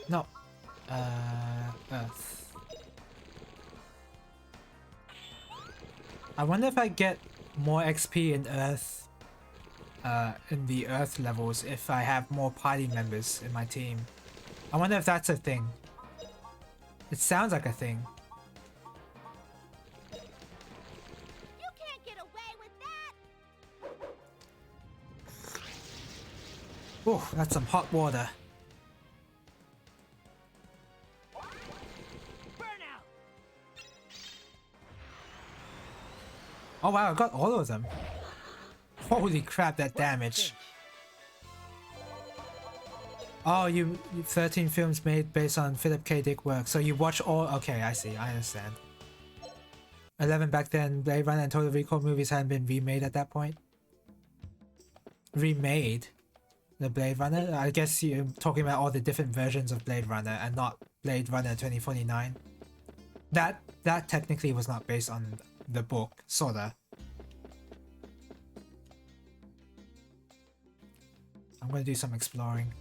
No. Earth. I wonder if I get more XP in Earth, in the Earth levels if I have more party members in my team. I wonder if that's a thing. It sounds like a thing. You can't get away with that. Oh, that's some hot water. Burnout. Oh wow, I got all of them. Holy crap, that damage. Oh, you 13 films made based on Philip K. Dick work. So you watch all... Okay, I see. I understand. 11 back then, Blade Runner and Total Recall movies hadn't been remade at that point. Remade? The Blade Runner? I guess you're talking about all the different versions of Blade Runner and not Blade Runner 2049. That technically was not based on the book, sorta. I'm gonna do some exploring.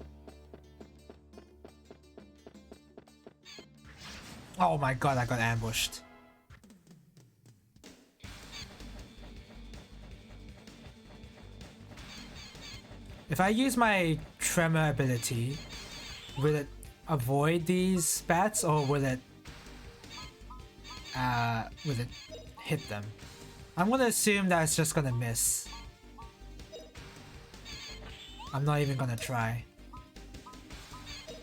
Oh my god, I got ambushed. If I use my tremor ability, will it avoid these bats or will it hit them? I'm gonna assume that it's just gonna miss. I'm not even gonna try. You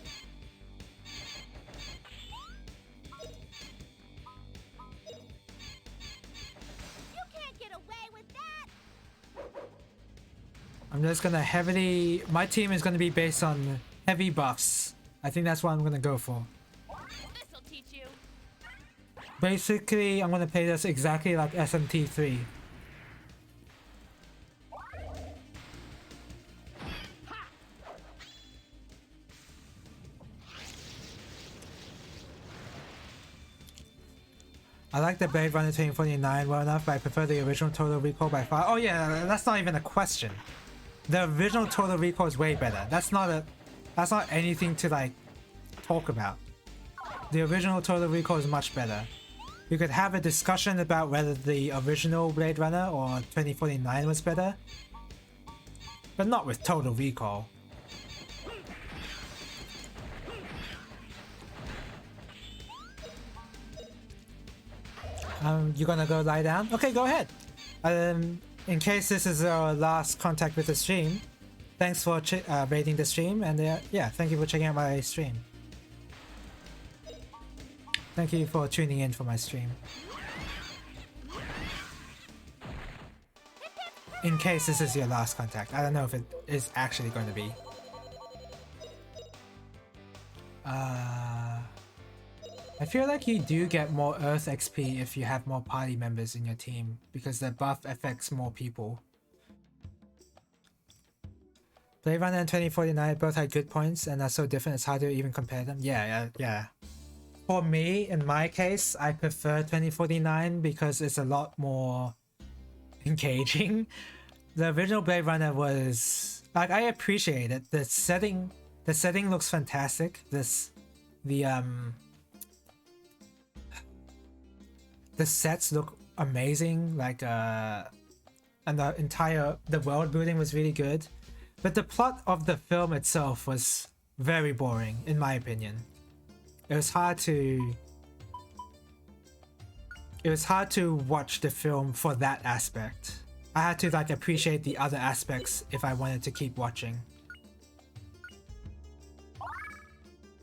can't get away with that. I'm just gonna heavily... My team is gonna be based on heavy buffs. I think that's what I'm gonna go for. This'll teach you. Basically, I'm gonna play this exactly like SMT3. I like the Blade Runner 2049 well enough, but I prefer the original Total Recall by far. Oh yeah, that's not even a question. The original Total Recall is way better. That's not anything to like talk about. The original Total Recall is much better. We could have a discussion about whether the original Blade Runner or 2049 was better, but not with Total Recall. You gonna go lie down? Okay, go ahead. In case this is our last contact with the stream, thanks for rating the stream, and yeah, thank you for checking out my stream. Thank you for tuning in for my stream. In case this is your last contact, I don't know if it is actually going to be. I feel like you do get more Earth XP if you have more party members in your team, because the buff affects more people. Blade Runner and 2049 both had good points and are so different it's hard to even compare them. Yeah. For me, in my case, I prefer 2049 because it's a lot more engaging. The original Blade Runner was like, I appreciate it. The setting looks fantastic. The sets look amazing, like and the world building was really good, but the plot of the film itself was very boring, in my opinion. It was hard to watch the film for that aspect. I had to like appreciate the other aspects if I wanted to keep watching.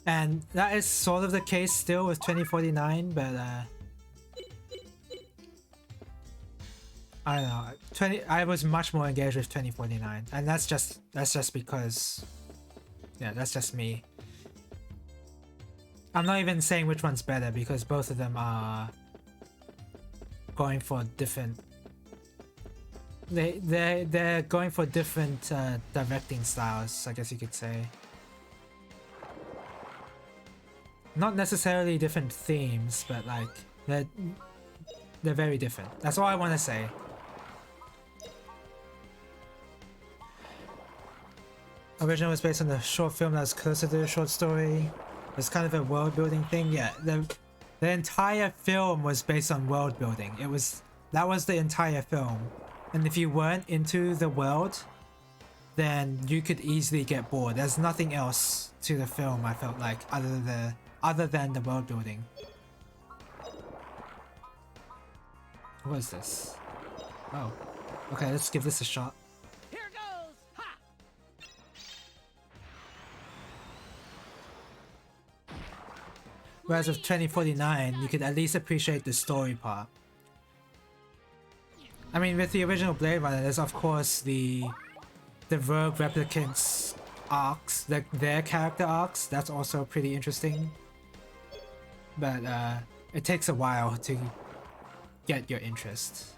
And that is sort of the case still with 2049, but I don't know. I was much more engaged with 2049, and that's just because, yeah, that's just me. I'm not even saying which one's better because both of them are going for different. They're going for different directing styles, I guess you could say. Not necessarily different themes, but like they're very different. That's all I want to say. Original was based on a short film that was closer to the short story. It's kind of a world building thing. Yeah, the entire film was based on world building. That was the entire film. And if you weren't into the world, then you could easily get bored. There's nothing else to the film, I felt like, other than the world building. What is this? Oh, okay, let's give this a shot. Here goes! Ha! Whereas with 2049, you could at least appreciate the story part. I mean, with the original Blade Runner, there's of course the rogue replicants arcs, their character arcs. That's also pretty interesting. But it takes a while to get your interest.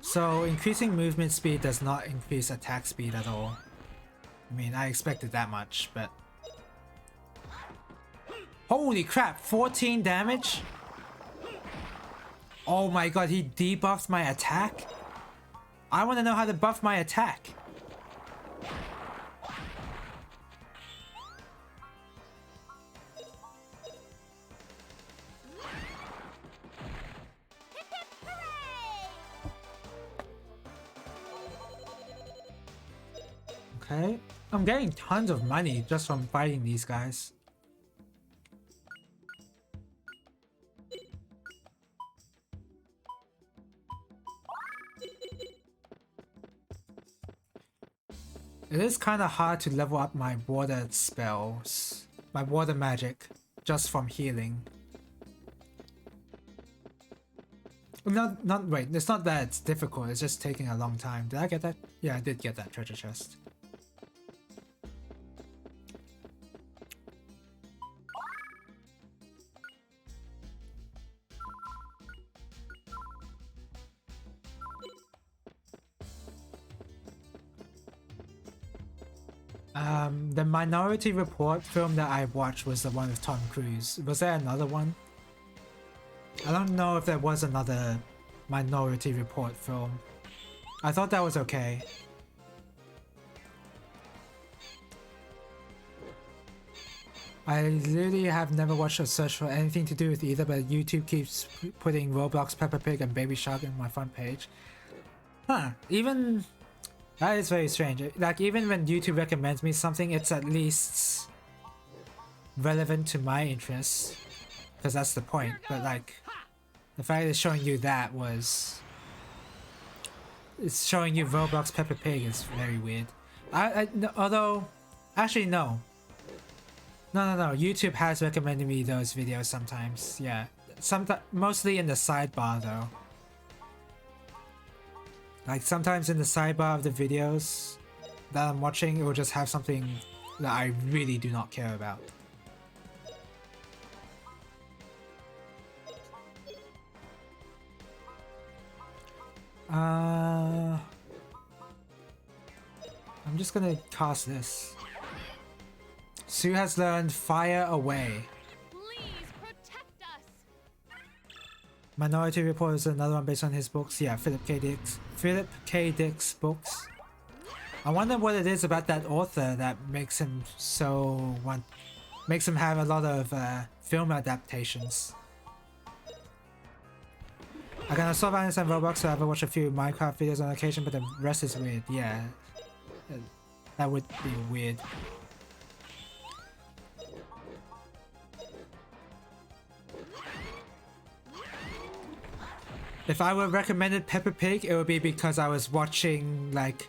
So increasing movement speed does not increase attack speed at all. I mean, I expected that much, but... Holy crap, 14 damage? Oh my god, he debuffed my attack? I want to know how to buff my attack. Okay, I'm getting tons of money just from fighting these guys. It is kind of hard to level up my water spells, my water magic, just from healing. Wait, it's not that it's difficult, it's just taking a long time. Did I get that? Yeah, I did get that treasure chest. The Minority Report film that I watched was the one with Tom Cruise. Was there another one? I don't know if there was another Minority Report film. I thought that was okay. I literally have never watched a search for anything to do with either, but YouTube keeps putting Roblox, Peppa Pig, and Baby Shark in my front page. Huh, even That is very strange. Like, even when YouTube recommends me something, it's at least relevant to my interests, because that's the point. But like, the fact it's showing you that it's showing you Roblox Peppa Pig is very weird. Although, actually no. No. YouTube has recommended me those videos sometimes. Yeah, mostly in the sidebar though. Like sometimes in the sidebar of the videos that I'm watching, it will just have something that I really do not care about. I'm just gonna cast this. Sue has learned Fire Away. Please protect us. Minority Report is another one based on his books. Yeah, Philip K. Dick's books. I wonder what it is about that author that makes him makes him have a lot of film adaptations. I can also balance on Roblox, so I've watched a few Minecraft videos on occasion, but the rest is weird. Yeah, that would be weird. If I were recommended Peppa Pig, it would be because I was watching like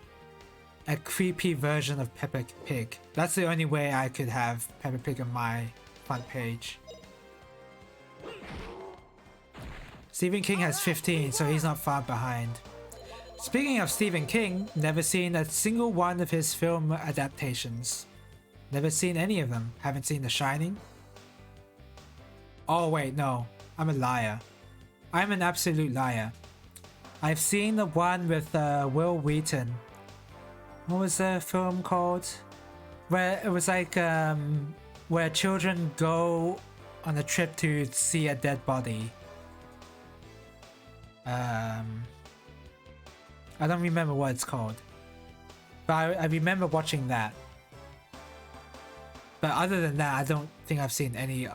a creepy version of Peppa Pig. That's the only way I could have Peppa Pig on my front page. Stephen King has 15, so he's not far behind. Speaking of Stephen King, never seen a single one of his film adaptations. Never seen any of them. Haven't seen The Shining. Oh wait, no. I'm a liar. I'm an absolute liar. I've seen the one with Will Wheaton. What was the film called? Where it was like where children go on a trip to see a dead body. I don't remember what it's called, but I remember watching that. But other than that, I don't think I've seen any.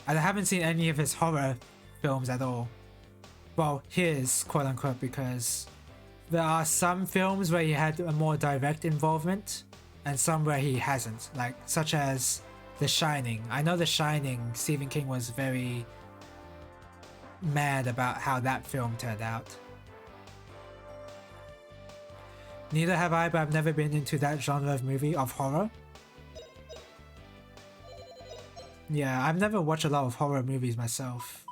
I haven't seen any of his horror films at all. Well, his quote unquote, because there are some films where he had a more direct involvement, and some where he hasn't, like such as The Shining. I know The Shining, Stephen King was very mad about how that film turned out. Neither have I, but I've never been into that genre of movie, of horror. Yeah, I've never watched a lot of horror movies myself.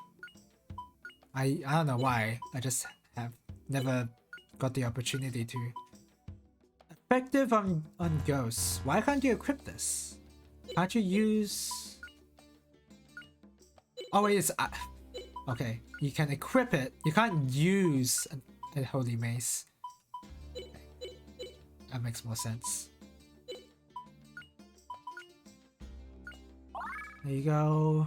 I don't know why, I just have never got the opportunity to. Effective on ghosts. Why can't you equip this? Can't you use... Oh wait, it's... okay, you can equip it. You can't use a holy mace. That makes more sense. There you go.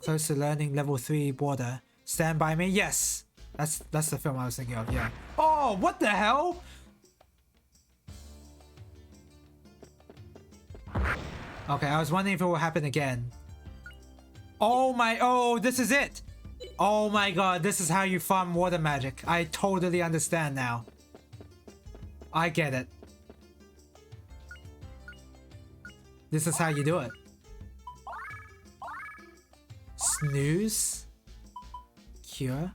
Close to learning level 3 border. Stand By Me? Yes! That's the film I was thinking of, yeah. Oh, what the hell? Okay, I was wondering if it will happen again. Oh, this is it! Oh my god, this is how you farm water magic. I totally understand now. I get it. This is how you do it. Snooze? Cure?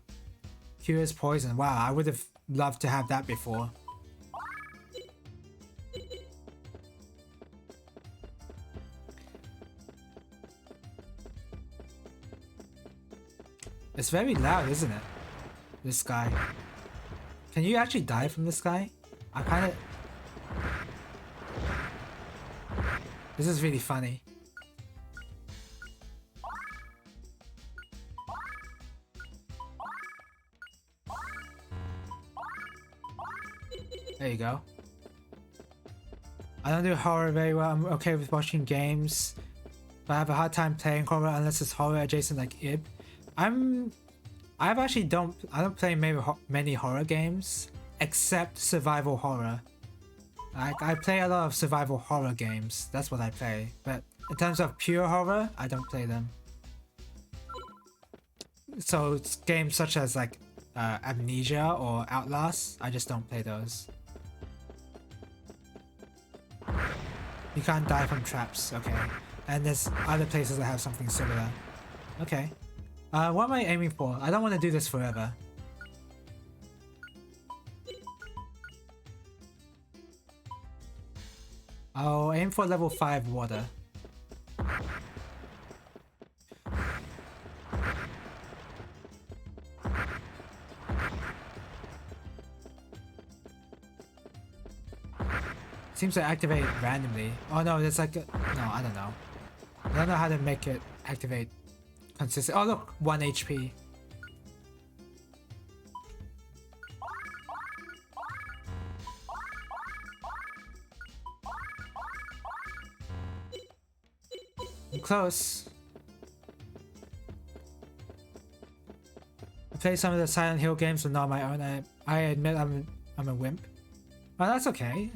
Cure is poison. Wow, I would have loved to have that before. It's very loud, isn't it? This guy. Can you actually die from this guy? I kinda... This is really funny. There you go. I don't do horror very well. I'm okay with watching games, but I have a hard time playing horror unless it's horror adjacent like Ib. I don't play many horror games except survival horror. I play a lot of survival horror games. That's what I play. But in terms of pure horror, I don't play them. So it's games such as like Amnesia or Outlast, I just don't play those. You can't die from traps, okay. And there's other places that have something similar. Okay. What am I aiming for? I don't want to do this forever. I'll aim for level 5 water. Seems to activate randomly. Oh no, there's like a... No, I don't know. I don't know how to make it activate consistent. Oh look, 1 HP. I'm close. I played some of the Silent Hill games but not my own. I admit I'm a wimp. Well, that's okay.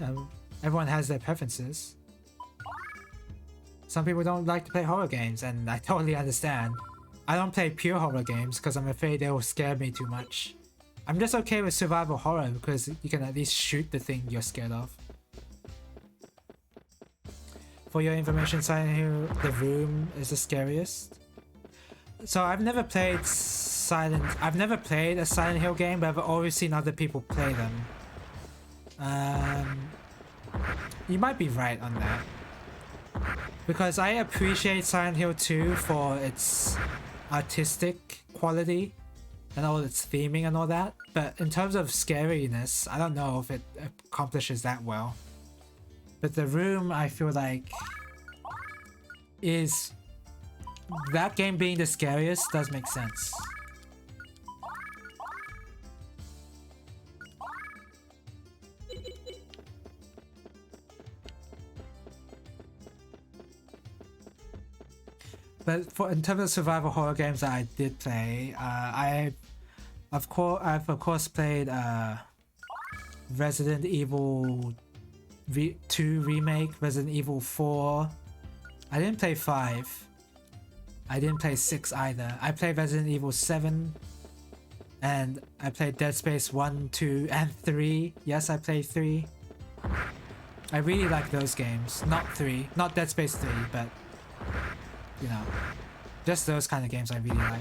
Everyone has their preferences. Some people don't like to play horror games, and I totally understand. I don't play pure horror games because I'm afraid they will scare me too much. I'm just okay with survival horror because you can at least shoot the thing you're scared of. For your information, Silent Hill, The Room is the scariest. So I've never played a Silent Hill game, but I've always seen other people play them. You might be right on that. Because I appreciate Silent Hill 2 for its artistic quality and all its theming and all that, but in terms of scariness, I don't know if it accomplishes that well. But The Room, I feel like, is... that game being the scariest does make sense. But in terms of survival horror games that I did play, I've of course played Resident Evil 2 remake, Resident Evil 4. I didn't play 5. I didn't play 6 either. I played Resident Evil 7, and I played Dead Space 1, 2, and 3. Yes, I played 3. I really like those games. Not 3, not Dead Space 3, but you know, just those kind of games I really like.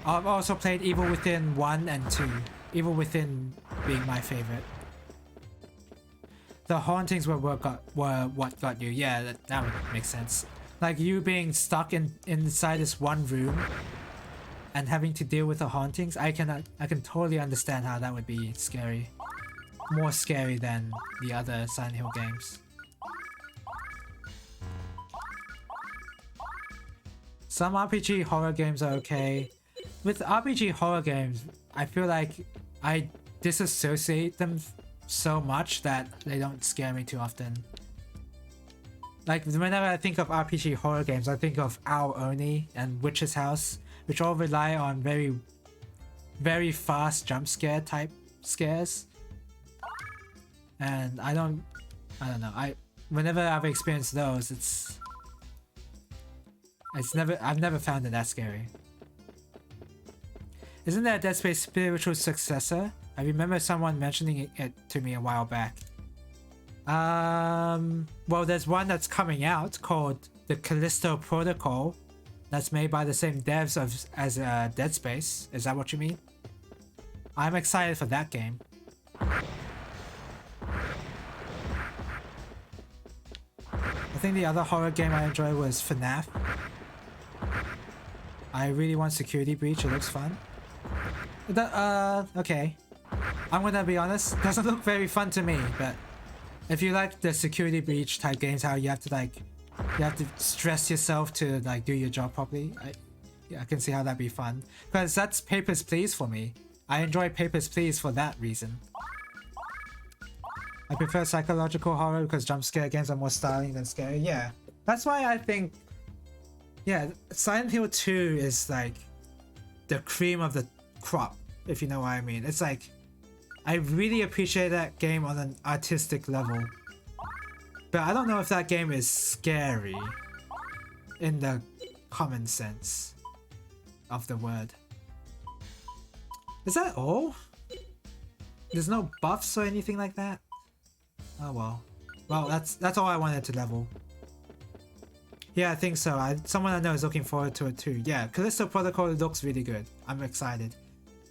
I've also played Evil Within 1 and 2. Evil Within being my favorite. The hauntings were what got you. Yeah, that would make sense. Like you being stuck inside this one room and having to deal with the hauntings. I can totally understand how that would be scary. More scary than the other Silent Hill games. Some RPG horror games are okay. With RPG horror games, I feel like I disassociate them so much that they don't scare me too often. Like whenever I think of RPG horror games, I think of Ao Oni and Witch's House, which all rely on very, very fast jump scare type scares. And I don't know. Whenever I've experienced those, I've never found it that scary. Isn't there a Dead Space spiritual successor? I remember someone mentioning it to me a while back. Well, there's one that's coming out called the Callisto Protocol. That's made by the same devs as Dead Space. Is that what you mean? I'm excited for that game. I think the other horror game I enjoyed was FNAF. I really want Security Breach, it looks fun. Okay. I'm gonna be honest, it doesn't look very fun to me, but if you like the Security Breach type games, how you have to stress yourself to like do your job properly, I can see how that'd be fun. Because that's Papers, Please for me. I enjoy Papers, Please for that reason. I prefer psychological horror because jump scare games are more styling than scary. Yeah, that's why I think, yeah, Silent Hill 2 is like the cream of the crop, if you know what I mean. It's like, I really appreciate that game on an artistic level, but I don't know if that game is scary in the common sense of the word. Is that all? There's no buffs or anything like that? Oh well. Well, that's all I wanted to level. Yeah, I think so. Someone I know is looking forward to it too. Yeah, Callisto Protocol looks really good. I'm excited.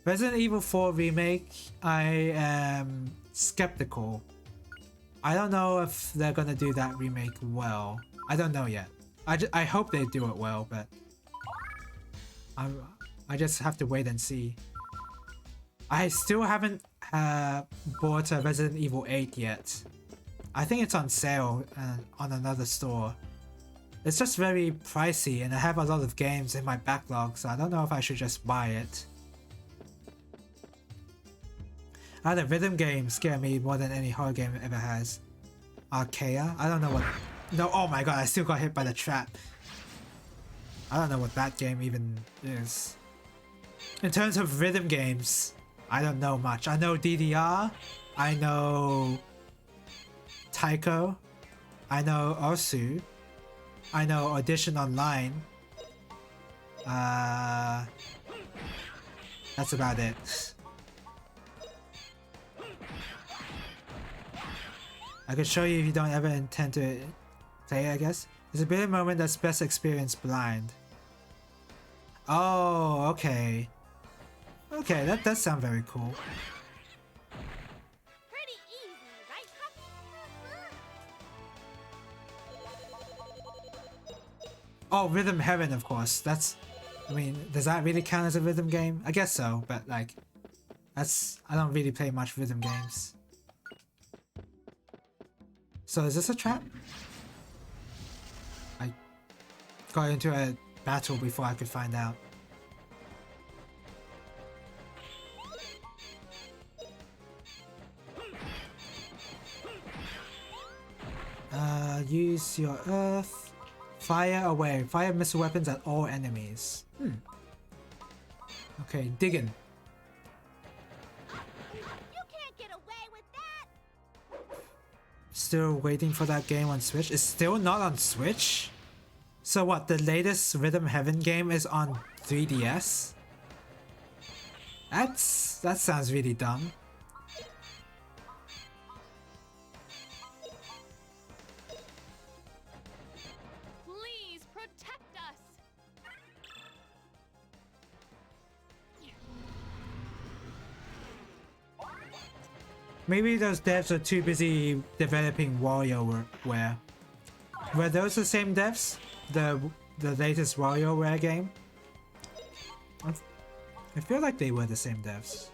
Resident Evil 4 Remake, I am skeptical. I don't know if they're gonna do that remake well. I don't know yet. I hope they do it well, but I just have to wait and see. I still haven't bought a Resident Evil 8 yet. I think it's on sale on another store. It's just very pricey and I have a lot of games in my backlog, so I don't know if I should just buy it. The rhythm games scare me more than any horror game ever has. Archaea? I don't know what... No, oh my god, I still got hit by the trap. I don't know what that game even is. In terms of rhythm games, I don't know much. I know DDR, I know Taiko, I know Osu, I know Audition Online. That's about it. I could show you if you don't ever intend to play it, I guess. There's a bit of moment that's best experienced blind. Oh, okay. Okay, that does sound very cool. Pretty easy, right, Puppy? Oh, Rhythm Heaven, of course. That's... I mean, does that really count as a rhythm game? I guess so, but like... That's... I don't really play much rhythm games. So is this a trap? I got into a battle before I could find out. Use your earth. Fire away. Fire missile weapons at all enemies. Okay, digging. You can't get away with that! Still waiting for that game on Switch. It's still not on Switch? So what, the latest Rhythm Heaven game is on 3DS? That sounds really dumb. Please protect us. Maybe those devs are too busy developing WarioWare. Were those the same devs? The latest WarioWare game? I feel like they were the same devs.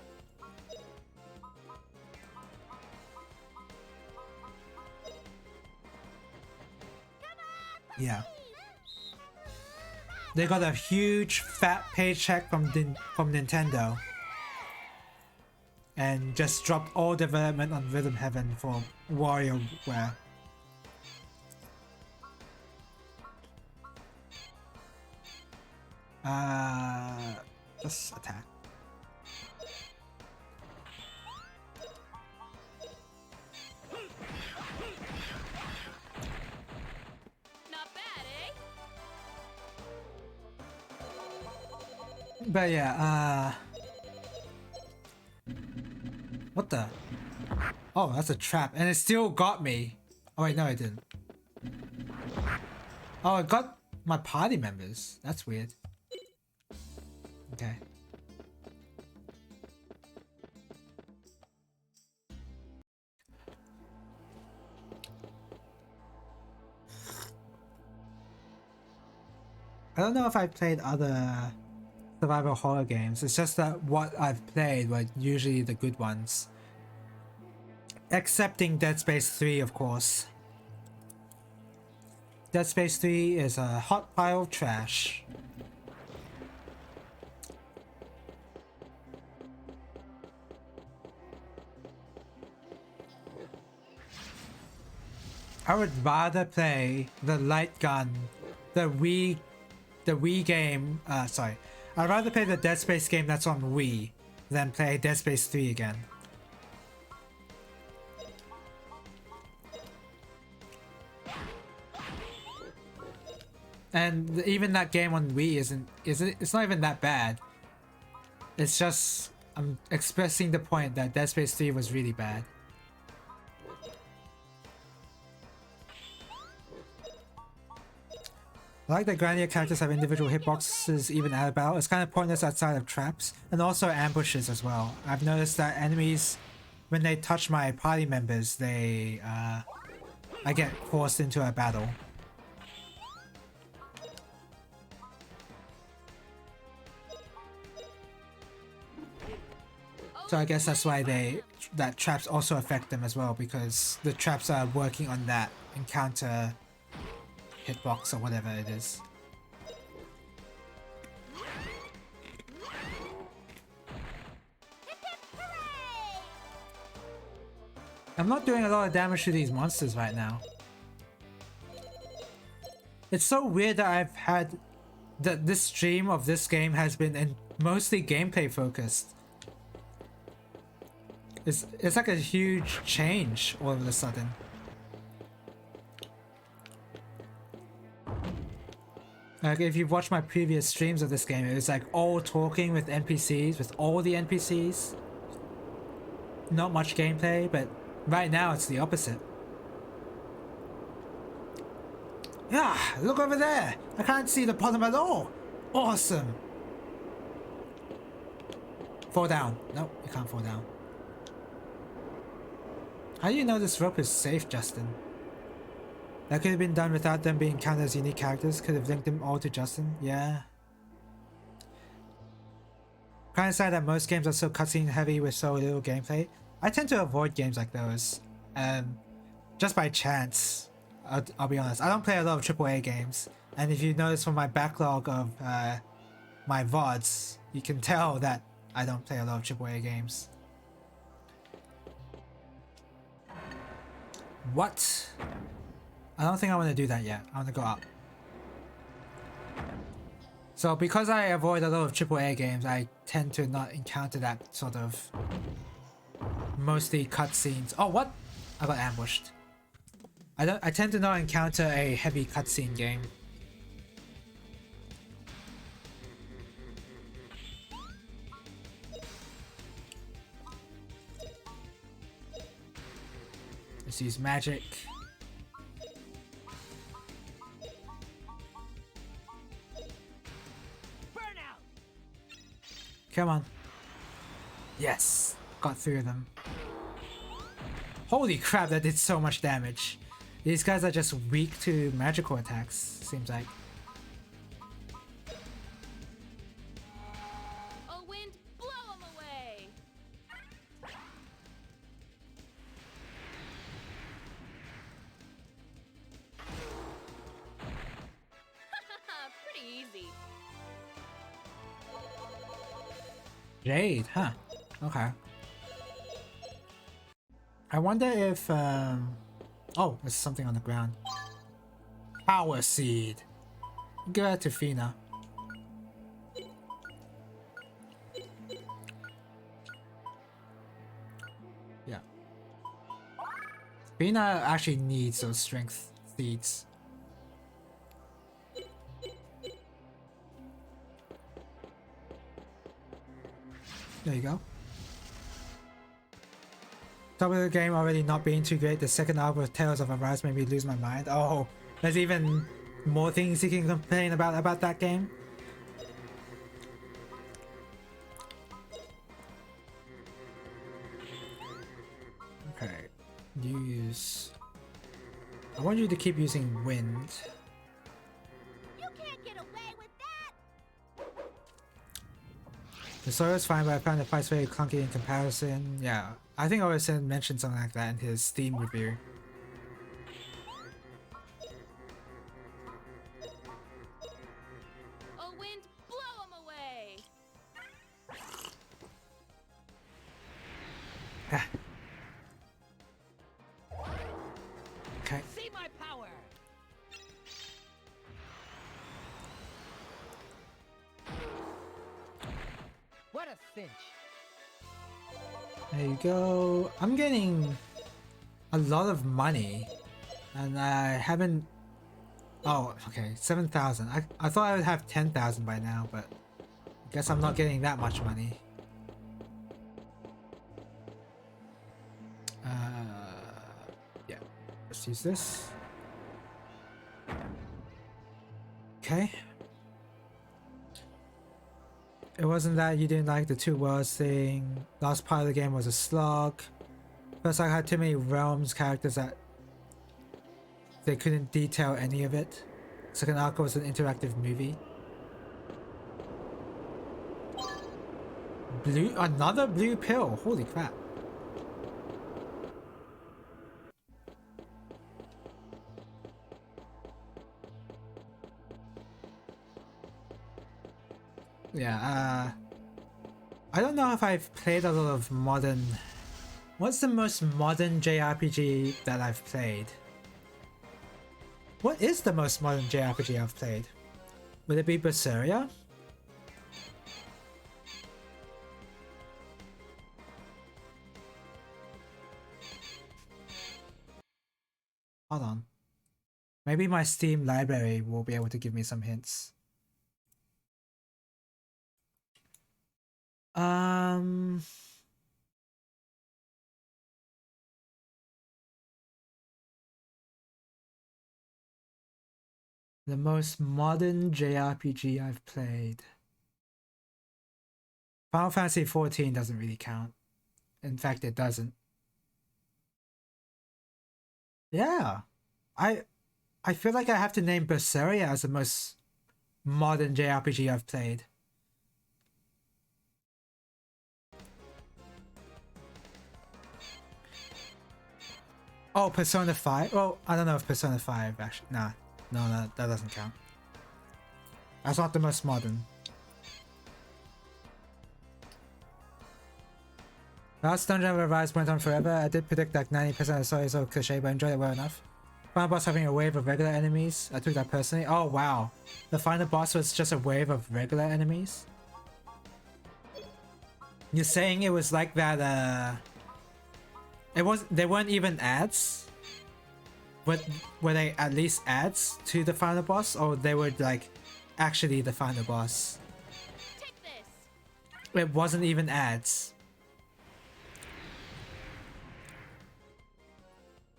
Yeah. They got a huge fat paycheck from Nintendo. And just dropped all development on Rhythm Heaven for WarioWare. Just attack. Not bad, eh? But yeah, what the? Oh, that's a trap. And it still got me. Oh wait, no it didn't. Oh, it got my party members. That's weird. Okay. I don't know if I played other survival horror games. It's just that what I've played were usually the good ones. Excepting Dead Space 3, of course. Dead Space 3 is a hot pile of trash. I would rather play the light gun, the Wii game, sorry. I'd rather play the Dead Space game that's on Wii than play Dead Space 3 again. And even that game on Wii it's not even that bad. It's just, I'm expressing the point that Dead Space 3 was really bad. I like that Grandia characters have individual hitboxes even out of battle. It's kind of pointless outside of traps and also ambushes as well. I've noticed that enemies, when they touch my party members, I get forced into a battle. So I guess that's why that traps also affect them as well, because the traps are working on that encounter hitbox or whatever it is. I'm not doing a lot of damage to these monsters right now. It's so weird that I've had that this stream of this game has been mostly gameplay focused. It's like a huge change all of a sudden. Like if you've watched my previous streams of this game, it was like all talking with NPCs, with all the NPCs. Not much gameplay, but right now it's the opposite. Yeah, look over there! I can't see the bottom at all! Awesome! Fall down. Nope, you can't fall down. How do you know this rope is safe, Justin? That could have been done without them being counted as unique characters. Could have linked them all to Justin. Yeah. Kinda sad that most games are so cutscene heavy with so little gameplay. I tend to avoid games like those. Just by chance. I'll be honest. I don't play a lot of AAA games. And if you notice from my backlog of my VODs, you can tell that I don't play a lot of AAA games. What? I don't think I want to do that yet. I want to go up. So because I avoid a lot of AAA games, I tend to not encounter that sort of mostly cutscenes. Oh, what? I got ambushed. I tend to not encounter a heavy cutscene game. Let's use magic. Come on. Yes, got 3 of them. Holy crap, that did so much damage. These guys are just weak to magical attacks, seems like. Oh, wind, blow 'em away. Pretty easy. Jade, huh? Okay. I wonder if, oh, there's something on the ground. Power Seed. Give that to Fina. Yeah. Fina actually needs those strength seeds. There you go. Top of the game already not being too great. The second arc with Tales of Arise made me lose my mind. Oh, there's even more things you can complain about that game. Okay, use. I want you to keep using wind. You can't get away with that! The story is fine, but I found the fights very clunky in comparison. Yeah, I think Orison mentioned something like that in his Steam review. Oh, wind, blow 'em away. Okay. See my power. What a cinch. There you go. I'm getting a lot of money, and I haven't. Oh, okay, 7,000. I thought I would have 10,000 by now, but I guess I'm not getting that much money. Yeah, let's use this. Okay. It wasn't that you didn't like the two worlds thing. Last part of the game was a slog. Plus, I had too many realms characters that they couldn't detail any of it. Second Arc was an interactive movie. Another blue pill. Holy crap. Yeah, I don't know if I've played a lot of modern... What's the most modern JRPG that I've played? What is the most modern JRPG I've played? Would it be Berseria? Hold on. Maybe my Steam library will be able to give me some hints. The most modern JRPG I've played. Final Fantasy XIV doesn't really count. In fact, it doesn't. Yeah. I feel like I have to name Berseria as the most modern JRPG I've played. Oh, Persona 5? Well, I don't know if Persona 5 actually... Nah. No, that doesn't count. That's not the most modern. Last Dungeon Revised went on forever. I did predict like 90% of the story is so cliche, but I enjoyed it well enough. Final boss having a wave of regular enemies. I took that personally. Oh wow. The final boss was just a wave of regular enemies? You're saying it was like that, they weren't even ads? But were they at least ads to the final boss? Or they were like actually the final boss? Take this. It wasn't even ads.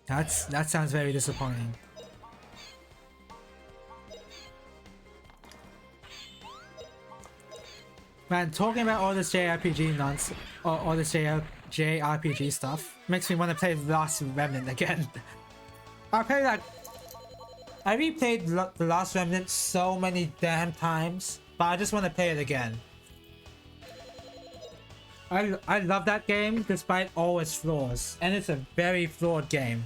That sounds very disappointing. Man, talking about all this JRPG nonsense, all this JRPG stuff, makes me want to play The Last Remnant again. I replayed The Last Remnant so many damn times, but I just want to play it again. I love that game despite all its flaws, and it's a very flawed game.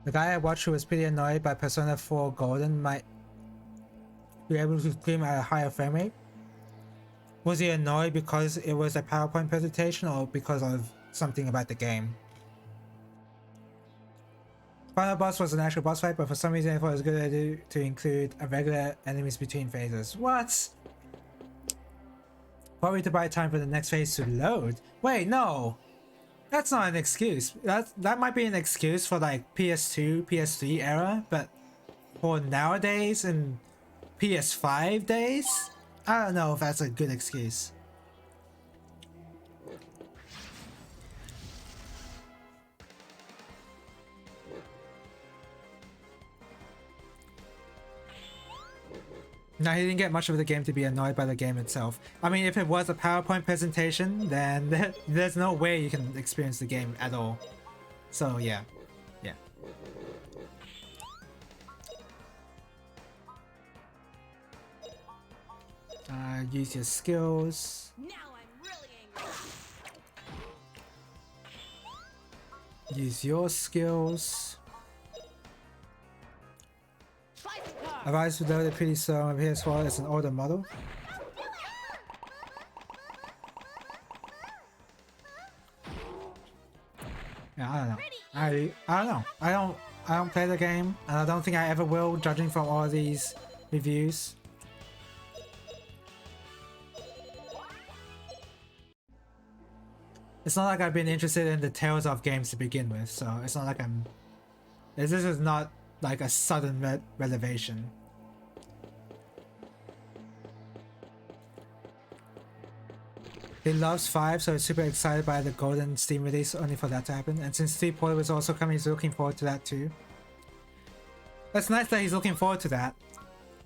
The guy I watched who was pretty annoyed by Persona 4 Golden might be able to stream at a higher frame rate. Was he annoyed because it was a PowerPoint presentation or because of something about the game? Final boss was an actual boss fight, but for some reason I thought it was a good idea to include a regular enemies between phases. What? Probably to buy time for the next phase to load. Wait, no! That's not an excuse. That might be an excuse for like PS2, PS3 era, but for nowadays and PS5 days, I don't know if that's a good excuse. Now, he didn't get much of the game to be annoyed by the game itself. I mean, if it was a PowerPoint presentation, then there's no way you can experience the game at all. So, yeah. Yeah. Use your skills. Now I'm really angry. Use your skills. Arise loaded pretty slow. My PS4 is an older model. Yeah, I don't know. I don't know. I don't play the game, and I don't think I ever will, judging from all these reviews. It's not like I've been interested in the Tales of games to begin with, so it's not like I'm... This is not like a sudden revelation. he loves 5, so he's super excited by the golden Steam release only for that to happen. And since 3 Portal is also coming, he's looking forward to that too. That's nice that he's looking forward to that.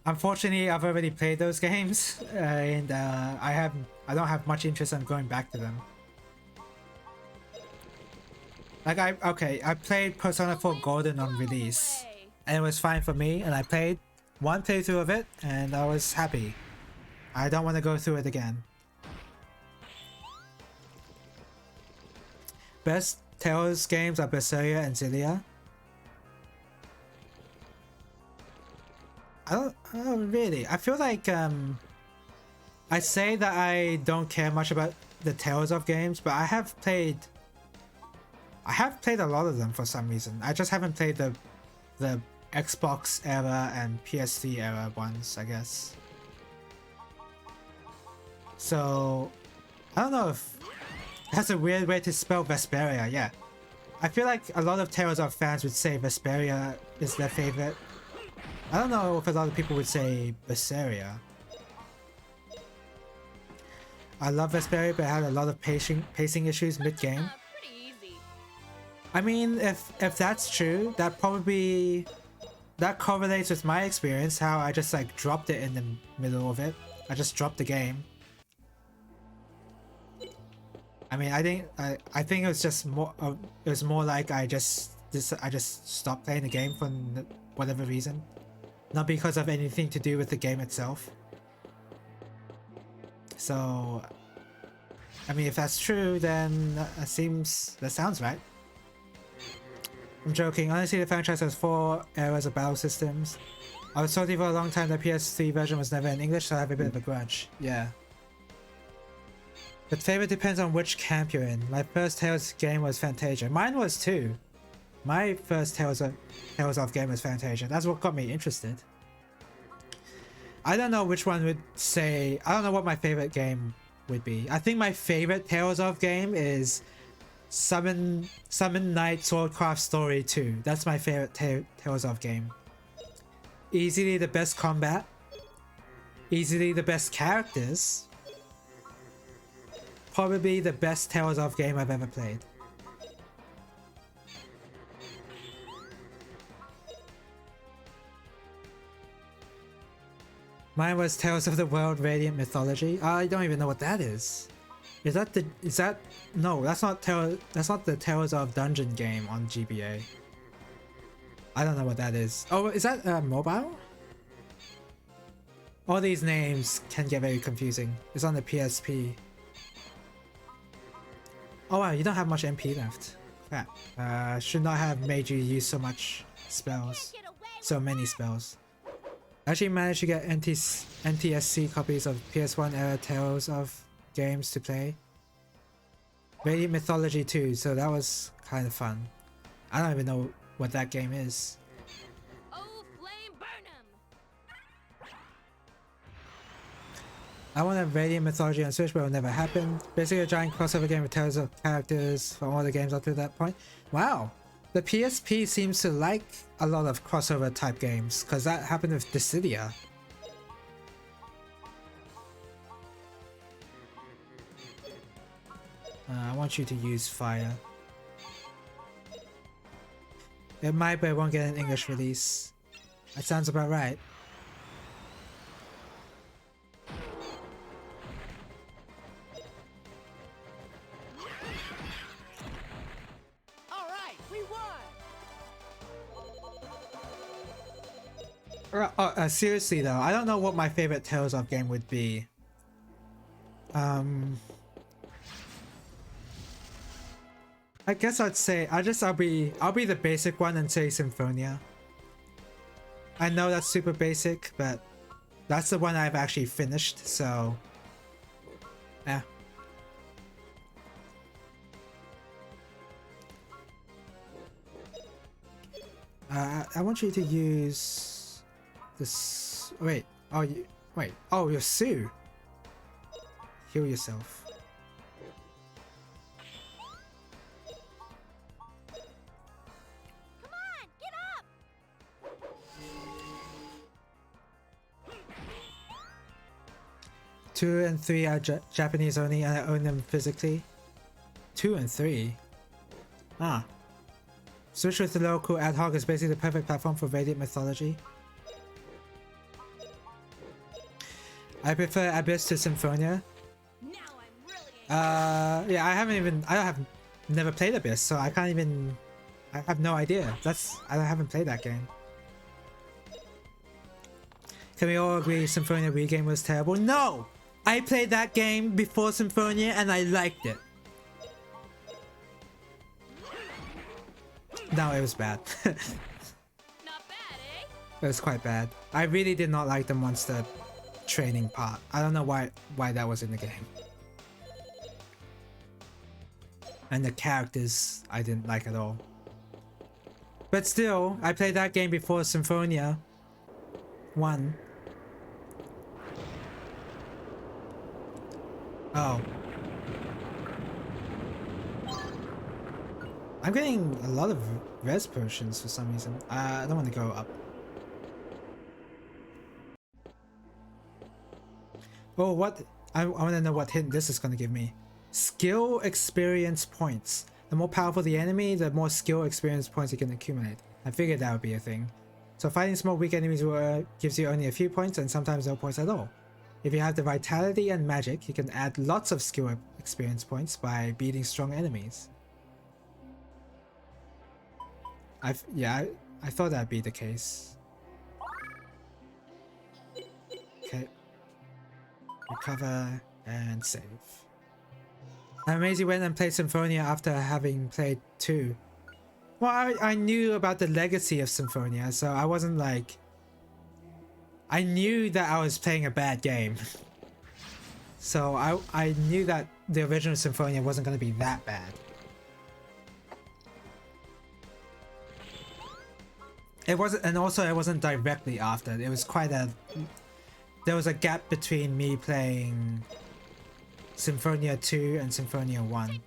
Unfortunately, I've already played those games, and I don't have much interest in going back to them. Like I played Persona 4 Golden on release, and it was fine for me, and I played one playthrough of it, and I was happy. I don't want to go through it again. Best Tales games are Berseria and Xillia. I don't really. I feel like I say that I don't care much about the Tales of games, but I have played a lot of them for some reason. I just haven't played the Xbox era and PS3 era ones, I guess. So I don't know if that's a weird way to spell Vesperia. Yeah, I feel like a lot of Tales of fans would say Vesperia is their favorite. I don't know if a lot of people would say Berseria. I love Vesperia, but I had a lot of pacing issues mid-game. Pretty easy. I mean, if that's true, that correlates with my experience, how I just like dropped it in the middle of it. I just dropped the game. I mean, I think it was just more. It was more like I just stopped playing the game for whatever reason, not because of anything to do with the game itself. So, I mean, if that's true, then that sounds right. I'm joking. Honestly, the franchise has 4 eras of battle systems. I was salty for a long time that PS3 version was never in English, so I have a bit of a grudge. Yeah. But favorite depends on which camp you're in. My first Tales game was Fantasia. Mine was too. My first Tales of game was Fantasia. That's what got me interested. I don't know which one would say. I don't know what my favorite game would be. I think my favorite Tales of game is Summon Knight Swordcraft Story 2. That's my favorite Tales of game. Easily the best combat. Easily the best characters. Probably the best Tales of game I've ever played. Mine was Tales of the World Radiant Mythology. I don't even know what that is. No, that's not the Tales of Dungeon game on GBA. I don't know what that is. Oh, is that mobile? All these names can get very confusing. It's on the PSP. Oh wow, you don't have much MP left. Crap. Should not have made you use so much spells. So many spells. I actually managed to get NTSC copies of PS1 era Tales of games to play. Radiant Mythology 2, so that was kind of fun. I don't even know what that game is. Oh, flame burn 'em! I want a Radiant Mythology on Switch, but it will never happen. Basically a giant crossover game with Tales of characters from all the games up to that point. Wow! The PSP seems to like a lot of crossover type games, because that happened with Dissidia. I want you to use fire. It might, but it won't get an English release. That sounds about right. Seriously though, I don't know what my favorite Tales of game would be. I guess I'd say I'll be the basic one and say Symphonia. I know that's super basic, but that's the one I've actually finished, so yeah. I want you to use this. Wait. Oh, wait. Oh, you're Sue. Heal yourself. Come on, get up! 2 and 3 are Japanese only, and I own them physically. 2 and 3? Ah. Switch with the local ad hoc is basically the perfect platform for Radiant mythology. I prefer Abyss to Symphonia. Now I'm really Yeah, I have never played Abyss, so I can't even, I have no idea. I haven't played that game. Can we all agree Symphonia Wii game was terrible? No! I played that game before Symphonia and I liked it. No, it was bad. not bad, eh? It was quite bad. I really did not like the monster training part. I don't know why that was in the game. And the characters I didn't like at all. But still, I played that game before Symphonia 1. Oh. I'm getting a lot of res potions for some reason. I don't want to go up. Oh, what? I want to know what hint this is going to give me. Skill experience points. The more powerful the enemy, the more skill experience points you can accumulate. I figured that would be a thing. So fighting small weak enemies gives you only a few points and sometimes no points at all. If you have the vitality and magic, you can add lots of skill experience points by beating strong enemies. I thought that'd be the case. Okay. Recover and save. I'm amazed you went and played Symphonia after having played 2. Well, I knew about the legacy of Symphonia, so I wasn't like... I knew that I was playing a bad game. So I knew that the original Symphonia wasn't going to be that bad. It wasn't, and also it wasn't directly after. It was quite a... There was a gap between me playing Symphonia 2 and Symphonia 1. Take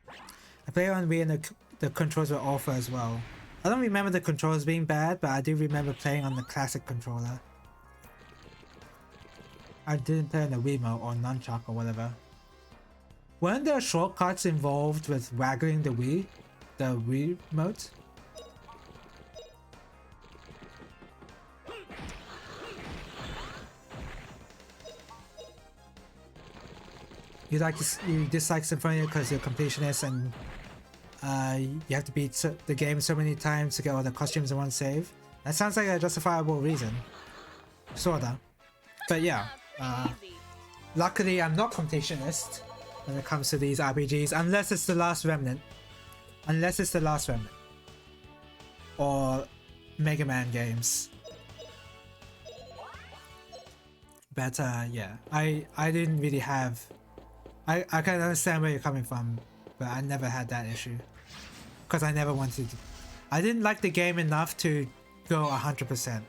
this. I played on Wii and the controls were awful as well. I don't remember the controls being bad, but I do remember playing on the classic controller. I didn't play on the Wiimote or Nunchuck or whatever. Weren't there shortcuts involved with waggling the Wii? The Wiimote? You dislike Symphonia because you're a completionist and you have to beat the game so many times to get all the costumes in one save. That sounds like a justifiable reason. Sorta. But yeah. Easy. Luckily, I'm not completionist when it comes to these RPGs, unless it's the last remnant. Unless it's the last remnant. Or Mega Man games. But yeah, I didn't really have... I can understand where you're coming from, but I never had that issue. Because I never wanted to... I didn't like the game enough to go 100%.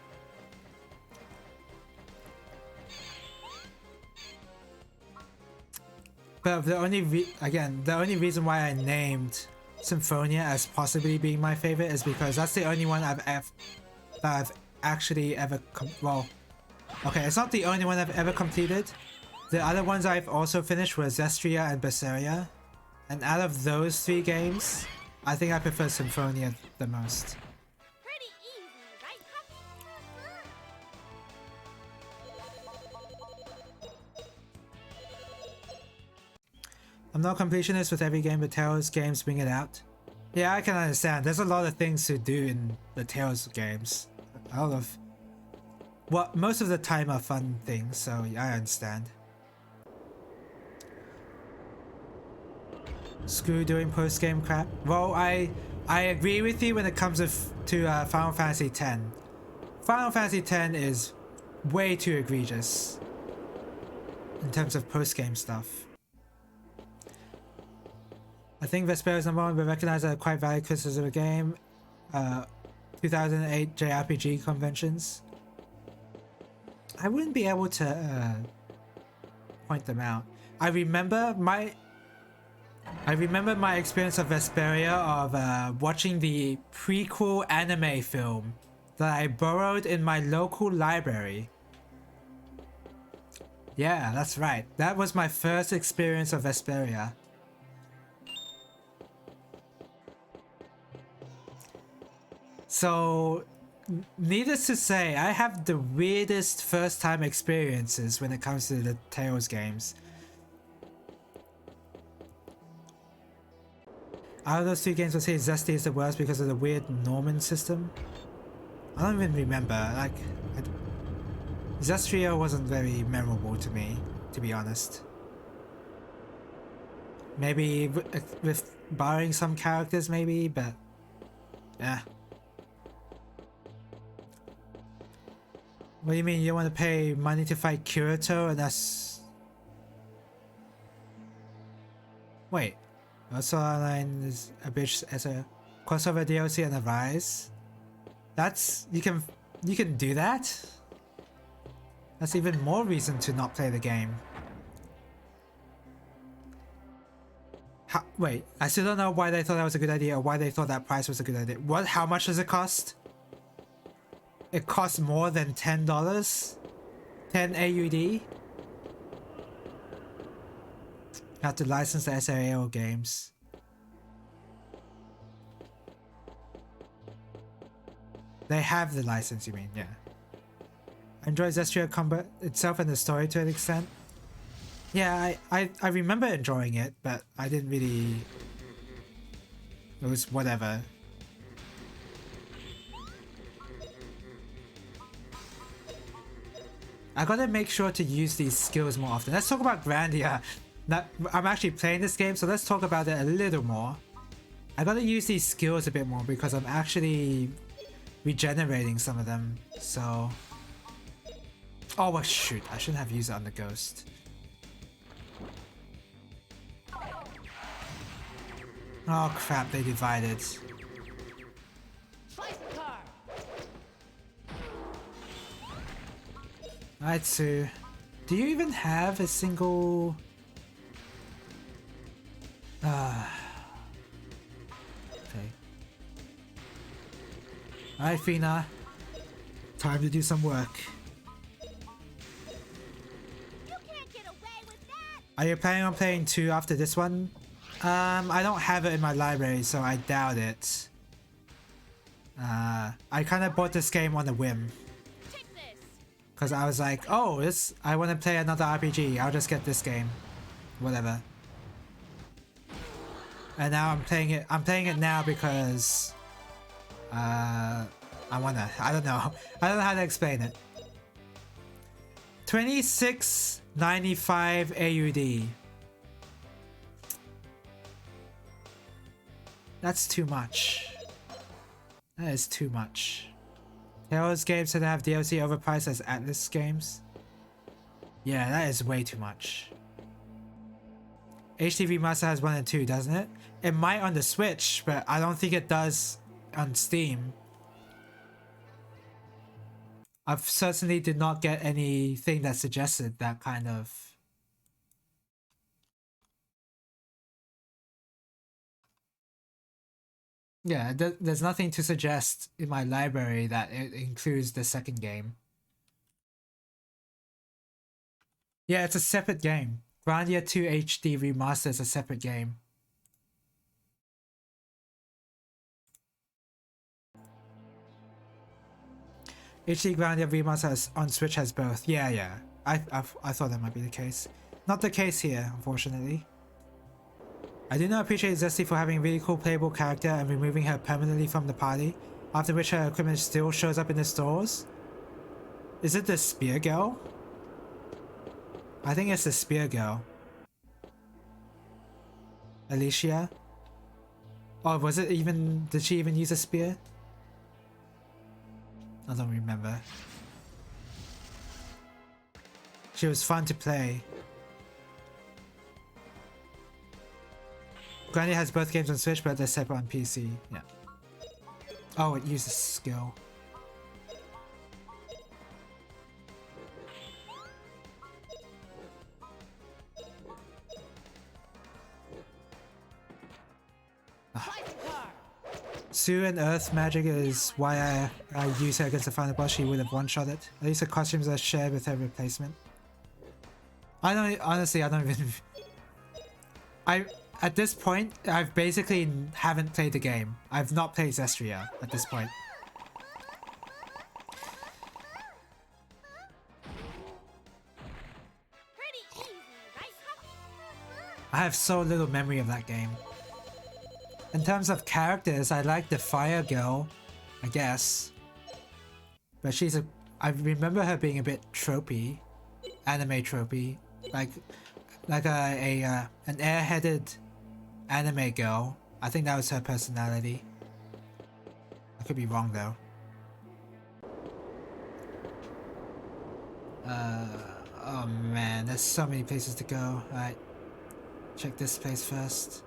But the only reason why I named Symphonia as possibly being my favorite is because that's the only one that I've actually ever well, okay, it's not the only one I've ever completed. The other ones I've also finished were Zestria and Berseria, and out of those 3 games, I think I prefer Symphonia the most. Pretty easy, right, Puppy? I'm not completionist with every game, but Tales games bring it out. Yeah, I can understand. There's a lot of things to do in the Tales games. A lot of... Well, most of the time are fun things, so I understand. Screw doing post-game crap. Well, I agree with you when it comes to Final Fantasy X. Final Fantasy X is way too egregious in terms of post-game stuff. I think Vesperia's #1 will recognize a quite valid criticism of the game. 2008 JRPG conventions. I wouldn't be able to point them out. I remember my experience of Vesperia of watching the prequel anime film that I borrowed in my local library. Yeah, that's right. That was my first experience of Vesperia. So, needless to say, I have the weirdest first time experiences when it comes to the Tales games. Out of those two games, I'd say Zesty is the worst because of the weird Norman system. I don't even remember. Like, Zestria wasn't very memorable to me, to be honest. Maybe with barring some characters, maybe, but yeah. What do you mean you want to pay money to fight Kirito and that's... Wait. Also Online is a bitch as a crossover DLC and a Rise? That's... You can do that? That's even more reason to not play the game. Wait, I still don't know why they thought that was a good idea or why they thought that price was a good idea. What? How much does it cost? It costs more than $10? 10 AUD? Have to license the SAO games. They have the license, you mean, yeah. I enjoy Zestria combat itself and the story to an extent. Yeah, I remember enjoying it, but I didn't really... It was whatever. I gotta make sure to use these skills more often. Let's talk about Grandia. Now, I'm actually playing this game, so let's talk about it a little more. I gotta use these skills a bit more because I'm actually regenerating some of them, so... Oh, well, shoot. I shouldn't have used it on the ghost. Oh, crap. They divided. Alright, so... Do you even have a single... Okay. Alright, Fina. Time to do some work. You can't get away with that. Are you planning on playing 2 after this one? I don't have it in my library, so I doubt it. I kind of bought this game on a whim. Take this. Because I was like, oh, I want to play another RPG. I'll just get this game. Whatever. And now I'm playing it. I'm playing it now because... I wanna. I don't know. I don't know how to explain it. 26.95 AUD. That's too much. That is too much. Tales games that have DLC overpriced as Atlas games. Yeah, that is way too much. HD Remaster has 1 and 2, doesn't it? It might on the Switch, but I don't think it does on Steam. I certainly did not get anything that suggested that kind of... Yeah, there's nothing to suggest in my library that it includes the second game. Yeah, it's a separate game. Grandia 2 HD Remaster is a separate game. HD Grandia Remaster on Switch has both. Yeah. I thought that might be the case. Not the case here, unfortunately. I do not appreciate Zesty for having a really cool playable character and removing her permanently from the party, after which her equipment still shows up in the stores. Is it the Spear Girl? I think it's the Spear Girl. Alicia? Or was it even... Did she even use a spear? I don't remember. She was fun to play. Grandia has both games on Switch, but they're separate on PC. Yeah. Oh, it uses skill. Sue and Earth magic is why I use her against the final boss. She would have one-shot it. At least the costumes are shared with her replacement. I don't honestly. I don't even. I at this point I've basically haven't played the game. I've not played Zestria at this point. Pretty easy, right? I have so little memory of that game. In terms of characters, I like the Fire Girl, I guess. But she's a... I remember her being a bit tropey. Anime tropey. Like an airheaded anime girl. I think that was her personality. I could be wrong though. Oh man, there's so many places to go. Alright. Check this place first.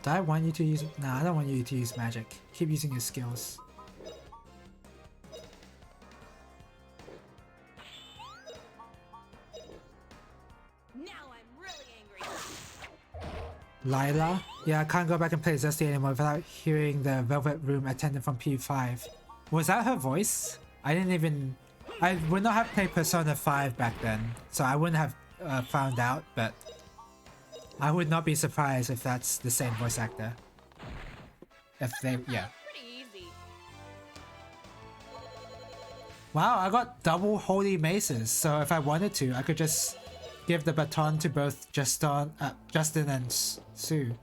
Do I want you to use... Nah, I don't want you to use magic. Keep using your skills. Now I'm really angry. Lila? Yeah, I can't go back and play Zesty anymore without hearing the Velvet Room attendant from P5. Was that her voice? I didn't even... I would not have played Persona 5 back then, so I wouldn't have found out, but... I would not be surprised if that's the same voice actor. If they... yeah. Pretty easy. Wow, I got double holy maces, so if I wanted to, I could just give the baton to both Justin and Sue.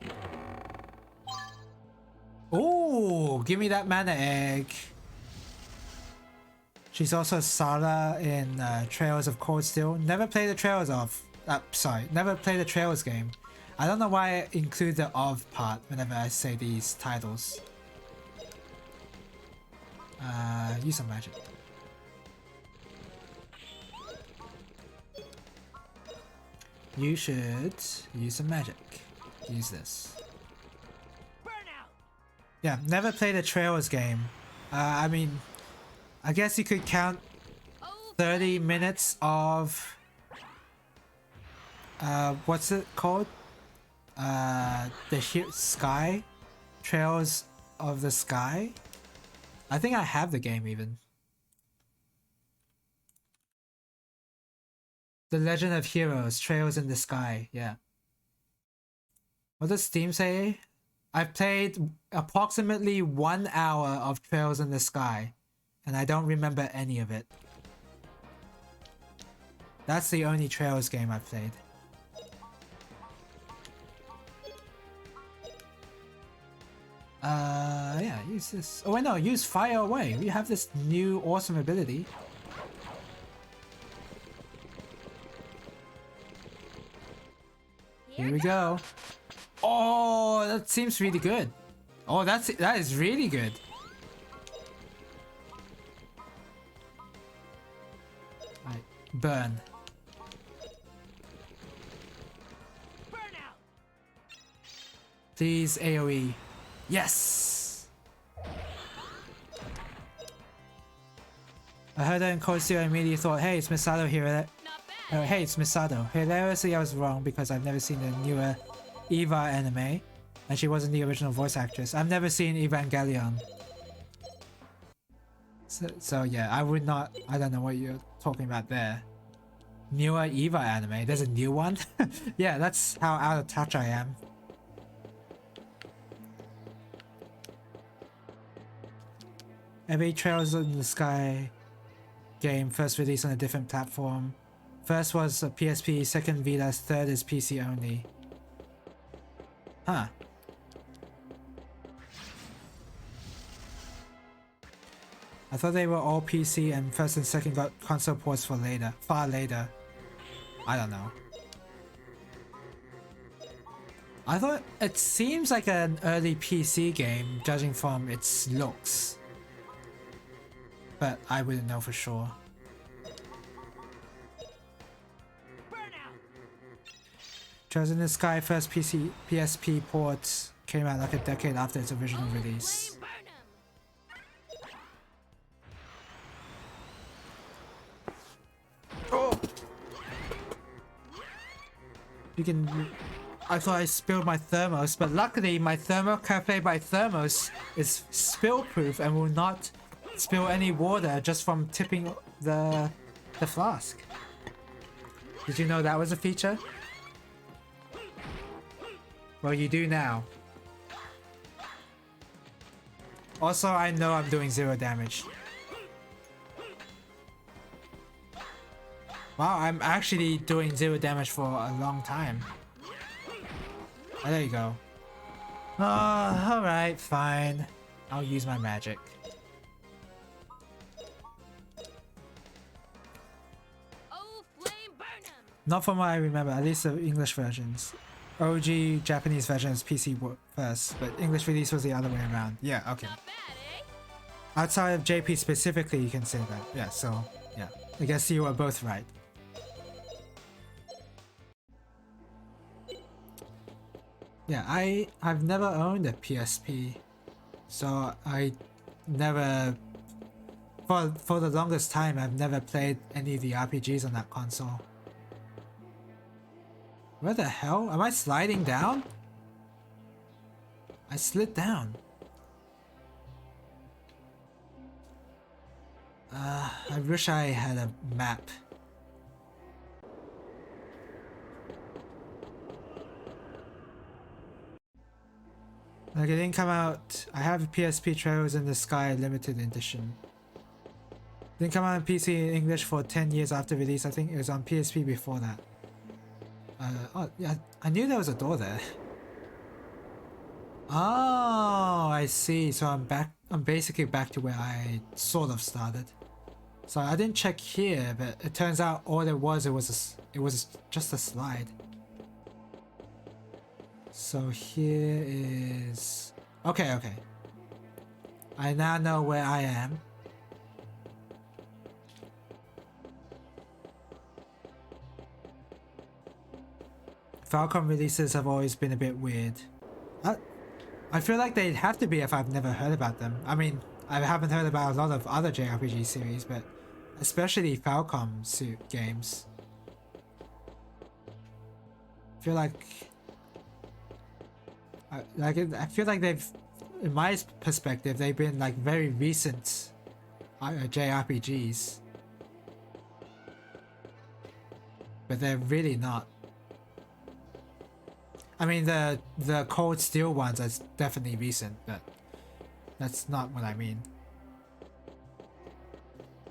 Ooh, give me that mana egg. She's also Sala in Trails of Cold Steel. Never played the Trails of... sorry, never played the Trails game. I don't know why I include the of part whenever I say these titles. Use some magic. You should use some magic. Use this. Burnout. Yeah, never played a Trails game. I mean, I guess you could count 30 minutes of... what's it called? The Sky? Trails of the Sky? I think I have the game even. The Legend of Heroes, Trails in the Sky, yeah. What does Steam say? I've played approximately 1 hour of Trails in the Sky, and I don't remember any of it. That's the only Trails game I've played. Yeah, use this. Oh wait, no, use Fire Away. We have this new awesome ability. Here we go. Oh, that seems really good. Oh, that is really good. Alright, burn. Burnout. Please AoE. Yes! I heard that in Cold Steel, I immediately thought, hey, it's Misato here. Not bad. Hey, it's Misato. Hilariously, I was wrong because I've never seen the newer Eva anime, and she wasn't the original voice actress. I've never seen Evangelion. So yeah, I would not... I don't know what you're talking about there. Newer Eva anime? There's a new one? Yeah, that's how out of touch I am. Every Trails in the Sky game first released on a different platform. First was a PSP, second Vita, third is PC only. Huh. I thought they were all PC and first and second got console ports for later, far later. I don't know. I thought it seems like an early PC game judging from its looks. But I wouldn't know for sure. Trails in the Sky first PSP port came out like a decade after its original release. You can... I thought I spilled my thermos, but luckily my Thermo Cafe by Thermos is spill proof and will not spill any water just from tipping the flask. Did you know that was a feature? Well, you do now. Also, I know I'm doing 0 damage. Wow, I'm actually doing 0 damage for a long time. Oh, there you go. Oh, alright, fine. I'll use my magic. Oh, flame burn 'em! Not from what I remember, at least the English versions. OG Japanese version is PC first, but English release was the other way around. Yeah, okay. Not bad, eh? Outside of JP specifically, you can say that. Yeah, so, yeah. I guess you were both right. Yeah, I've never owned a PSP, so I never... For the longest time, I've never played any of the RPGs on that console. Where the hell? Am I sliding down? I slid down. I wish I had a map. Like, it didn't come out... I have PSP Trails in the Sky limited edition. Didn't come out on PC in English for 10 years after release. I think it was on PSP before that. Oh, yeah, I knew there was a door there. Oh, I see. So I'm back. I'm basically back to where I sort of started. So I didn't check here, but it turns out all it was just a slide. So here is... Okay. I now know where I am. Falcom releases have always been a bit weird. I feel like they'd have to be if I've never heard about them. I mean, I haven't heard about a lot of other JRPG series, but especially Falcom games. I feel like... I feel like they've, in my perspective, they've been like very recent JRPGs. But they're really not. I mean, the Cold Steel ones are definitely recent, but that's not what I mean.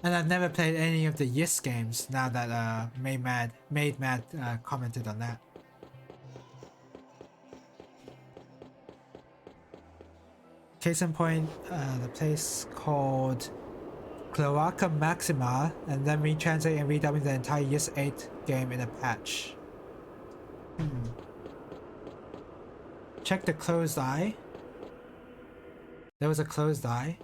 And I've never played any of the Yes games now that Made Mad commented on that. Case in point, the place called Cloaca Maxima, and then retranslate and redubbing the entire Yes 8 game in a patch. Check the closed eye. There was a closed eye.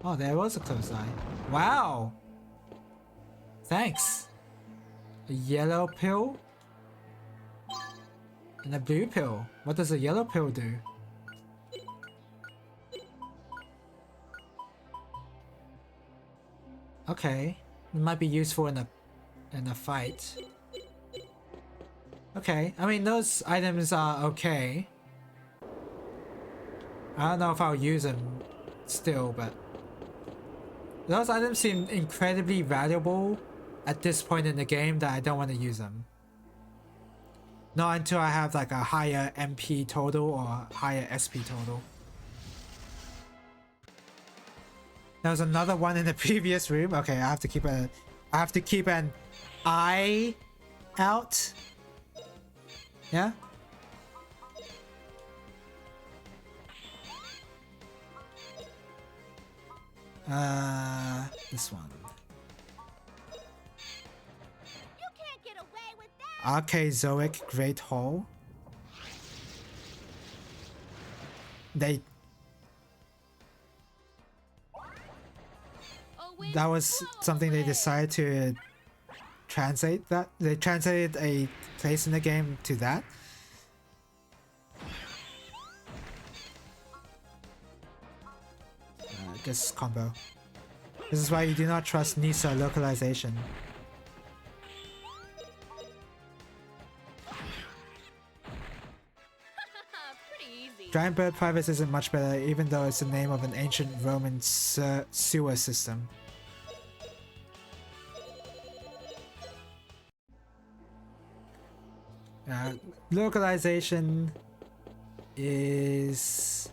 Oh, there was a closed eye. Wow! Thanks! A yellow pill? And a blue pill. What does a yellow pill do? Okay. It might be useful in a fight. Okay, I mean those items are okay. I don't know if I'll use them still, but those items seem incredibly valuable at this point in the game that I don't want to use them. Not until I have like a higher MP total or higher SP total. There was another one in the previous room. Okay, I have to keep an eye out. Yeah? This one. You can't get away with that. Archaeozoic Great Hall. That was something they decided to translate that. They translated a place in the game to that. This combo. This is why you do not trust Nisa localization. Pretty easy. Giant Bird Privates isn't much better, even though it's the name of an ancient Roman sewer system. Localization is...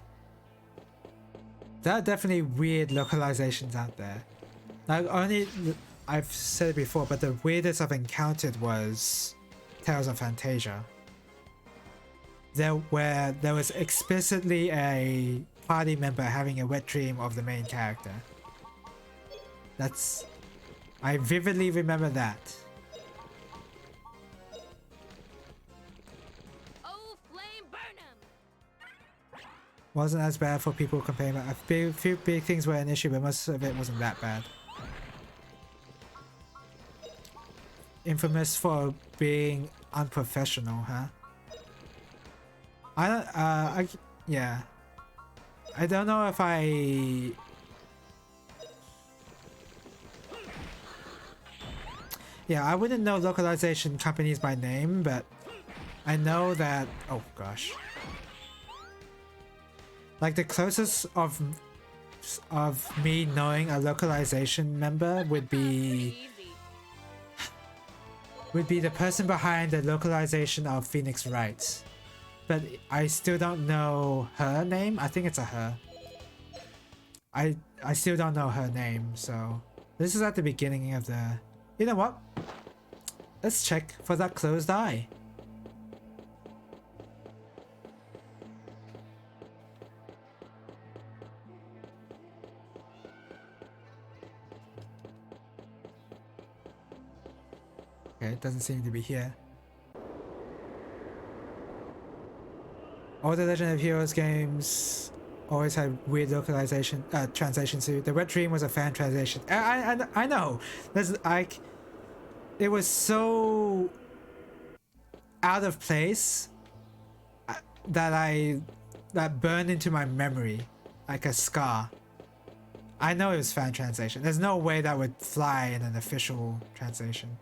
There are definitely weird localizations out there. Like, I've said it before, but the weirdest I've encountered was Tales of Fantasia. Where there was explicitly a party member having a wet dream of the main character. I vividly remember that. Oh, flame burn 'em! Wasn't as bad for people complaining about. A few big things were an issue, but most of it wasn't that bad. Infamous for being unprofessional, huh? Yeah. I don't know if Yeah, I wouldn't know localization companies by name, but I know that... Oh, gosh. Like, the closest of me knowing a localization member would be... the person behind the localization of Phoenix Wright. But I still don't know her name. I think it's a her. I still don't know her name, so... This is at the beginning of the... You know what? Let's check for that closed eye. Okay, it doesn't seem to be here. All the Legend of Heroes games always had weird localization, translation too. The Wet Dream was a fan translation. I know. It was so out of place that burned into my memory like a scar. I know it was fan translation. There's no way that would fly in an official translation.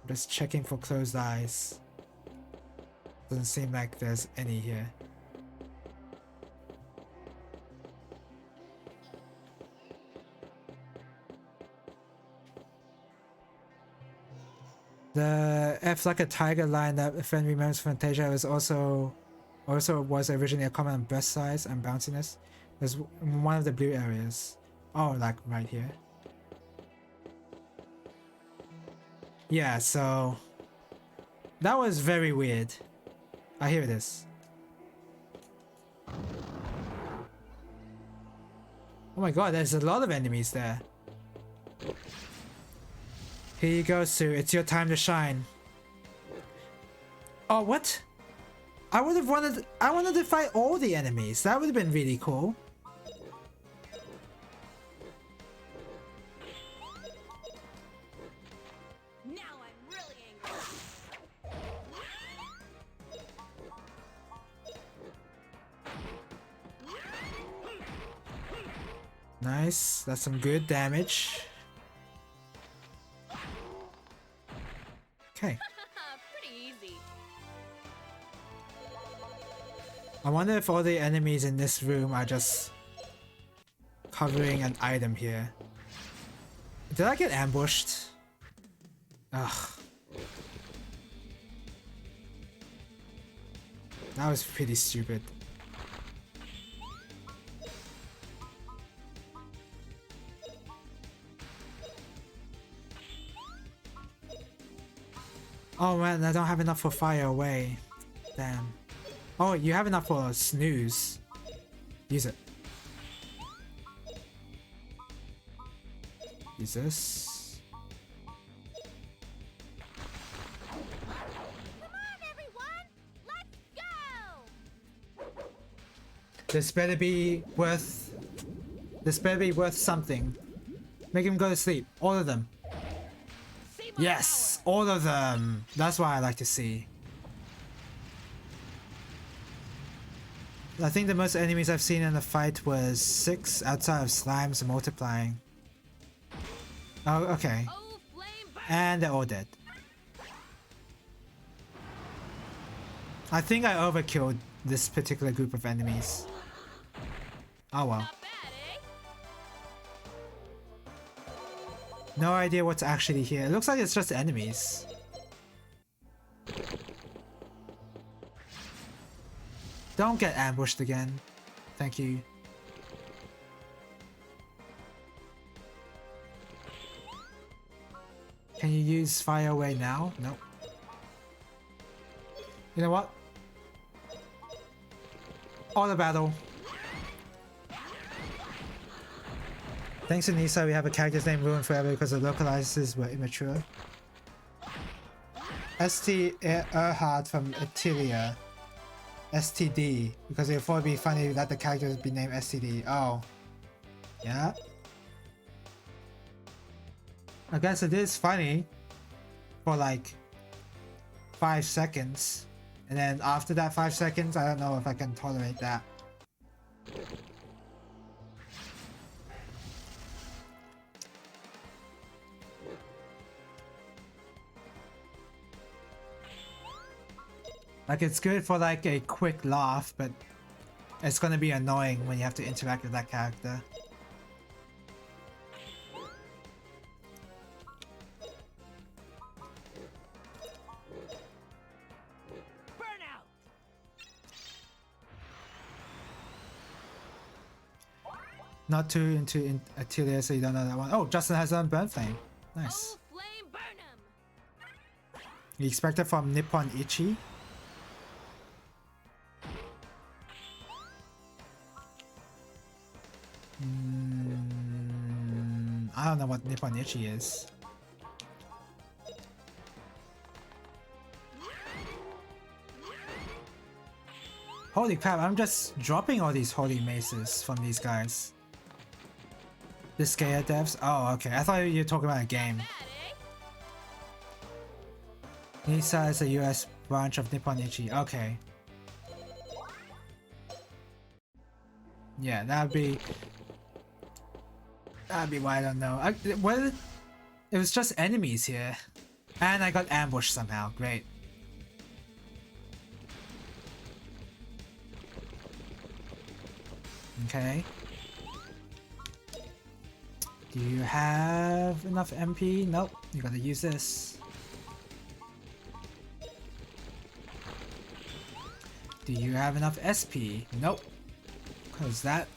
Just checking for closed eyes. Doesn't seem like there's any here. The F like a tiger line that a friend remembers from Fantasia was also was originally a comment on breast size and bounciness. There's one of the blue areas. Oh, like right here. Yeah, so that was very weird. Here it is. Oh my god, there's a lot of enemies there. Here you go, Sue. It's your time to shine. Oh, what? I wanted to fight all the enemies. That would have been really cool. Now I'm really angry. Nice. That's some good damage. Okay. Pretty easy. I wonder if all the enemies in this room are just covering an item here. Did I get ambushed? Ugh. That was pretty stupid. Oh man, I don't have enough for fire away. Damn. Oh, you have enough for snooze. Use it. Use this. Come on, everyone! Let's go! This better be worth... This better be worth something. Make him go to sleep. All of them. See my Yes! All of them! That's what I like to see. I think the most enemies I've seen in a fight was 6 outside of slimes multiplying. Oh, okay. Oh, flame burn 'em. And they're all dead. I think I overkilled this particular group of enemies. Oh well. Not bad, eh? No idea what's actually here. It looks like it's just enemies. Don't get ambushed again. Thank you. Can you use fire away now? Nope. You know what? Auto battle. Thanks to Nisa, we have a character's name ruined forever because the localizers were immature. ST Erhard from Atilia. STD, because it would be funny that the character would be named STD. Oh. Yeah. I guess it is funny for like 5 seconds. And then after that 5 seconds, I don't know if I can tolerate that. Like, it's good for like a quick laugh, but it's gonna be annoying when you have to interact with that character. Burnout. Not too into Atilia, so you don't know that one. Oh, Justin has on Burn Flame. Nice. Oh, flame burn 'em. You expect it from Nippon Ichi? I don't know what Nippon Ichi is. Holy crap, I'm just dropping all these holy maces from these guys. The Scare devs? Oh, okay. I thought you were talking about a game. Bad, eh? Nisa is a US branch of Nippon Ichi. Okay. Yeah, that'd be why I don't know. Well, it was just enemies here. And I got ambushed somehow. Great. Okay. Do you have enough MP? Nope. You gotta use this. Do you have enough SP? Nope. Because that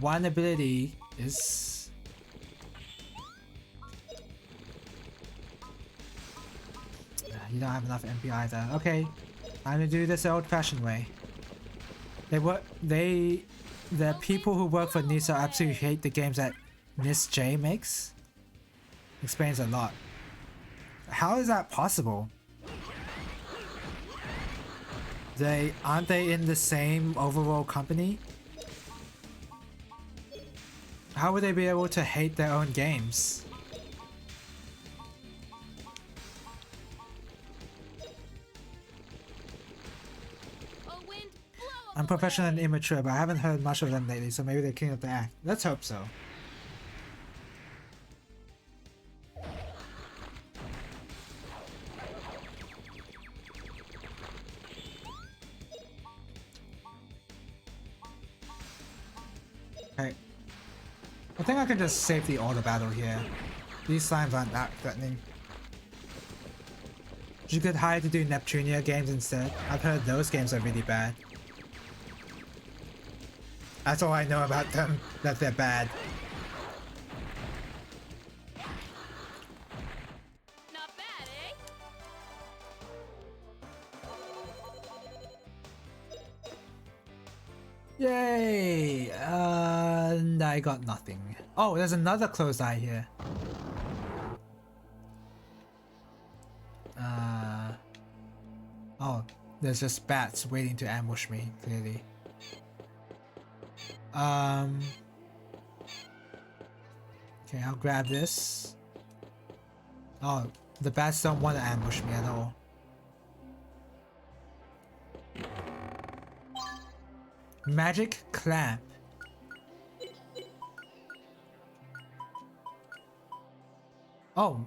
one ability is... You don't have enough MP either. Okay. I'm gonna do this the old-fashioned way. The people who work for Nisa absolutely hate the games that Nis J makes. Explains a lot. How is that possible? Aren't they in the same overall company? How would they be able to hate their own games? Oh, wind, blow 'em I'm professional and away. immature, but I haven't heard much of them lately, so maybe they're cleaning up the act. Let's hope so. Okay. I think I can just save the auto battle here. These slimes aren't that threatening. You could hire to do Neptunia games instead. I've heard those games are really bad. That's all I know about them, that they're bad. Not bad, eh? Yay! And I got nothing. Oh, there's another closed eye here. Oh, there's just bats waiting to ambush me, clearly. Okay, I'll grab this. Oh, the bats don't want to ambush me at all. Magic clamp. Oh.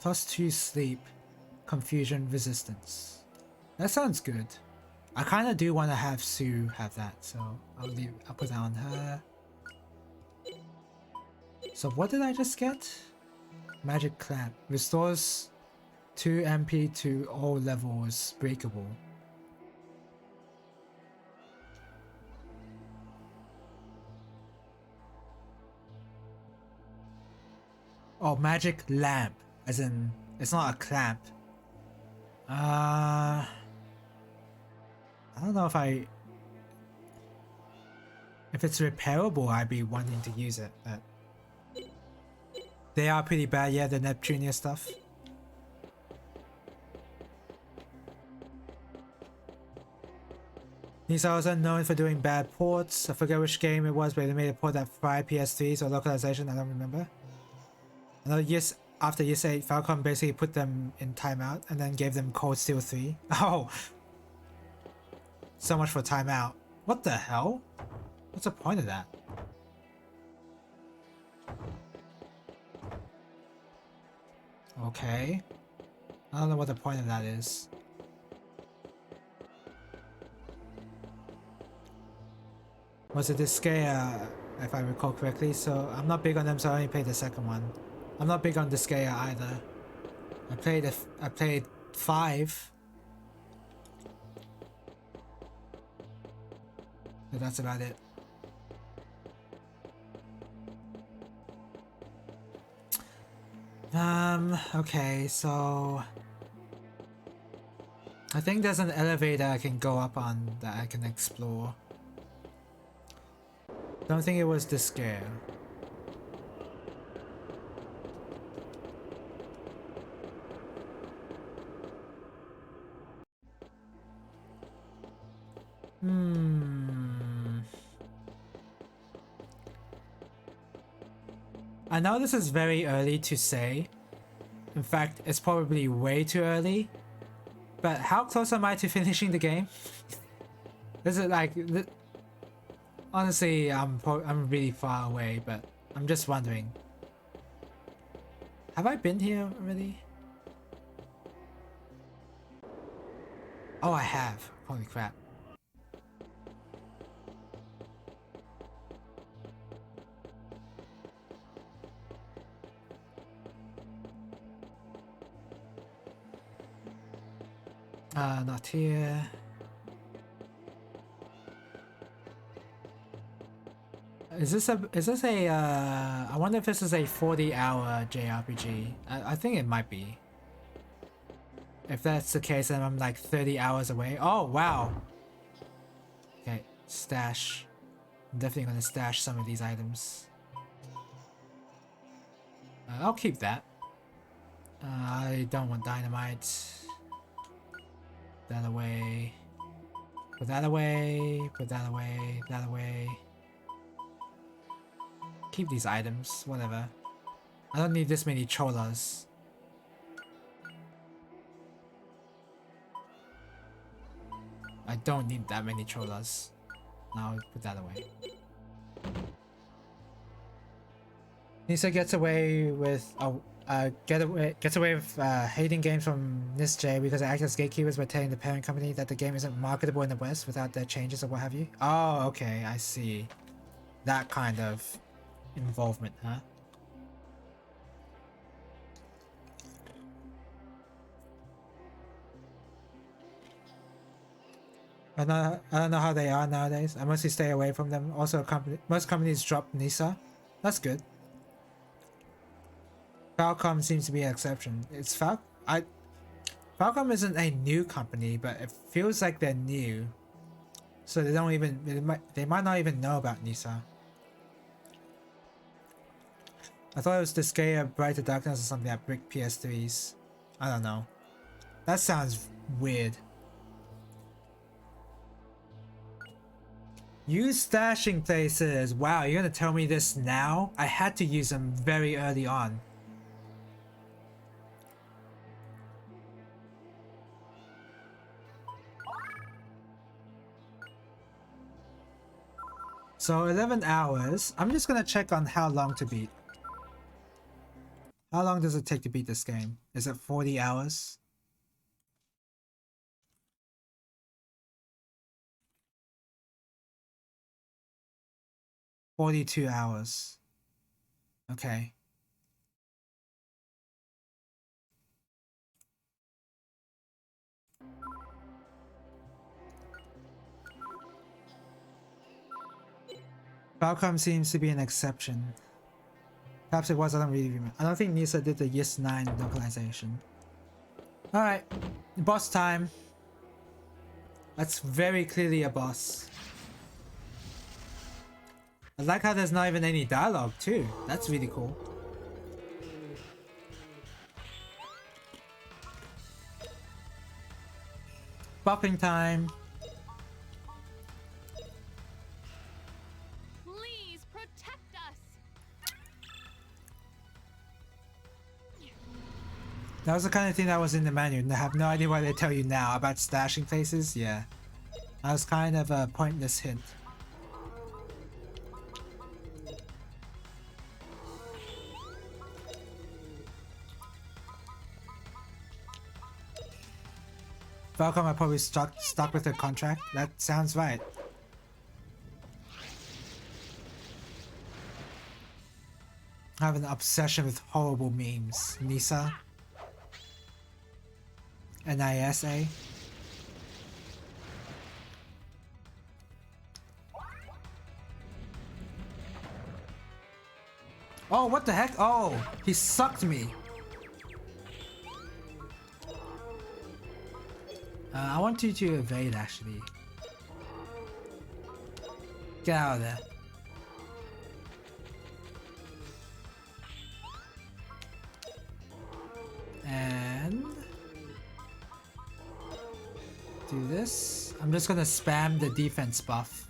+2 sleep. Confusion resistance. That sounds good. I kind of do want to have Sue have that, so I'll put that on her. So what did I just get? Magic clamp. Restores 2 MP to all levels breakable. Oh, magic lamp. As in, it's not a clamp. I don't know if it's repairable, I'd be wanting to use it, but they are pretty bad, yeah, the Neptunia stuff. He's also known for doing bad ports. I forget which game it was, but they made a port that fried PS3s or localization, I don't remember. I know after year 8, Falcom basically put them in timeout and then gave them Cold Steel 3. Oh! So much for timeout. What the hell? What's the point of that? Okay. I don't know what the point of that is. Was it Disgaea, if I recall correctly? So I'm not big on them, so I only played the second one. I'm not big on Disgaea either. I played 5. But that's about it. Okay, so I think there's an elevator I can go up on that I can explore. Don't think it was Disgaea. I know this is very early to say. In fact, it's probably way too early. But how close am I to finishing the game? Is it like... Honestly, I'm really far away, but I'm just wondering. Have I been here already? Oh, I have. Holy crap. Not here. Is this a, I wonder if this is a 40-hour JRPG. I think it might be. If that's the case, then I'm like 30 hours away. Oh, wow. Okay, stash. I'm definitely gonna stash some of these items. I'll keep that. I don't want dynamite. That away. Put that away. Put that away. That away. Keep these items. Whatever. I don't need this many cholas. I don't need that many cholas. Now put that away. Nisa gets away with gets away with hating games from NISJ because they act as gatekeepers by telling the parent company that the game isn't marketable in the West without their changes or what have you. Oh, okay, I see. That kind of involvement, huh? I don't know how they are nowadays. I mostly stay away from them. Also, most companies drop Nisa. That's good. Falcom seems to be an exception. Falcom isn't a new company, but it feels like they're new. So they don't even they might not even know about Nisa. I thought it was Disgaea, Brighter Darkness or something that brick PS3s. I don't know. That sounds weird. Use stashing places. Wow, you're gonna tell me this now? I had to use them very early on. So 11 hours. I'm just gonna check on how long to beat. How long does it take to beat this game? Is it 40 hours? $42. Okay. Falcom seems to be an exception. Perhaps it was, I don't really remember. I don't think Nisa did the Yes 9 localization. Alright, boss time. That's very clearly a boss. I like how there's not even any dialogue too. That's really cool. Bopping time. Please protect us. That was the kind of thing that was in the menu, and I have no idea why they tell you now about stashing places. Yeah. That was kind of a pointless hint. Falcom are probably stuck with their contract. That sounds right. I have an obsession with horrible memes. Nisa. NISA. Oh, what the heck? Oh, he sucked me. I want you to evade, actually. Get out of there. And do this. I'm just gonna spam the defense buff.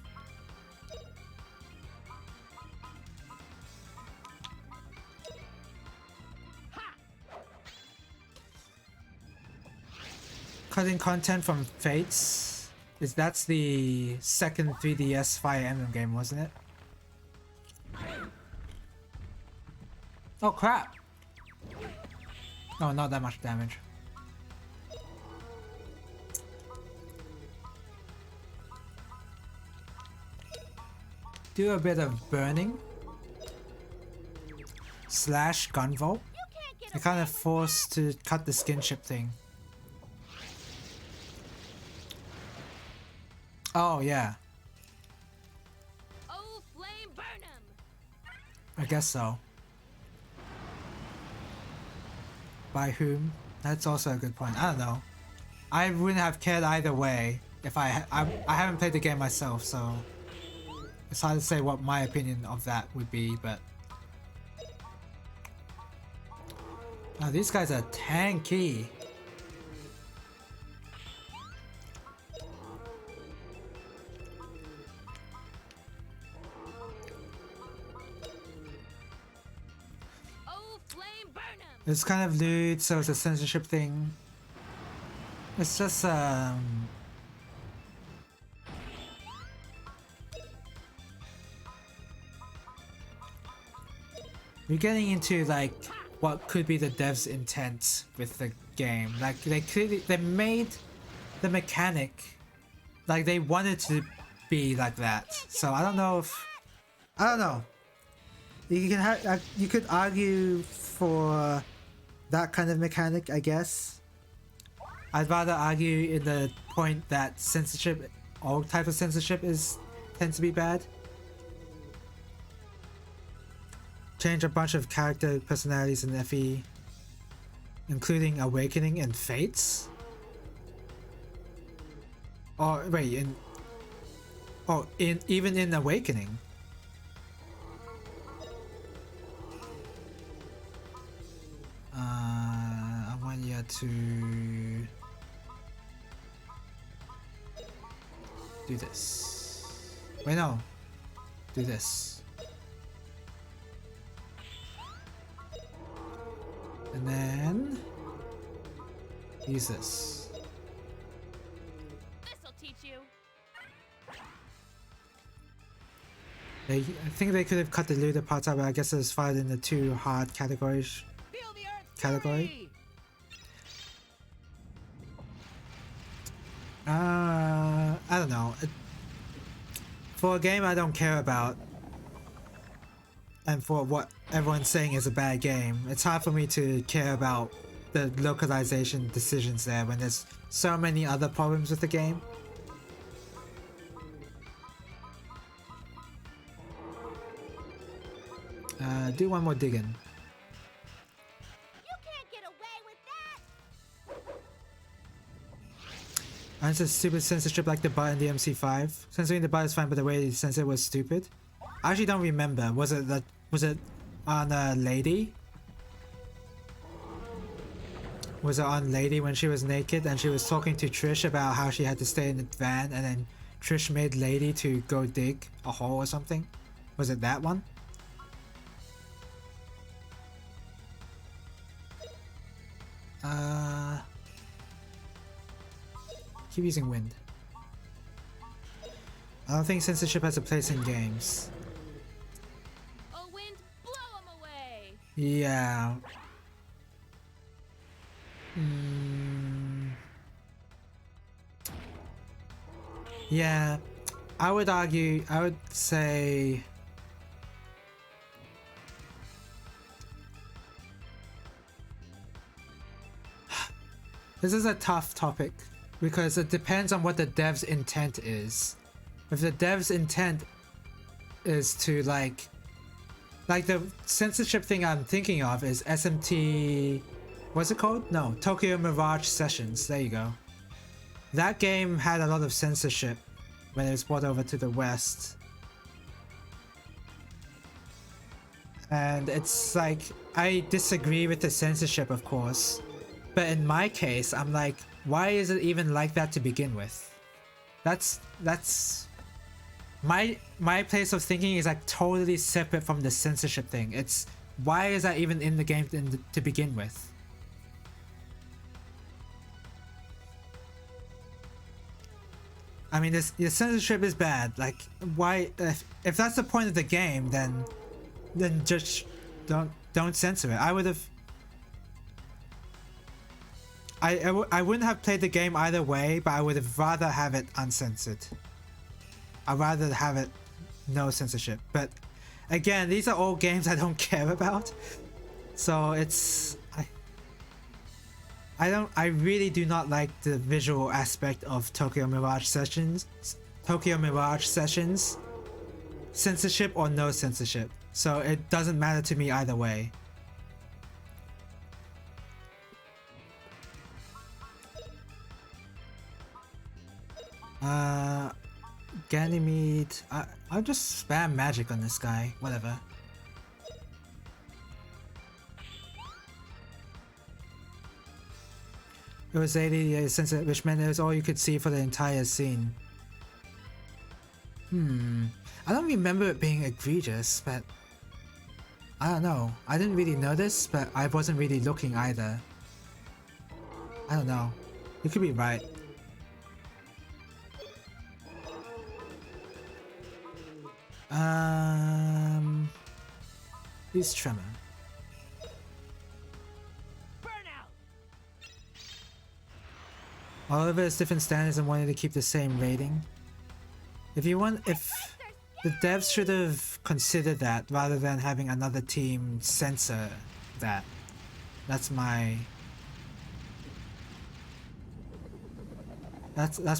Cutting content from Fates. That's the second 3DS Fire Emblem game, wasn't it? Oh crap! Oh, not that much damage. Do a bit of burning. Slash gunvolt. You're kind of forced to cut the skinship thing. Oh yeah, Oh, flame burn 'em. I guess so. By whom? That's also a good point. I don't know. I wouldn't have cared either way if I haven't played the game myself, so it's hard to say what my opinion of that would be, but now these guys are tanky. Oh, flame burn 'em. It's kind of lewd, so it's a censorship thing. It's just we're getting into like what could be the devs' intent with the game. Like they made the mechanic like they wanted to be like that. So I don't know. You could argue for that kind of mechanic, I guess. I'd rather argue in the point that censorship, all type of censorship tends to be bad. Change a bunch of character personalities in FE, including Awakening and Fates. Or wait, even in Awakening. I want you to do this. Wait, no. Do this. And then use this. This'll teach you. I think they could have cut the looter parts out, but I guess it was filed in the too hard categories. Feel the earth Category? fury! I don't know. For a game I don't care about, and for what everyone's saying is a bad game, it's hard for me to care about the localization decisions there when there's so many other problems with the game. Do one more digging. You can't get away with that! And it's a stupid censorship like the butt in the MC5. Censoring the butt is fine, but the way they censored it was stupid. I actually don't remember. Was it on a lady? Was it on Lady when she was naked and she was talking to Trish about how she had to stay in the van, and then Trish made Lady to go dig a hole or something? Was it that one? Keep using wind. I don't think censorship has a place in games. Oh, wind, blow 'em away. Yeah. Yeah. I would say this is a tough topic because it depends on what the dev's intent is. If the dev's intent is to like the censorship thing I'm thinking of is SMT, what's it called? No, Tokyo Mirage Sessions. There you go. That game had a lot of censorship when it was brought over to the West. And it's like, I disagree with the censorship, of course. But in my case, I'm like, why is it even like that to begin with? That's my place of thinking is like totally separate from the censorship thing. It's why is that even in the game to begin with? I mean, the censorship is bad. Like, why? If that's the point of the game, then just don't censor it. I would have. I wouldn't have played the game either way, but I would have rather have it uncensored. I'd rather have it no censorship. But again, these are all games I don't care about, so it's I really do not like the visual aspect of Tokyo Mirage Sessions. Censorship or no censorship. So it doesn't matter to me either way. Ganymede. I'll just spam magic on this guy. Whatever. It was 80 censored, which meant it was all you could see for the entire scene. I don't remember it being egregious, but I don't know. I didn't really notice, but I wasn't really looking either. I don't know. You could be right. Use Tremor. Burnout! All of it is different standards and wanted to keep the same rating. If the devs should have considered that rather than having another team censor that. That's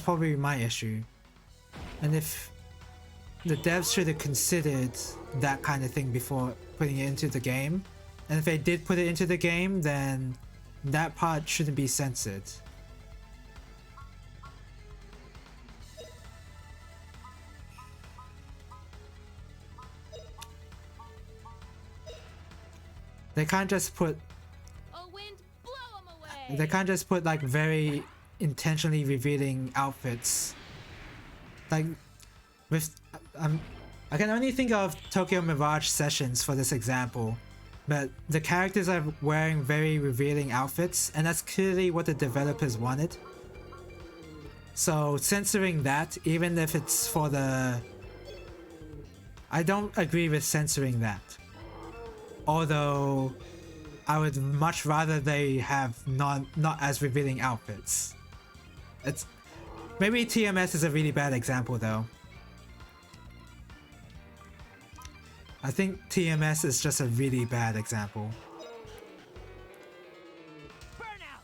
probably my issue. And if the devs should have considered that kind of thing before putting it into the game, and if they did put it into the game, then that part shouldn't be censored. They can't just put Oh, wind, blow 'em away. They can't just put like very intentionally revealing outfits. Like with I can only think of Tokyo Mirage Sessions for this example, but the characters are wearing very revealing outfits, and that's clearly what the developers wanted. So censoring that, even if it's for the I don't agree with censoring that. Although I would much rather they have not as revealing outfits. It's maybe TMS is a really bad example though. I think TMS is just a really bad example. Burnout.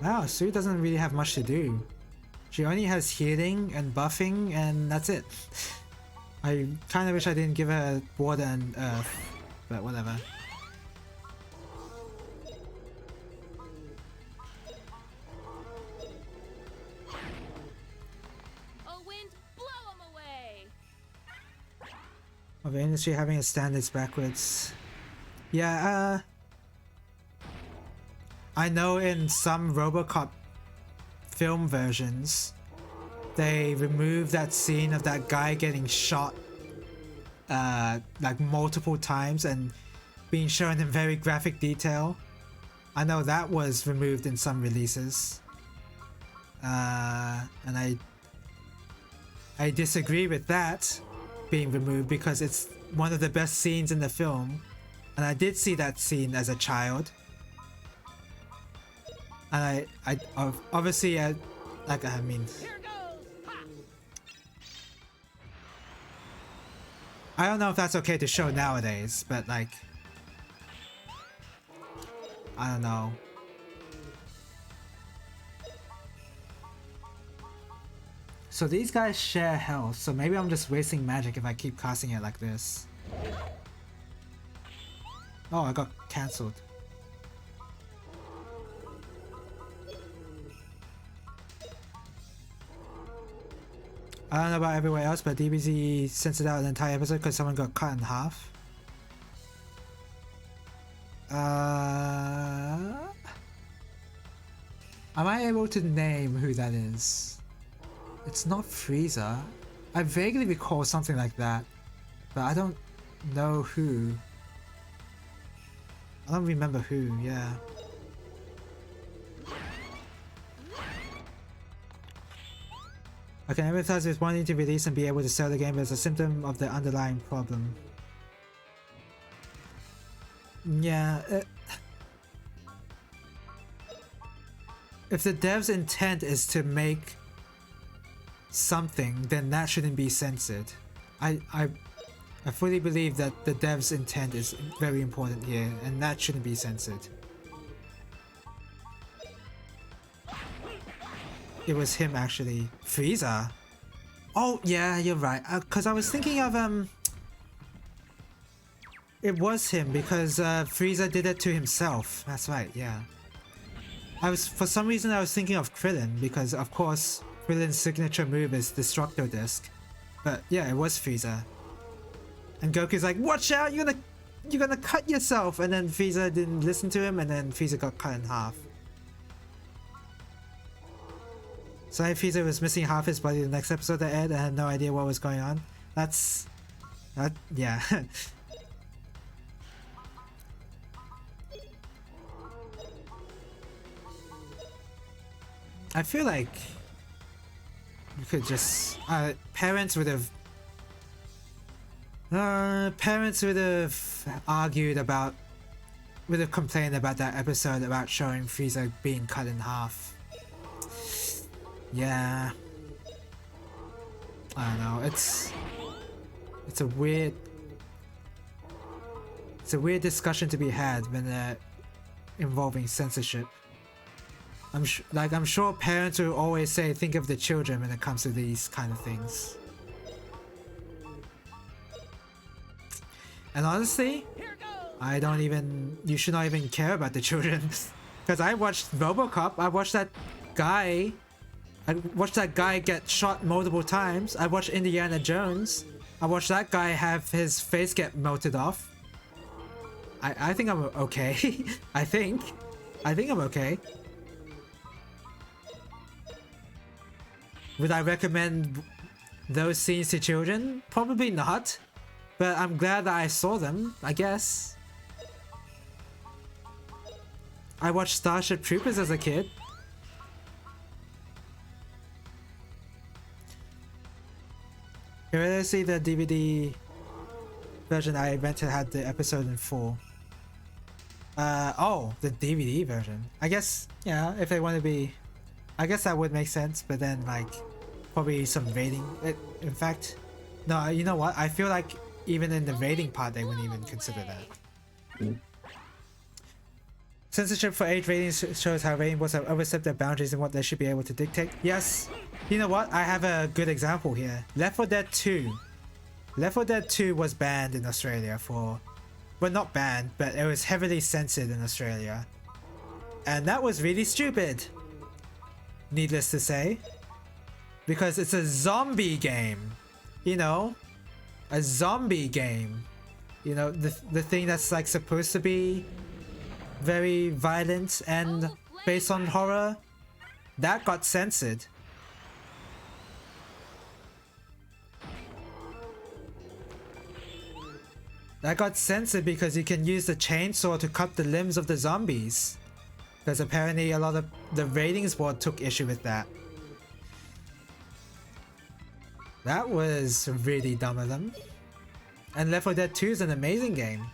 Wow, Sue doesn't really have much to do. She only has healing and buffing, and that's it. I kind of wish I didn't give her water and earth, but whatever. Oh, wind, blow 'em away. Of the industry having its standards backwards. Yeah, I know in some RoboCop film versions, they removed that scene of that guy getting shot like multiple times and being shown in very graphic detail. I know that was removed in some releases. And I disagree with that being removed because it's one of the best scenes in the film. And I did see that scene as a child. And I obviously, like, I mean, Here goes. Ha! I don't know if that's okay to show nowadays, but like, I don't know. So these guys share health, so maybe I'm just wasting magic if I keep casting it like this. Oh, I got cancelled. I don't know about everywhere else, but DBZ censored out an entire episode because someone got cut in half. Am I able to name who that is? It's not Frieza. I vaguely recall something like that, but I don't know who. I don't remember who, yeah. I can empathize with wanting to release and be able to sell the game as a symptom of the underlying problem. Yeah. If the dev's intent is to make something, then that shouldn't be censored. I fully believe that the dev's intent is very important here, and that shouldn't be censored. It was him actually. Frieza? Oh yeah, you're right. Cause I was thinking of it was him because Frieza did it to himself. That's right, yeah. For some reason I was thinking of Krillin because of course Krillin's signature move is Destructo Disc. But yeah, it was Frieza. And Goku's like, watch out, you're gonna cut yourself, and then Frieza didn't listen to him and then Frieza got cut in half. So Frieza was missing half his body the next episode that aired and I had no idea what was going on. Yeah. I feel like you could just parents would have argued about, would have complained about that episode about showing Frieza being cut in half. Yeah. I don't know, it's a weird discussion to be had when involving censorship. I'm sure parents will always say think of the children when it comes to these kind of things. And honestly, you should not even care about the children. Because I watched RoboCop, I watched that guy get shot multiple times. I watched Indiana Jones. I watched that guy have his face get melted off. I think I'm okay. I think I'm okay. Would I recommend those scenes to children? Probably not. But I'm glad that I saw them, I guess. I watched Starship Troopers as a kid. Here, let's see the DVD version I rented had the episode in full. Oh, the DVD version. I guess, yeah, if they want to be... I guess that would make sense, but then, like, probably some rating. In fact, no, you know what? I feel like even in the rating part, they wouldn't even consider that. Censorship for age ratings shows how rating boards have overstepped their boundaries and what they should be able to dictate. Yes, you know what? I have a good example here. Left 4 Dead 2. Left 4 Dead 2 was banned in Australia for... Well, not banned, but it was heavily censored in Australia. And that was really stupid. Needless to say. Because it's a zombie game. You know? A zombie game. You know, the thing that's like supposed to be very violent and based on horror. That got censored. That got censored because you can use the chainsaw to cut the limbs of the zombies. Because apparently a lot of the ratings board took issue with that. That was really dumb of them. And Left 4 Dead 2 is an amazing game.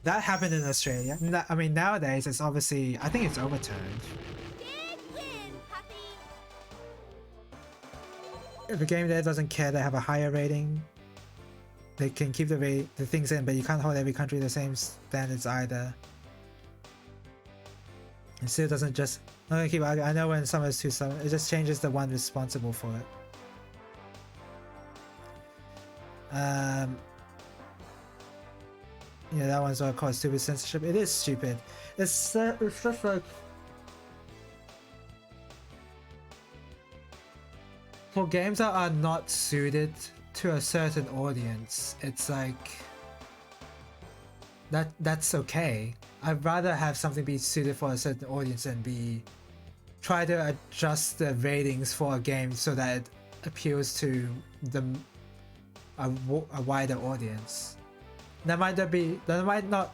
That happened in Australia. I mean, nowadays it's obviously... I think it's overturned. Big win, puppy. If a game there doesn't care, they have a higher rating. They can keep the things in, but you can't hold every country the same standards either. It still doesn't just... I'm gonna keep arguing. I know when some is too slow, it just changes the one responsible for it. Yeah, that one's what I call stupid censorship. It is stupid. It's just like... For games that are not suited to a certain audience, it's like... That's okay. I'd rather have something be suited for a certain audience than try to adjust the ratings for a game so that it appeals to a wider audience. That might not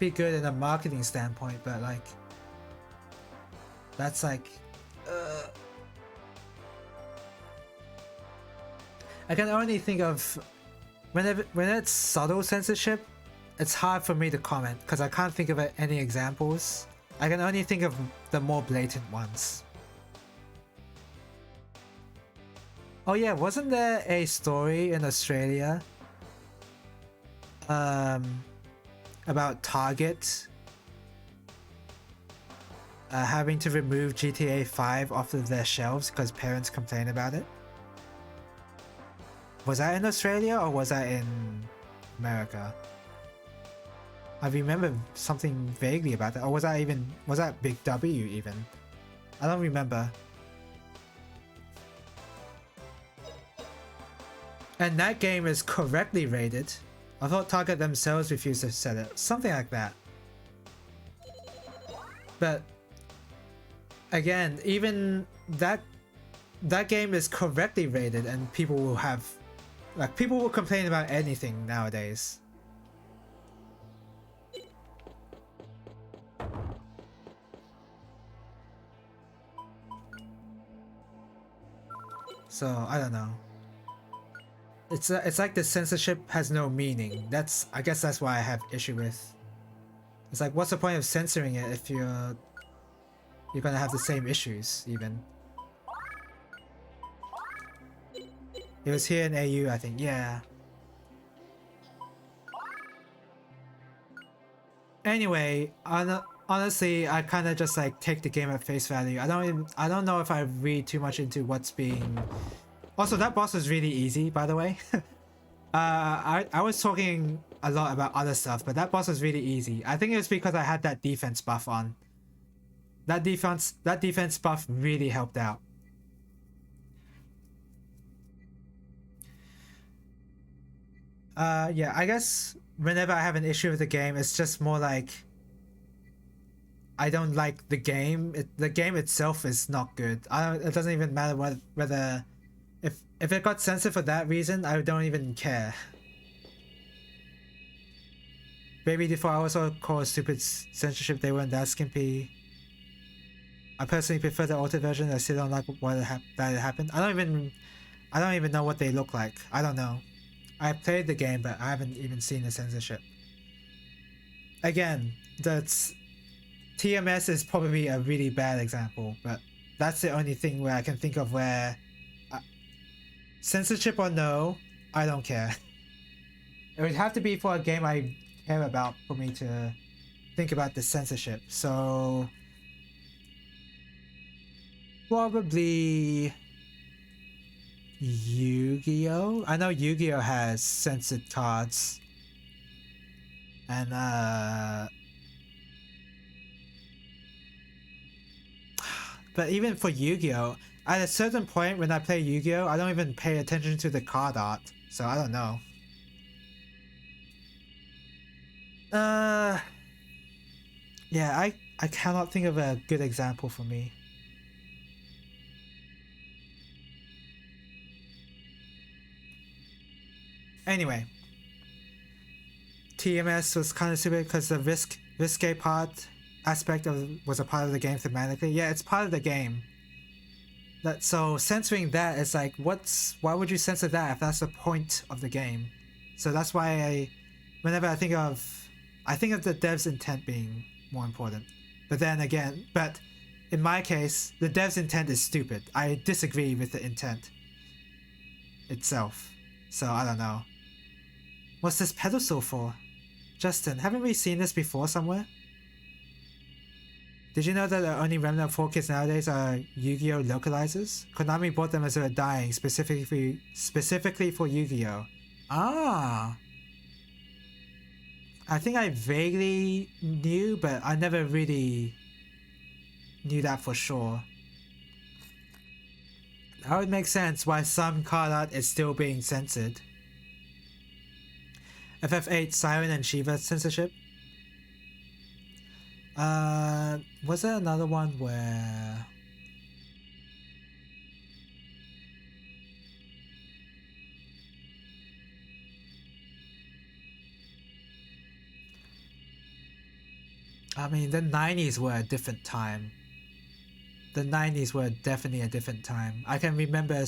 be good in a marketing standpoint, but like that's like I can only think of when it's subtle censorship, it's hard for me to comment because I can't think of any examples. I can only think of the more blatant ones. Oh yeah, wasn't there a story in Australia about Target having to remove GTA 5 off of their shelves because parents complained about it? Was that in Australia or was that in America? I remember something vaguely about that. Or was that Big W even? I don't remember. And that game is correctly rated. I thought Target themselves refused to set it. Something like that. But again, even that game is correctly rated and people will complain about anything nowadays. So I don't know. It's like the censorship has no meaning. I guess that's why I have issue with. It's like, what's the point of censoring it if you're gonna have the same issues even? It was here in AU, I think. Yeah. Anyway, honestly, I kind of just like take the game at face value. I don't know if I read too much into what's being. Also, that boss was really easy, by the way. I was talking a lot about other stuff, but that boss was really easy. I think it was because I had that defense buff on. That defense buff really helped out. Yeah, I guess whenever I have an issue with the game, it's just more like I don't like the game. The game itself is not good. It doesn't even matter whether if it got censored for that reason, I don't even care. Baby Default, I also call stupid censorship. They weren't that skimpy. I personally prefer the altered version. I still don't like that it happened. I don't even know what they look like. I don't know. I played the game, but I haven't even seen the censorship. Again, that's TMS is probably a really bad example, but that's the only thing where I can think of where censorship or no, I don't care. It would have to be for a game I care about for me to think about the censorship. So probably Yu-Gi-Oh! I know Yu-Gi-Oh! Has censored cards. And but even for Yu-Gi-Oh! At a certain point when I play Yu-Gi-Oh! I don't even pay attention to the card art. So I don't know. Yeah, I cannot think of a good example for me. Anyway, TMS was kind of stupid because the risque part aspect was a part of the game thematically. Yeah, it's part of the game. So censoring that is like, why would you censor that if that's the point of the game? So that's why whenever I think of the dev's intent being more important. But then again, in my case, the dev's intent is stupid. I disagree with the intent itself. So I don't know. What's this pedestal for? Justin, haven't we seen this before somewhere? Did you know that the only remnant 4 kits nowadays are Yu-Gi-Oh! Localizers? Konami bought them as they were dying, specifically for Yu-Gi-Oh! Ah! I think I vaguely knew, but I never really knew that for sure. That would make sense why some card art is still being censored. FF8 Siren and Shiva censorship. Was there another one where I mean, the 90s were a different time. The 90s were definitely a different time. I can remember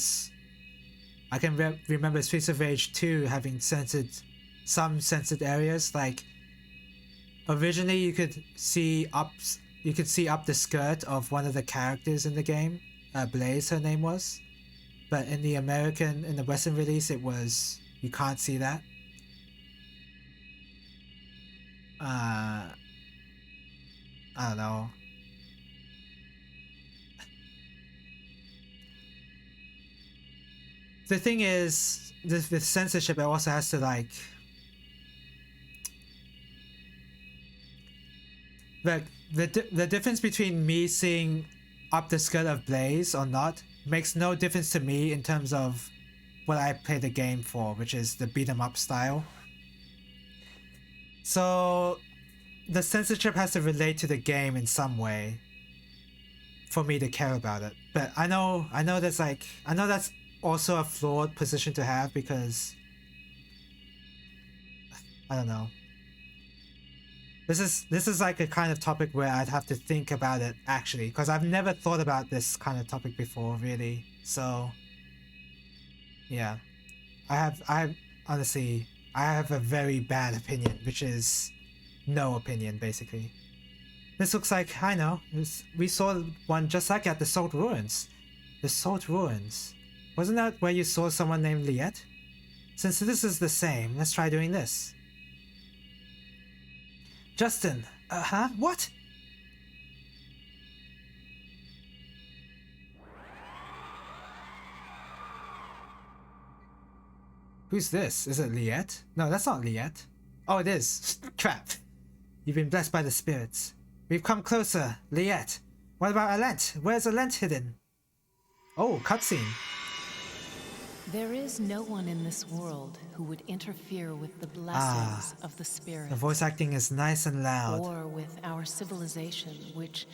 Streets of Rage 2 having some censored areas. Like originally you could see up the skirt of one of the characters in the game. Blaze, her name was. But in the Western release, it was, you can't see that. I don't know. The thing is, with censorship, it also has to like the difference between me seeing up the skirt of Blaze or not makes no difference to me in terms of what I play the game for, which is the beat 'em up style. So the censorship has to relate to the game in some way for me to care about it. But I know that's also a flawed position to have, because I don't know. This is like a kind of topic where I'd have to think about it actually, because I've never thought about this kind of topic before, really. So yeah, honestly, I have a very bad opinion, which is no opinion basically. This looks like, I know, we saw one just like at the Salt Ruins. The Salt Ruins. Wasn't that where you saw someone named Liette? Since this is the same, let's try doing this. Justin, what? Who's this? Is it Liette? No, that's not Liette. Oh, it is. Crap. You've been blessed by the spirits. We've come closer, Liette. What about Alent? Where's Alent hidden? Oh, cutscene. There is no one in this world who would interfere with the blessings of the spirits. The voice acting is nice and loud. Or with our civilization, which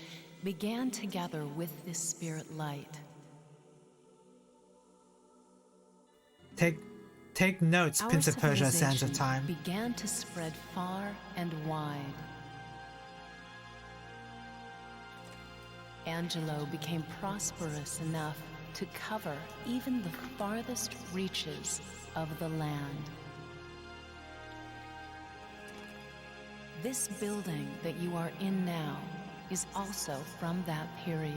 began together with this spirit light. Take notes, Our Prince of Persia, Sands of civilization Time. began to spread far and wide. Angelo became prosperous enough to cover even the farthest reaches of the land. This building that you are in now is also from that period.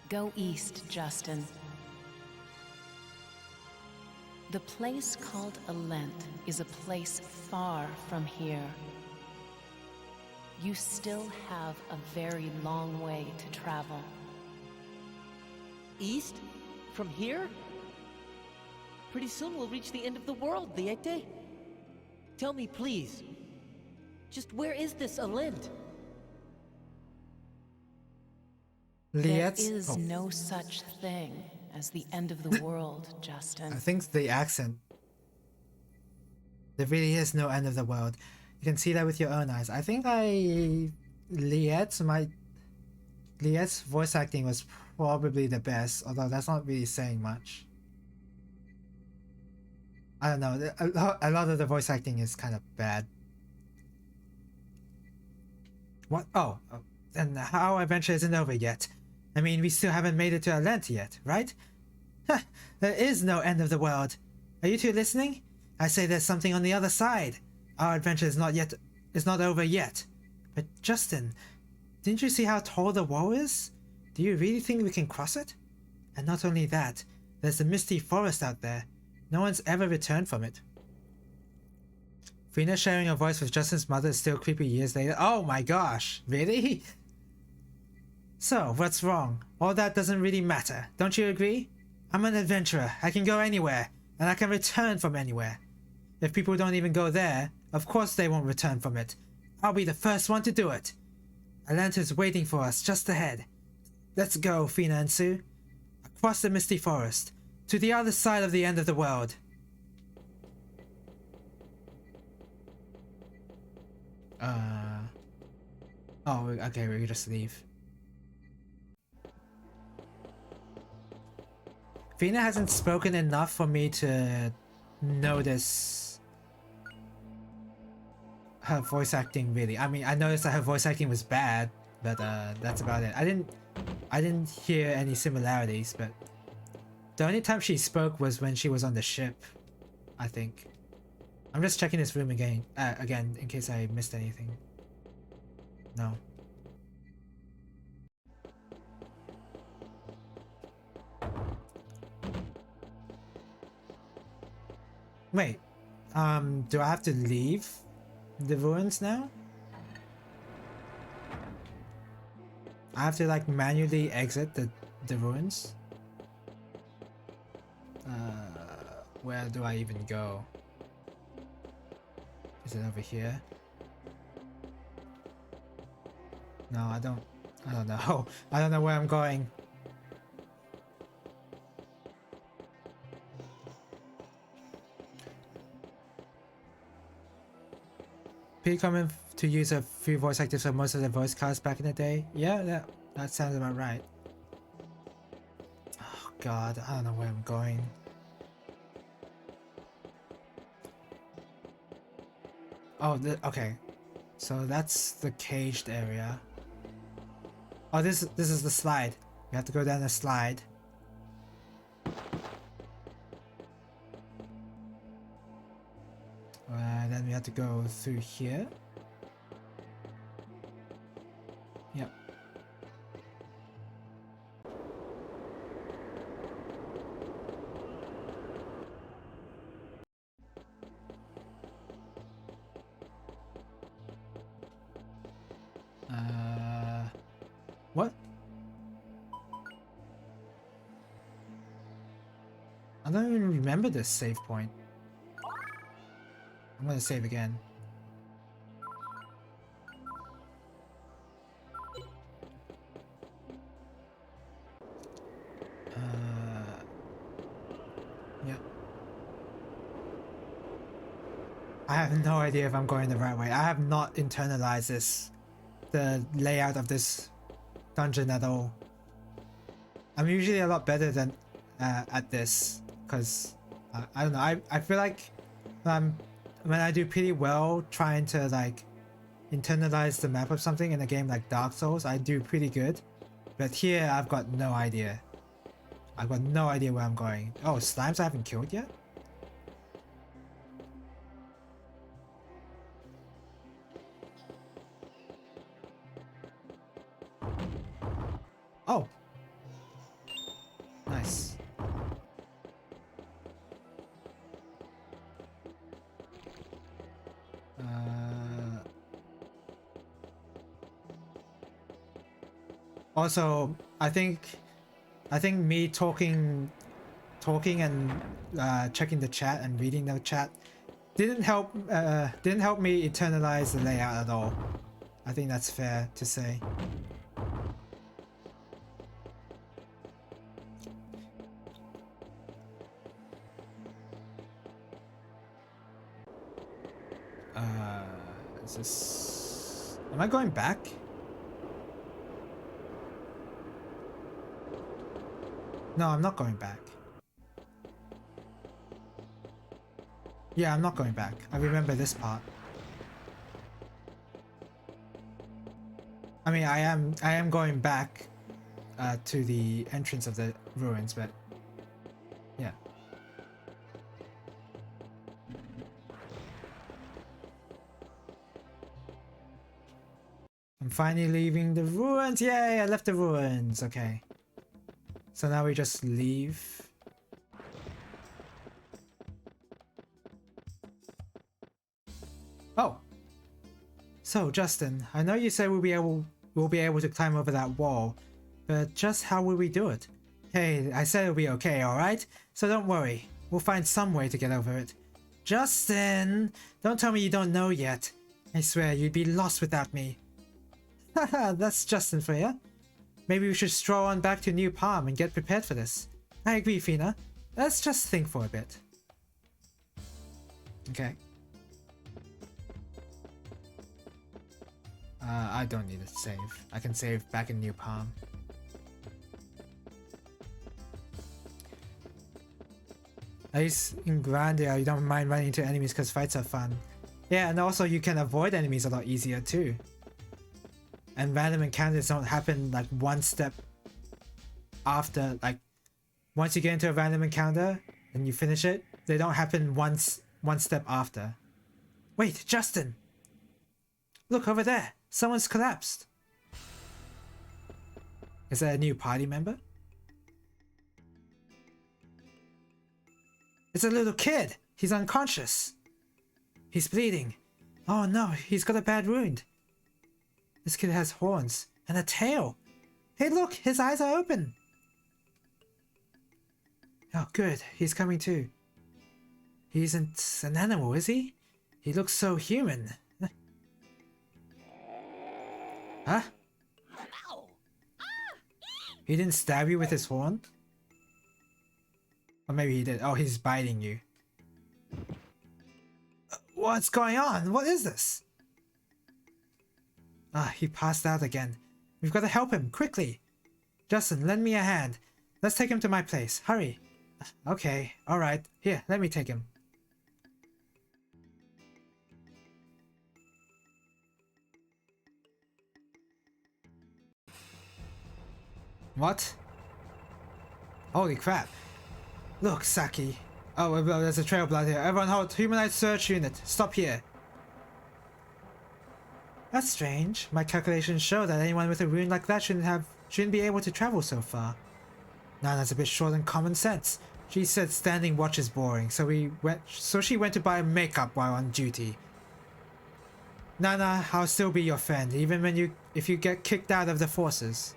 Go east, Justin. The place called Alent is a place far from here. You still have a very long way to travel. East? From here? Pretty soon we'll reach the end of the world, Liete. Tell me, please. Just where is this Alent? There is no such thing as the end of the world, Justin. I think the accent. There really is no end of the world. You can see that with your own eyes. I think Liette's voice acting was probably the best, although that's not really saying much. I don't know. A lot of the voice acting is kind of bad. What? Oh, and our adventure isn't over yet. I mean, we still haven't made it to Alent yet, right? There is no end of the world. Are you two listening? I say there's something on the other side. Our adventure is not over yet. But Justin, didn't you see how tall the wall is? Do you really think we can cross it? And not only that, there's the misty forest out there. No one's ever returned from it. Fina sharing a voice with Justin's mother is still creepy years later. Oh my gosh, really? So, what's wrong? All that doesn't really matter, don't you agree? I'm an adventurer, I can go anywhere, and I can return from anywhere. If people don't even go there, of course they won't return from it. I'll be the first one to do it. Atlanta's waiting for us just ahead. Let's go, Fina and Sue. Across the misty forest, to the other side of the end of the world. Oh, okay, we just leave. Fina hasn't spoken enough for me to notice her voice acting really. I mean, I noticed that her voice acting was bad, but that's about it. I didn't hear any similarities, but the only time she spoke was when she was on the ship, I think. I'm just checking this room again in case I missed anything. No. Wait, do I have to leave the ruins now? I have to like manually exit the ruins? Where do I even go? Is it over here? No, I don't know. I don't know where I'm going. People coming to use a few voice actors for most of the voice casts back in the day. Yeah, that sounds about right. Oh god, I don't know where I'm going. Oh, okay. So that's the caged area. Oh, this is the slide. We have to go down the slide. Then we have to go through here. Yep. What? I don't even remember this save point. I'm gonna save again. I have no idea if I'm going the right way. I have not internalized the layout of this dungeon at all. I'm usually a lot better than at this, because I don't know. I feel like when I do pretty well trying to like internalize the map of something in a game like Dark Souls, I do pretty good. But here I've got no idea. I've got no idea where I'm going. Oh, slimes I haven't killed yet? Oh. Nice. Also, I think me talking and checking the chat and reading the chat didn't help me internalize the layout at all. I think that's fair to say. Is this... Am I going back? No, I'm not going back. Yeah, I'm not going back. I remember this part. I mean, I am going back to the entrance of the ruins, but yeah. I'm finally leaving the ruins. Yay, I left the ruins. Okay. So now we just leave. Oh. So Justin, I know you said we'll be able to climb over that wall, but just how will we do it? Hey, I said it'll be okay, alright? So don't worry. We'll find some way to get over it. Justin! Don't tell me you don't know yet. I swear you'd be lost without me. Haha, that's Justin for you. Maybe we should stroll on back to New Palm and get prepared for this. I agree, Fina. Let's just think for a bit. Okay. I don't need to save. I can save back in New Palm. At least in Grandia, you don't mind running into enemies because fights are fun. Yeah, and also you can avoid enemies a lot easier too. And random encounters don't happen like one step after, like once you get into a random encounter and you finish it, they don't happen one step after. Wait, Justin! Look over there! Someone's collapsed! Is that a new party member? It's a little kid! He's unconscious! He's bleeding! Oh no, he's got a bad wound! This kid has horns and a tail! Hey look, his eyes are open! Oh good, he's coming too. He isn't an animal, is he? He looks so human. Huh? He didn't stab you with his horn? Or maybe he did. Oh, he's biting you. What's going on? What is this? Ah, he passed out again. We've got to help him, quickly. Justin, lend me a hand. Let's take him to my place. Hurry. Okay, alright. Here, let me take him. What? Holy crap. Look, Saki. Oh, there's a trail of blood here. Everyone hold. Humanized search unit. Stop here. That's strange. My calculations show that anyone with a wound like that shouldn't be able to travel so far. Nana's a bit short on common sense. She said standing watch is boring, so she went to buy makeup while on duty. Nana, I'll still be your friend, even if you get kicked out of the forces.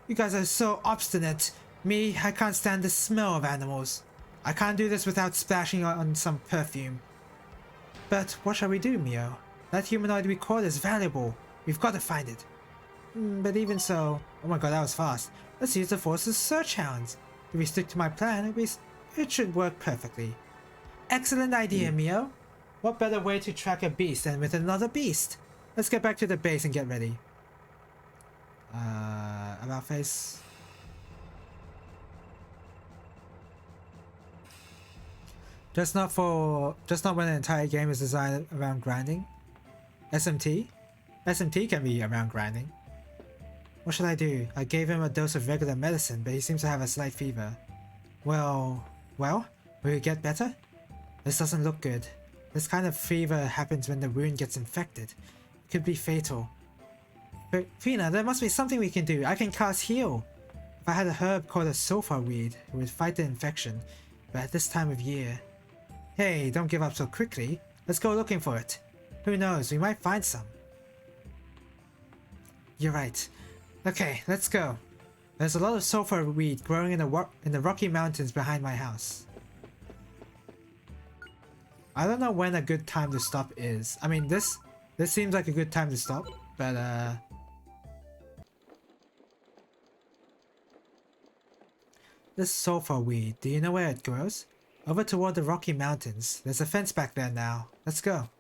You guys are so obstinate. Me, I can't stand the smell of animals. I can't do this without splashing on some perfume. But what shall we do, Mio? That humanoid we caught is valuable. We've got to find it. But even so... Oh my god, that was fast. Let's use the force's search hounds. If we stick to my plan, it should work perfectly. Excellent idea, Mio. What better way to track a beast than with another beast? Let's get back to the base and get ready. About face. Just not when an entire game is designed around grinding. SMT? SMT can be around grinding. What should I do? I gave him a dose of regular medicine, but he seems to have a slight fever. Well, will he get better? This doesn't look good. This kind of fever happens when the wound gets infected. It could be fatal. But Fina, there must be something we can do. I can cast heal. If I had a herb called a sulfur weed, it would fight the infection. But at this time of year... Hey, don't give up so quickly. Let's go looking for it. Who knows, we might find some. You're right. Okay, let's go. There's a lot of sulfur weed growing in the Rocky Mountains behind my house. I don't know when a good time to stop is. I mean, this seems like a good time to stop, but this sulfur weed, do you know where it grows? Over toward the Rocky Mountains. There's a fence back there now. Let's go.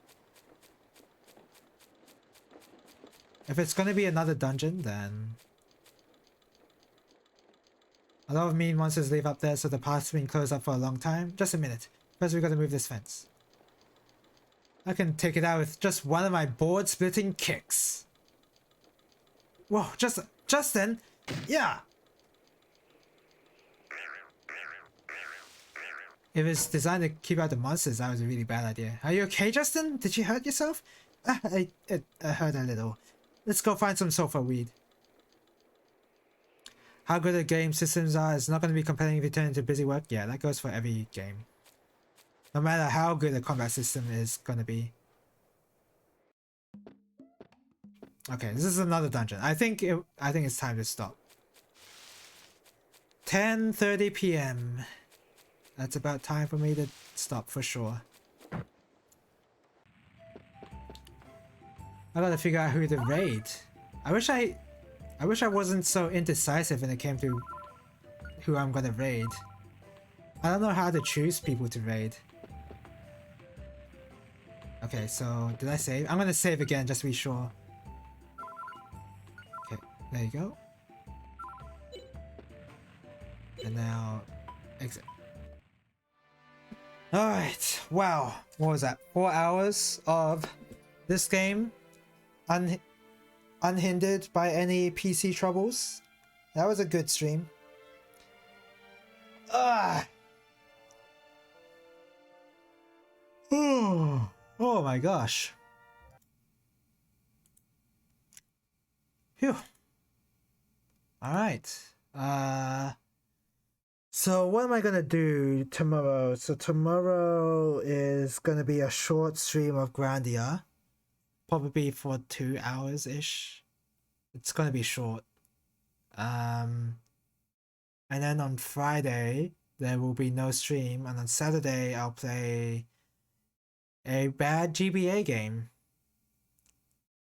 If it's gonna be another dungeon, then... A lot of mean monsters live up there, so the path's been closed up for a long time. Just a minute. First we gotta move this fence. I can take it out with just one of my board-splitting kicks. Whoa, Justin! Yeah! If it's designed to keep out the monsters, that was a really bad idea. Are you okay, Justin? Did you hurt yourself? I hurt a little. Let's go find some sulfur weed. How good the game systems are is not going to be compelling if you turn into busy work. Yeah, that goes for every game. No matter how good the combat system is going to be. Okay, this is another dungeon. I think it's time to stop. 10:30 p.m. That's about time for me to stop for sure. I gotta figure out who to raid. I wish I wasn't so indecisive when it came to who I'm gonna raid. I don't know how to choose people to raid. Okay, so did I save? I'm gonna save again just to be sure. Okay, there you go. And now exit. Alright, wow. What was that? 4 hours of this game unhindered by any PC troubles. That was a good stream. Ah. Oh my gosh. Phew. Alright. So what am I gonna do tomorrow? So tomorrow is gonna be a short stream of Grandia. Probably for 2 hours-ish. It's gonna be short. And then on Friday, there will be no stream. And on Saturday, I'll play a bad GBA game.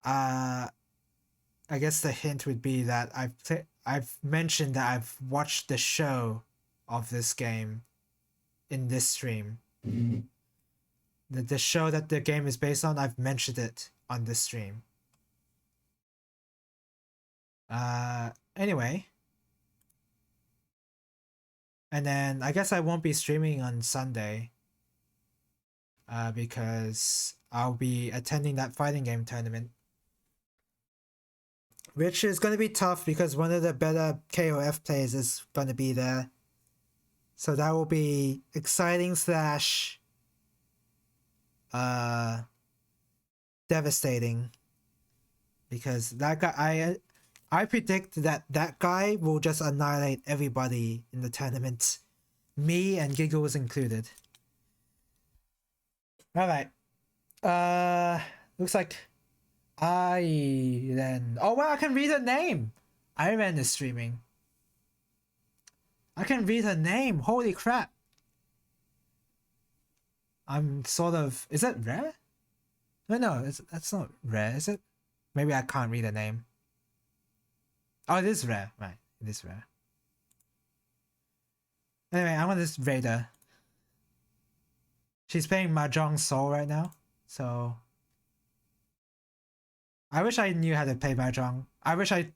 I guess the hint would be that I've mentioned that I've watched the show of this game in this stream. The show that the game is based on, I've mentioned it on this stream. Anyway. And then I guess I won't be streaming on Sunday. Because I'll be attending that fighting game tournament. Which is going to be tough because one of the better KOF players is going to be there. So that will be exciting slash devastating. Because that guy, I predict that that guy will just annihilate everybody in the tournament. Me and Giggles included. Alright. Looks like Iron. Oh wow, I can read her name! Iron is streaming. I can read her name, holy crap! I'm sort of... Is that rare? No, that's not rare, is it? Maybe I can't read her name. Oh, it is rare. Right, it is rare. Anyway, I'm gonna just raid her. She's playing Mahjong Soul right now. So I wish I knew how to play Mahjong. I wish I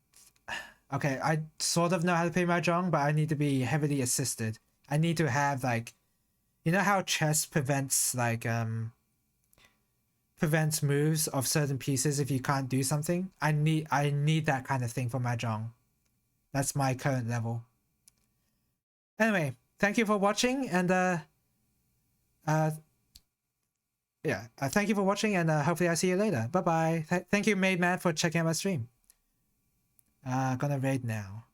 okay, I sort of know how to play Mahjong, but I need to be heavily assisted. I need to have like, you know how chess prevents like prevents moves of certain pieces if you can't do something? I need that kind of thing for Mahjong. That's my current level. Anyway, thank you for watching, and thank you for watching, and hopefully I see you later. Bye bye. Thank you, Made Man, for checking out my stream. Gonna raid now.